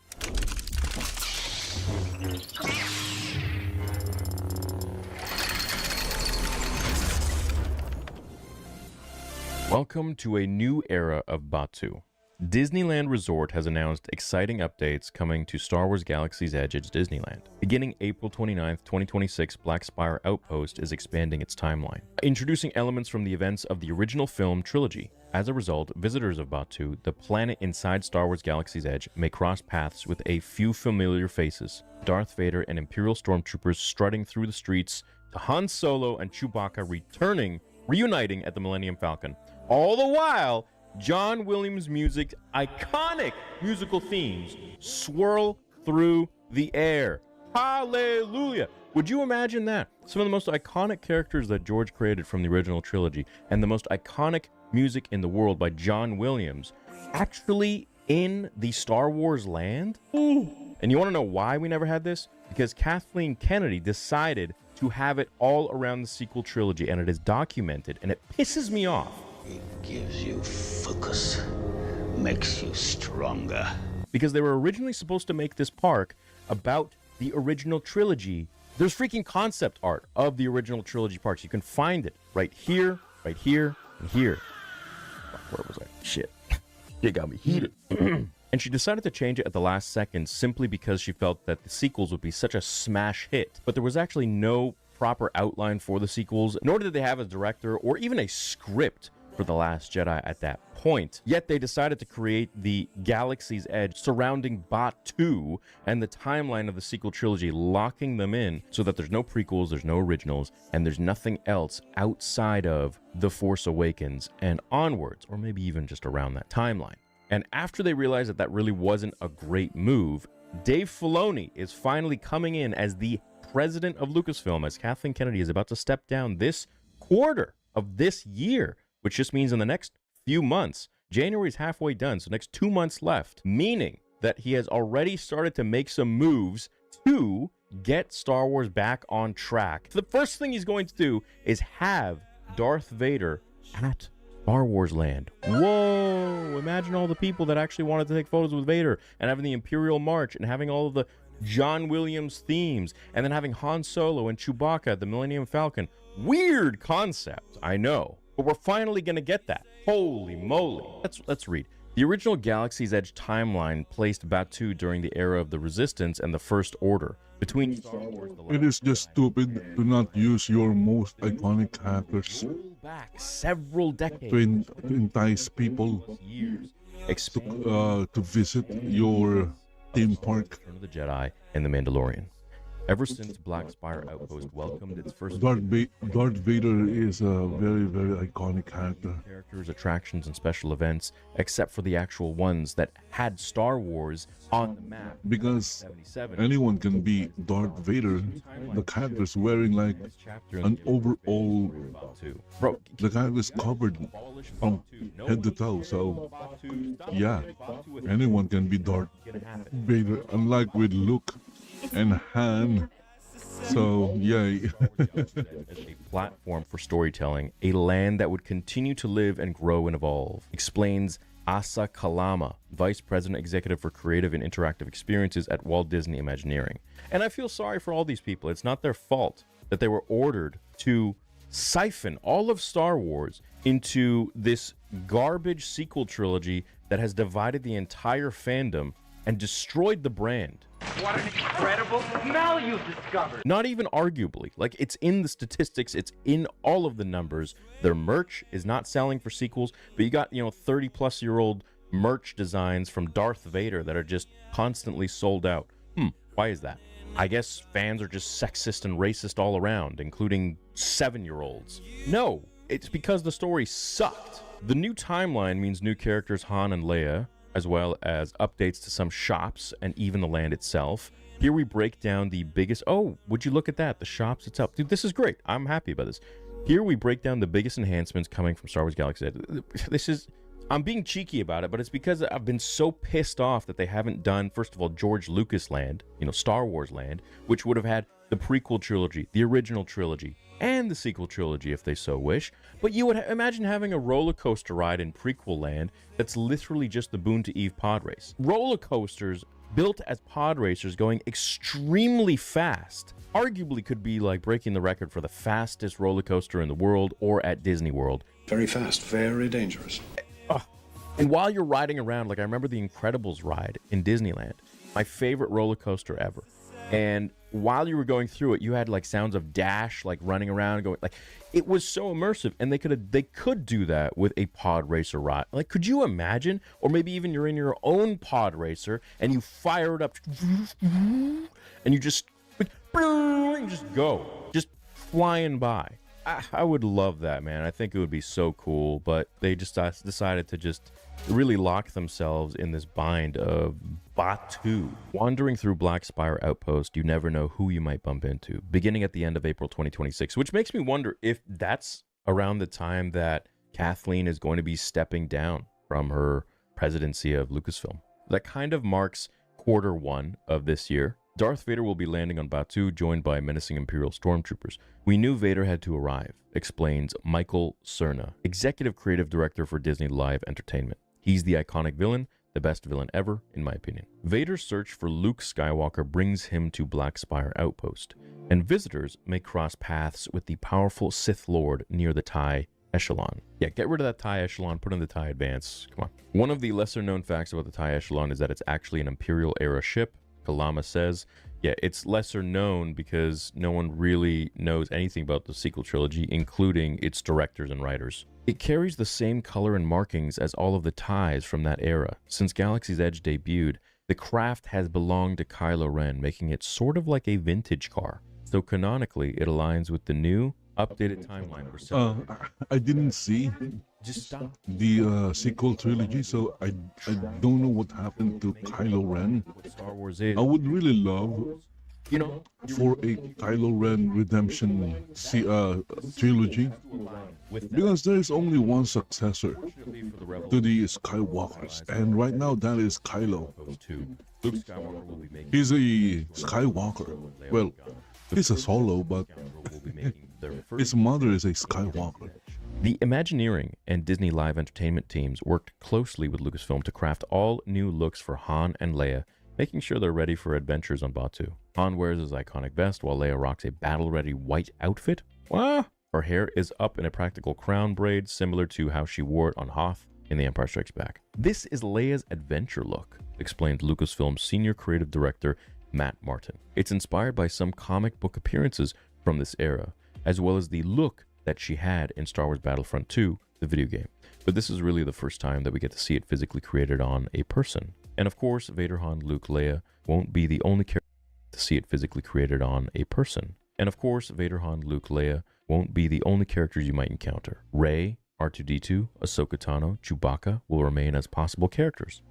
Welcome to a new era of Batuu. Disneyland Resort has announced exciting updates coming to Star Wars Galaxy's Edge at Disneyland. Beginning April 29th, 2026, Black Spire Outpost is expanding its timeline, introducing elements from the events of the original film trilogy. As a result, visitors of Batuu, the planet inside Star Wars Galaxy's Edge, may cross paths with a few familiar faces. Darth Vader and Imperial stormtroopers strutting through the streets, to Han Solo and Chewbacca reuniting at the Millennium Falcon. All the while, John Williams' iconic musical themes swirl through the air. Hallelujah! Would you imagine that? Some of the most iconic characters that George created from the original trilogy and the most iconic music in the world by John Williams actually in the Star Wars land? Ooh. And you want to know why we never had this? Because Kathleen Kennedy decided to have it all around the sequel trilogy, and it is documented, and it pisses me off. It gives you focus, makes you stronger. Because they were originally supposed to make this park about the original trilogy. There's freaking concept art of the original trilogy parks. You can find it right here, and here. Where was I? Shit. You got me heated. And she decided to change it at the last second simply because she felt that the sequels would be such a smash hit. But there was actually no proper outline for the sequels, nor did they have a director or even a script for The Last Jedi at that point. Yet they decided to create the Galaxy's Edge surrounding Batuu and the timeline of the sequel trilogy, locking them in so that there's no prequels, there's no originals, and there's nothing else outside of The Force Awakens and onwards, or maybe even just around that timeline. And after they realized that that really wasn't a great move, Dave Filoni is finally coming in as the president of Lucasfilm, as Kathleen Kennedy is about to step down this quarter of this year, which just means in the next few months. January is halfway done, so next 2 months left, meaning that he has already started to make some moves to get Star Wars back on track. The first thing he's going to do is have Darth Vader at Star Wars Land. Whoa! Imagine all the people that actually wanted to take photos with Vader, and having the Imperial March, and having all of the John Williams themes, and then having Han Solo and Chewbacca, the Millennium Falcon. Weird concept, I know. But we're finally going to get that. Holy moly. Let's read. The original Galaxy's Edge timeline placed Batuu during the era of the Resistance and the First Order. Between Star Wars, it is just stupid to not use your most iconic characters back several decades to entice people to visit your theme park. Return of the Jedi and the Mandalorian. Ever since Black Spire Outpost welcomed its first... Darth Vader is a very, very iconic character. Characters, attractions, and special events, except for the actual ones that had Star Wars on the map. Because anyone can be Darth Vader. The character's wearing like an overall... Bro, the character's covered from head to toe, so... Yeah, anyone can be Darth Vader, unlike with Luke and Han. So, yay. As a platform for storytelling, a land that would continue to live and grow and evolve, explains Asa Kalama, Vice President Executive for Creative and Interactive Experiences at Walt Disney Imagineering. And I feel sorry for all these people. It's not their fault that they were ordered to siphon all of Star Wars into this garbage sequel trilogy that has divided the entire fandom and destroyed the brand. What an incredible smell you've discovered! Not even arguably. Like, it's in the statistics, it's in all of the numbers. Their merch is not selling for sequels, but you got, 30-plus-year-old merch designs from Darth Vader that are just constantly sold out. Why is that? I guess fans are just sexist and racist all around, including 7-year-olds. No, it's because the story sucked. The new timeline means new characters Han and Leia, as well as updates to some shops and even the land itself. Here we break down the biggest... Oh, would you look at that? The shops itself. Dude, this is great. I'm happy about this. Here we break down the biggest enhancements coming from Star Wars Galaxy Edge. This is... I'm being cheeky about it, but it's because I've been so pissed off that they haven't done, first of all, George Lucas Land, Star Wars Land, which would have had the prequel trilogy, the original trilogy, and the sequel trilogy if they so wish. But you would imagine having a roller coaster ride in prequel land that's literally just the Boon to Eve pod race. Roller coasters built as pod racers going extremely fast arguably could be like breaking the record for the fastest roller coaster in the world or at Disney World. Very fast, very dangerous. And while you're riding around, like I remember the Incredibles ride in Disneyland, my favorite roller coaster ever. And while you were going through it, you had like sounds of Dash, like running around and going, like, it was so immersive. And they could do that with a pod racer ride. Like, could you imagine? Or maybe even you're in your own pod racer and you fire it up and you just go, just flying by. I would love that, man. I think it would be so cool, but they just decided to just really lock themselves in this bind of Batuu. Wandering through Black Spire Outpost, you never know who you might bump into, beginning at the end of April 2026, which makes me wonder if that's around the time that Kathleen is going to be stepping down from her presidency of Lucasfilm. That kind of marks Q1 of this year. Darth Vader will be landing on Batuu, joined by menacing Imperial stormtroopers. We knew Vader had to arrive, explains Michael Cerna, Executive Creative Director for Disney Live Entertainment. He's the iconic villain, the best villain ever, in my opinion. Vader's search for Luke Skywalker brings him to Black Spire Outpost, and visitors may cross paths with the powerful Sith Lord near the TIE Echelon. Yeah, get rid of that TIE Echelon, put in the TIE Advance. Come on. One of the lesser-known facts about the TIE Echelon is that it's actually an Imperial-era ship. Kalama says, yeah, it's lesser known because no one really knows anything about the sequel trilogy, including its directors and writers. It carries the same color and markings as all of the TIEs from that era. Since Galaxy's Edge debuted, the craft has belonged to Kylo Ren, making it sort of like a vintage car. So canonically, it aligns with the new, updated timeline. I didn't see Just stop. the sequel trilogy, so I don't know what happened to Kylo Ren. Star Wars is. I would really love, for a Kylo Ren redemption trilogy, because there is only one successor to the Skywalkers, and right now that is Kylo. He's a Skywalker. Well, he's a Solo, but his mother is a Skywalker. The Imagineering and Disney Live Entertainment teams worked closely with Lucasfilm to craft all new looks for Han and Leia, making sure they're ready for adventures on Batuu. Han wears his iconic vest, while Leia rocks a battle-ready white outfit. Her hair is up in a practical crown braid, similar to how she wore it on Hoth in The Empire Strikes Back. This is Leia's adventure look, explained Lucasfilm's senior creative director, Matt Martin. It's inspired by some comic book appearances from this era, as well as the look that she had in Star Wars Battlefront 2, the video game. But this is really the first time that we get to see it physically created on a person. And of course, Vader, Han, Luke, Leia won't be the only character to see it physically created on a person. And of course, Vader, Han, Luke, Leia won't be the only characters you might encounter. Rey, R2-D2, Ahsoka Tano, Chewbacca will remain as possible characters.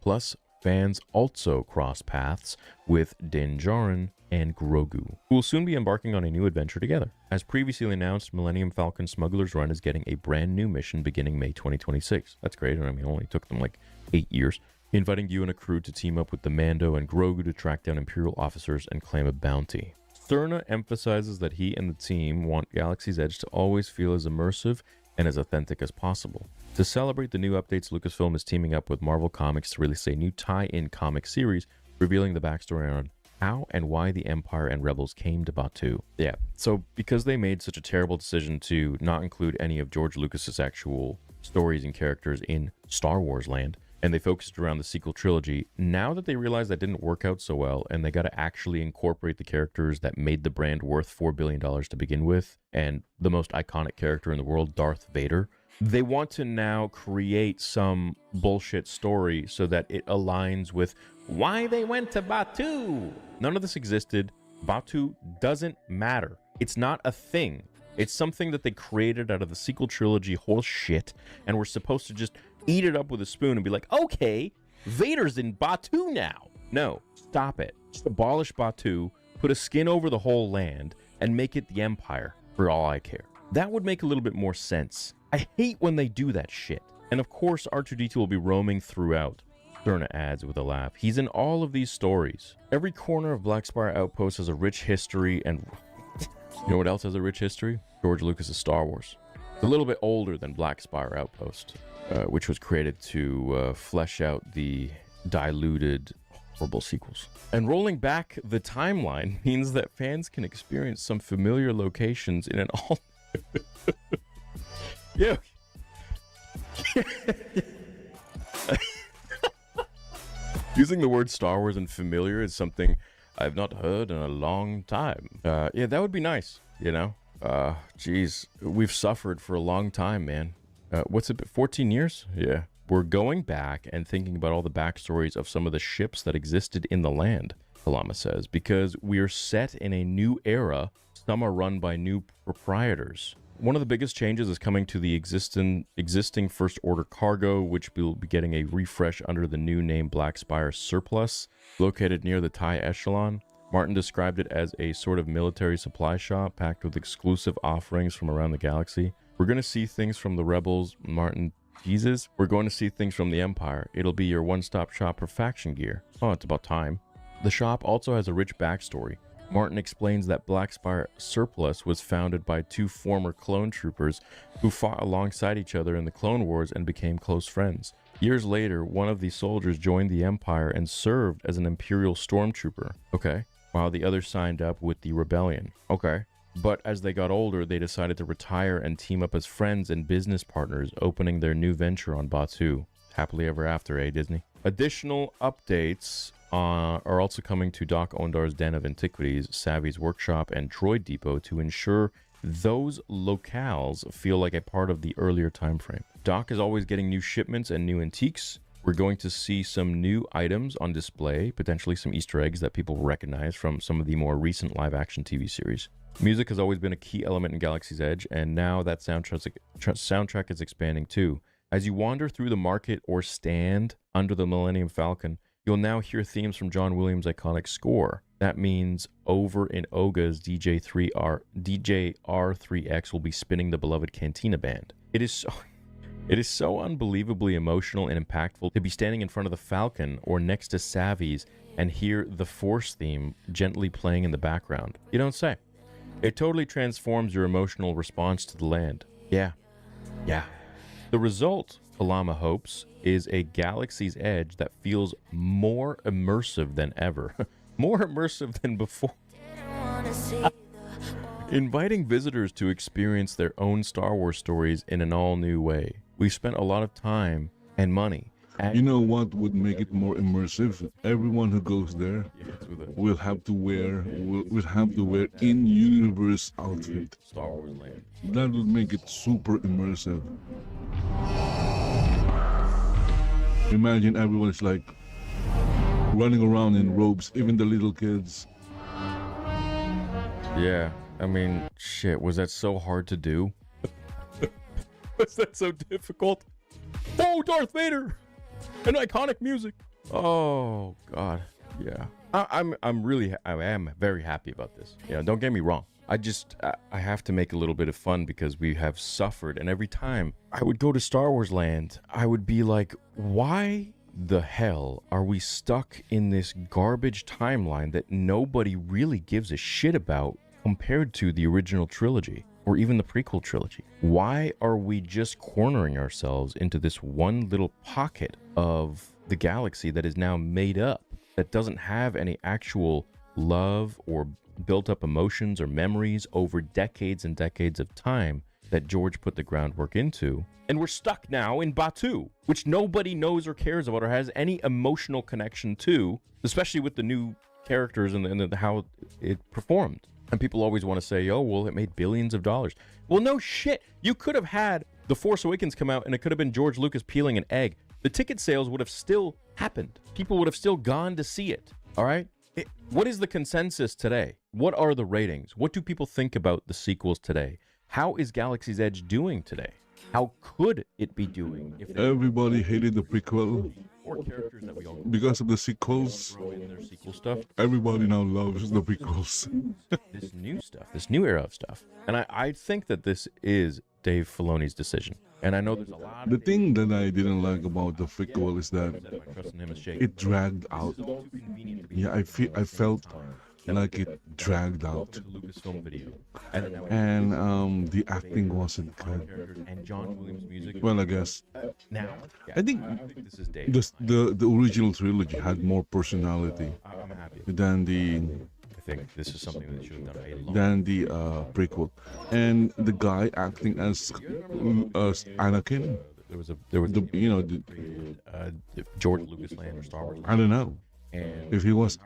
Plus, fans also cross paths with Din Djarin and Grogu, who will soon be embarking on a new adventure together. As previously announced, Millennium Falcon Smuggler's Run is getting a brand new mission beginning May 2026. That's great. I mean, it only took them like 8 years. Inviting you and a crew to team up with the Mando and Grogu to track down Imperial officers and claim a bounty. Cerna emphasizes that he and the team want Galaxy's Edge to always feel as immersive and as authentic as possible. To celebrate the new updates, Lucasfilm is teaming up with Marvel Comics to release a new tie-in comic series revealing the backstory on how and why the Empire and Rebels came to Batuu. Yeah, so because they made such a terrible decision to not include any of George Lucas's actual stories and characters in Star Wars land, and they focused around the sequel trilogy, now that they realize that didn't work out so well, and they got to actually incorporate the characters that made the brand worth $4 billion to begin with, and the most iconic character in the world, Darth Vader, they want to now create some bullshit story so that it aligns with why they went to Batuu. None of this existed. Batuu doesn't matter. It's not a thing. It's something that they created out of the sequel trilogy whole shit, and we're supposed to just eat it up with a spoon and be like, okay, Vader's in Batuu now. No, stop it. Just abolish Batuu, put a skin over the whole land, and make it the Empire, for all I care. That would make a little bit more sense. I hate when they do that shit. And of course, R2-D2 will be roaming throughout. Cerna adds with a laugh. He's in all of these stories. Every corner of Black Spire Outpost has a rich history, and you know what else has a rich history? George Lucas's Star Wars. It's a little bit older than Black Spire Outpost, which was created to flesh out the diluted, horrible sequels. And rolling back the timeline means that fans can experience some familiar locations in an all... Yeah. Using the word Star Wars and familiar is something I've not heard in a long time. Yeah, that would be nice, you know? Geez, we've suffered for a long time, man. What's it been, 14 years? Yeah. We're going back and thinking about all the backstories of some of the ships that existed in the land, Kalama says, because we're set in a new era. Some are run by new proprietors. One of the biggest changes is coming to the existing First Order cargo, which will be getting a refresh under the new name Black Spire Surplus, located near the TIE Echelon. Martin described it as a sort of military supply shop packed with exclusive offerings from around the galaxy. We're going to see things from the Rebels, Martin teases. We're going to see things from the Empire. It'll be your one-stop shop for faction gear. Oh, it's about time. The shop also has a rich backstory. Martin explains that Black Spire Surplus was founded by two former clone troopers who fought alongside each other in the Clone Wars and became close friends. Years later, one of these soldiers joined the Empire and served as an Imperial Stormtrooper. Okay. While the other signed up with the Rebellion. Okay. But as they got older, they decided to retire and team up as friends and business partners, opening their new venture on Batuu. Happily ever after, eh, Disney? Additional updates are also coming to Doc Ondar's Den of Antiquities, Savvy's Workshop, and Droid Depot to ensure those locales feel like a part of the earlier time frame. Doc is always getting new shipments and new antiques. We're going to see some new items on display, potentially some Easter eggs that people recognize from some of the more recent live-action TV series. Music has always been a key element in Galaxy's Edge, and now that soundtrack is expanding too. As you wander through the market or stand under the Millennium Falcon, you'll now hear themes from John Williams' iconic score. That means over in Oga's DJ R3X will be spinning the beloved Cantina Band. It is so unbelievably emotional and impactful to be standing in front of the Falcon or next to Savvy's and hear the Force theme gently playing in the background. You don't say. It totally transforms your emotional response to the land. Yeah. The result, Kalama hopes, is a Galaxy's Edge that feels more immersive than ever. More immersive than before. Inviting visitors to experience their own Star Wars stories in an all-new way. We've spent a lot of time and money. You know what would make it more immersive? Everyone who goes there will have to wear in-universe outfit. Star Wars land. That would make it super immersive. Imagine everyone's like running around in robes, even the little kids. Yeah, I mean, shit, was that so hard to do? Was that so difficult? Oh, Darth Vader! And iconic music. Oh God, yeah. I am very happy about this. You know, don't get me wrong. I have to make a little bit of fun because we have suffered, and every time I would go to Star Wars Land, I would be like, why the hell are we stuck in this garbage timeline that nobody really gives a shit about compared to the original trilogy or even the prequel trilogy? Why are we just cornering ourselves into this one little pocket of the galaxy that is now made up, that doesn't have any actual love or built up emotions or memories over decades and decades of time that George put the groundwork into. And we're stuck now in Batu, which nobody knows or cares about or has any emotional connection to, especially with the new characters and how it performed. And people always want to say, oh, well, it made billions of dollars. Well, no shit. You could have had The Force Awakens come out and it could have been George Lucas peeling an egg. The ticket sales would have still happened. People would have still gone to see it. All right? What is the consensus today? What are the ratings? What do people think about the sequels today? How is Galaxy's Edge doing today? How could it be doing? If Everybody hated the prequel or characters that we all because of the sequels. throw in their sequel stuff. Everybody now loves the prequels. This new stuff, this new era of stuff. And I think that this is Dave Filoni's decision. And I know there's a lot of The thing that I didn't like about the prequel is that my trust in him is shaken. it dragged out. Yeah, I felt like it dragged out. Lucasfilm video. And the acting wasn't good. And John Williams' music. Well, I guess. Now, I think this is Dave. the original trilogy had more personality I'm happy. than the I think this is something that should have done a long than the prequel. And the guy acting as Anakin, there was the George Lucas Land or Star Wars. I don't know And if he was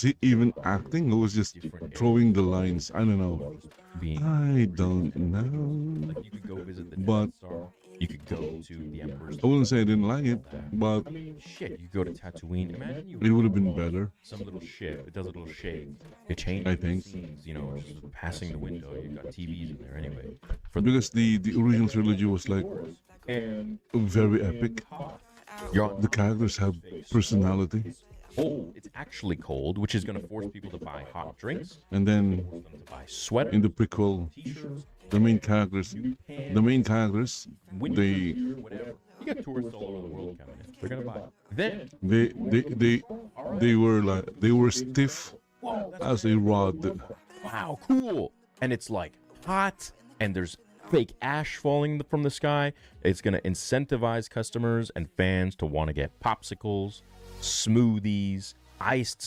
he even acting or was just throwing the lines. I don't know. I don't know. Like you could go visit the But Death Star. You could go to the Emperor's. I wouldn't say I didn't like it, but I mean, shit. You go to Tatooine. Imagine you. it would have been better. Some little shit. It does a little shade. It changes. I think. Scenes, you know, just passing the window. You got TVs in there anyway. Because the original trilogy was like And very epic. The characters have personality. cold. It's actually cold, which is going to force people to buy hot drinks. And then To buy sweaters. in the prequel, the main characters, they Whatever. You got tourists all over the world coming in. They're gonna buy. Then they were stiff as a rod. wow, cool. And it's like hot, and there's fake ash falling from the sky. It's gonna incentivize customers and fans to want to get popsicles, smoothies, iced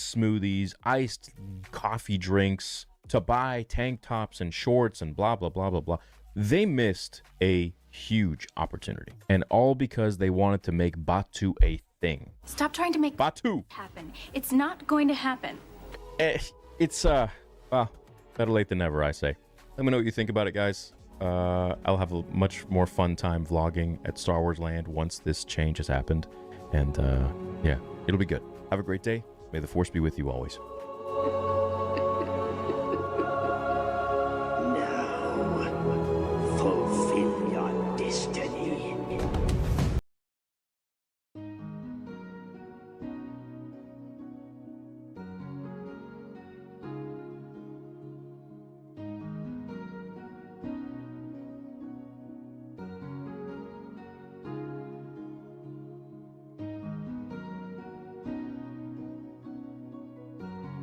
coffee drinks, to buy tank tops and shorts and blah blah blah blah blah. They missed a huge opportunity, and all because they wanted to make Batu a thing. Stop trying to make Batu happen. It's not going to happen. It's well, better late than never, I say. Let me know what you think about it, guys. I'll have a much more fun time vlogging at Star Wars Land once this change has happened, and yeah, it'll be good. Have a great day. May the Force be with you always. Fulfill your destiny.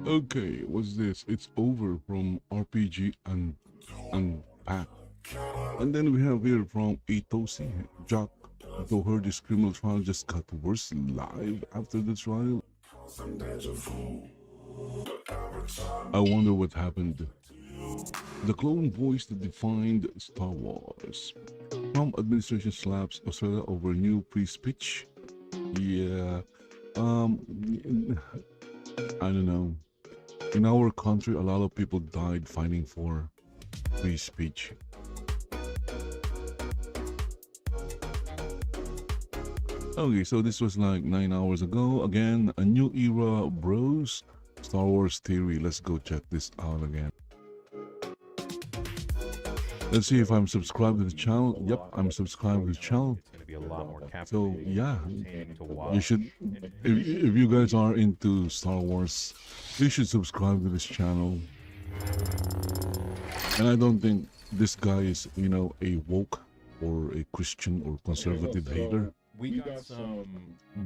Okay, what's this? It's over from RPG Unpacked. And then we have here from Itosi, Jack, though heard this criminal trial just got worse live after the trial. I wonder what happened. The clone voice that defined Star Wars. Trump administration slaps Australia over new free speech. Yeah, I don't know. In our country, a lot of people died fighting for free speech. Okay, so this was like 9 hours ago. Again, a new era, bros. Star Wars theory. Let's go check this out again. Let's see if I'm subscribed to the channel. Yep, I'm subscribed to the channel. It's gonna be a lot more So yeah, to watch. you should. If you guys are into Star Wars, you should subscribe to this channel. And I don't think this guy is, you know, a woke or a Christian or conservative hater. We got some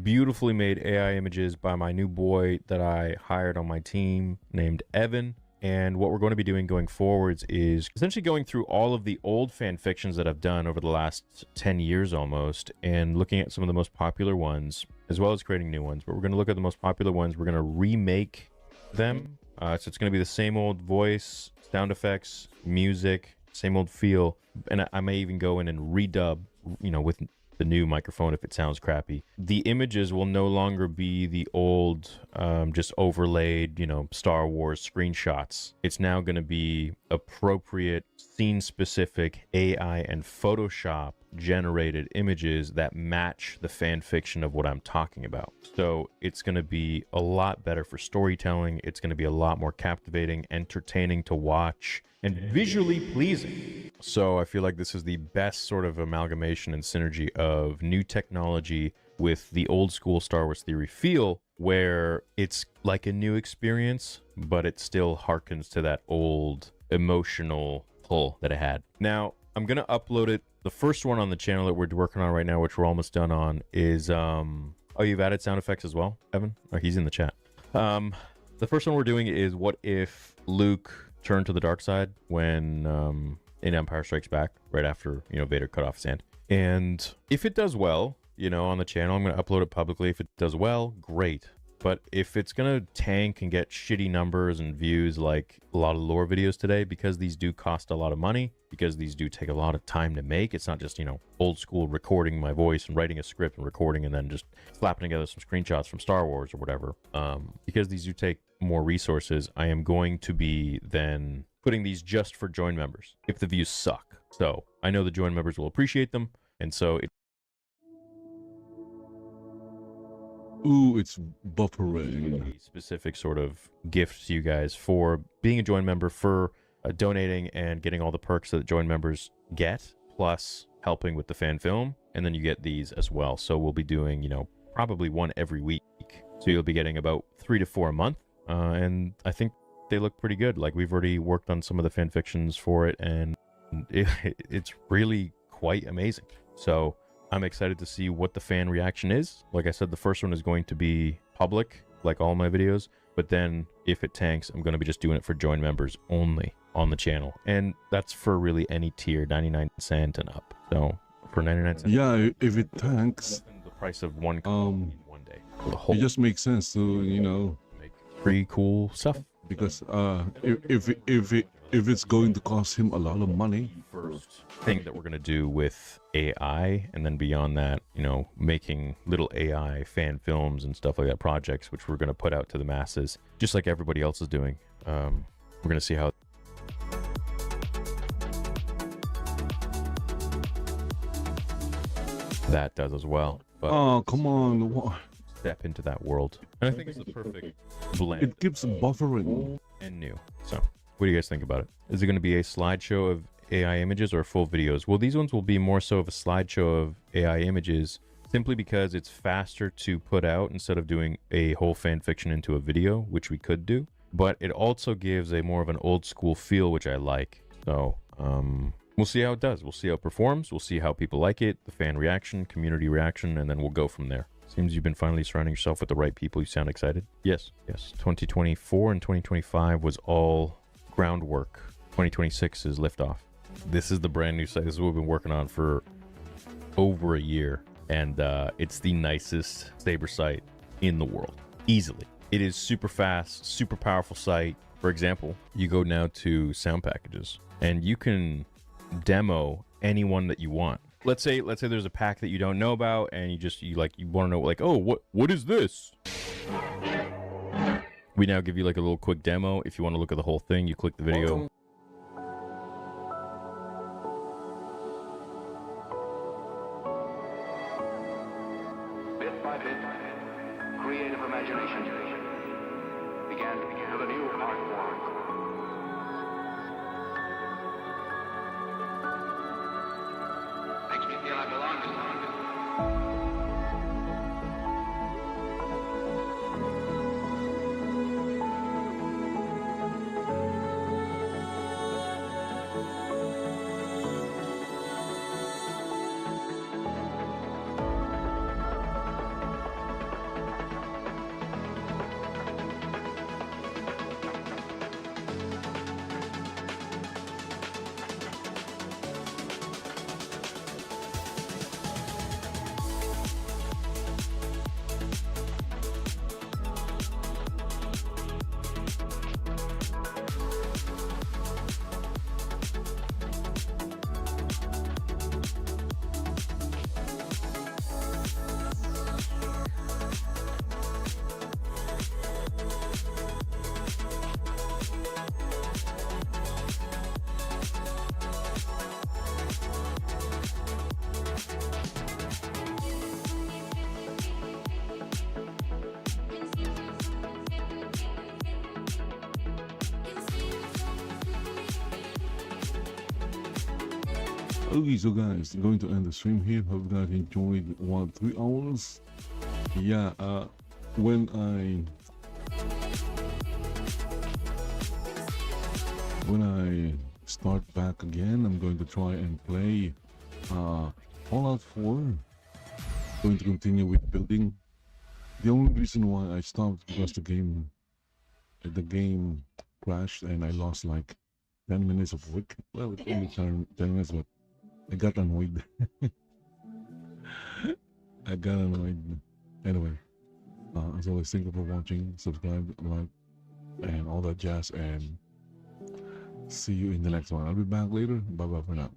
beautifully made AI images by my new boy that I hired on my team named Evan. And what we're going to be doing going forwards is essentially going through all of the old fan fictions that I've done over the last 10 years almost, and looking at some of the most popular ones, as well as creating new ones. But we're going to look at the most popular ones. We're going to remake them. So it's going to be the same old voice, sound effects, music, same old feel. And I may even go in and redub, with the new microphone if it sounds crappy. The images will no longer be the old, just overlaid, Star Wars screenshots. It's now going to be appropriate, scene-specific AI and Photoshop generated images that match the fan fiction of what I'm talking about. So it's going to be a lot better for storytelling. It's going to be a lot more captivating, entertaining to watch, and visually pleasing. So I feel like this is the best sort of amalgamation and synergy of new technology with the old school Star Wars theory feel, where it's like a new experience, but it still harkens to that old emotional pull that it had. Now, I'm going to upload it. The first one on the channel that we're working on right now, which we're almost done on, is oh, you've added sound effects as well, Evan? Oh, he's in the chat. The first one we're doing is what if Luke turned to the dark side when in Empire Strikes Back, right after Vader cut off his hand. And if it does well, on the channel, I'm going to upload it publicly. If it does well, great. But if it's going to tank and get shitty numbers and views like a lot of lore videos today, because these do cost a lot of money, because these do take a lot of time to make, it's not just, old school recording my voice and writing a script and recording and then just slapping together some screenshots from Star Wars or whatever. Because these do take more resources, I am going to be then putting these just for join members if the views suck. So I know the join members will appreciate them. And so Ooh, it's buffering. A specific sort of gift to you guys for being a join member, for donating and getting all the perks that join members get, plus helping with the fan film. And then you get these as well. So we'll be doing, probably one every week. So you'll be getting about 3 to 4 a month. And I think they look pretty good. Like, we've already worked on some of the fan fictions for it, and it's really quite amazing. So I'm excited to see what the fan reaction is. Like I said, the first one is going to be public, like all my videos. But then if it tanks, I'm going to be just doing it for join members only on the channel. And that's for really any tier, 99 cent and up. So for 99 cents. Yeah, if it tanks, the price of one in one day. It just makes sense to, make pretty cool stuff. Because if it's going to cost him a lot of money. First thing that we're going to do with AI, and then beyond that, making little AI fan films and stuff like that, projects which we're going to put out to the masses, just like everybody else is doing. We're going to see how that does as well. But oh, come on. Step into that world. And I think it's the perfect blend. It keeps buffering. And new. So what do you guys think about it? Is it going to be a slideshow of AI images or full videos? Well, these ones will be more so of a slideshow of AI images, simply because it's faster to put out instead of doing a whole fan fiction into a video, which we could do. But it also gives a more of an old school feel, which I like. So we'll see how it does. We'll see how it performs. We'll see how people like it, the fan reaction, community reaction, and then we'll go from there. Seems you've been finally surrounding yourself with the right people. You sound excited. Yes. 2024 and 2025 was all groundwork. 2026 is liftoff. This is the brand new site. This is what we've been working on for over a year. And it's the nicest Saber site in the world. Easily. It is super fast, super powerful site. For example, you go now to sound packages and you can demo any one that you want. Let's say there's a pack that you don't know about, and you want to know, like, oh, what is this? We now give you like a little quick demo. If you want to look at the whole thing, you click the video. Bit by bit, creative imagination began with a new art form. Makes me feel I belong to something. Okay, so guys, I'm going to end the stream here. Hope you guys enjoyed 3 hours. Yeah, when I start back again, I'm going to try and play Fallout 4. Going to continue with building. The only reason why I stopped because the game crashed and I lost like 10 minutes of work. Well, it only 10 minutes, but I got annoyed. I got annoyed. Anyway, as always, thank you for watching. Subscribe, like, and all that jazz. And see you in the next one. I'll be back later. Bye bye for now.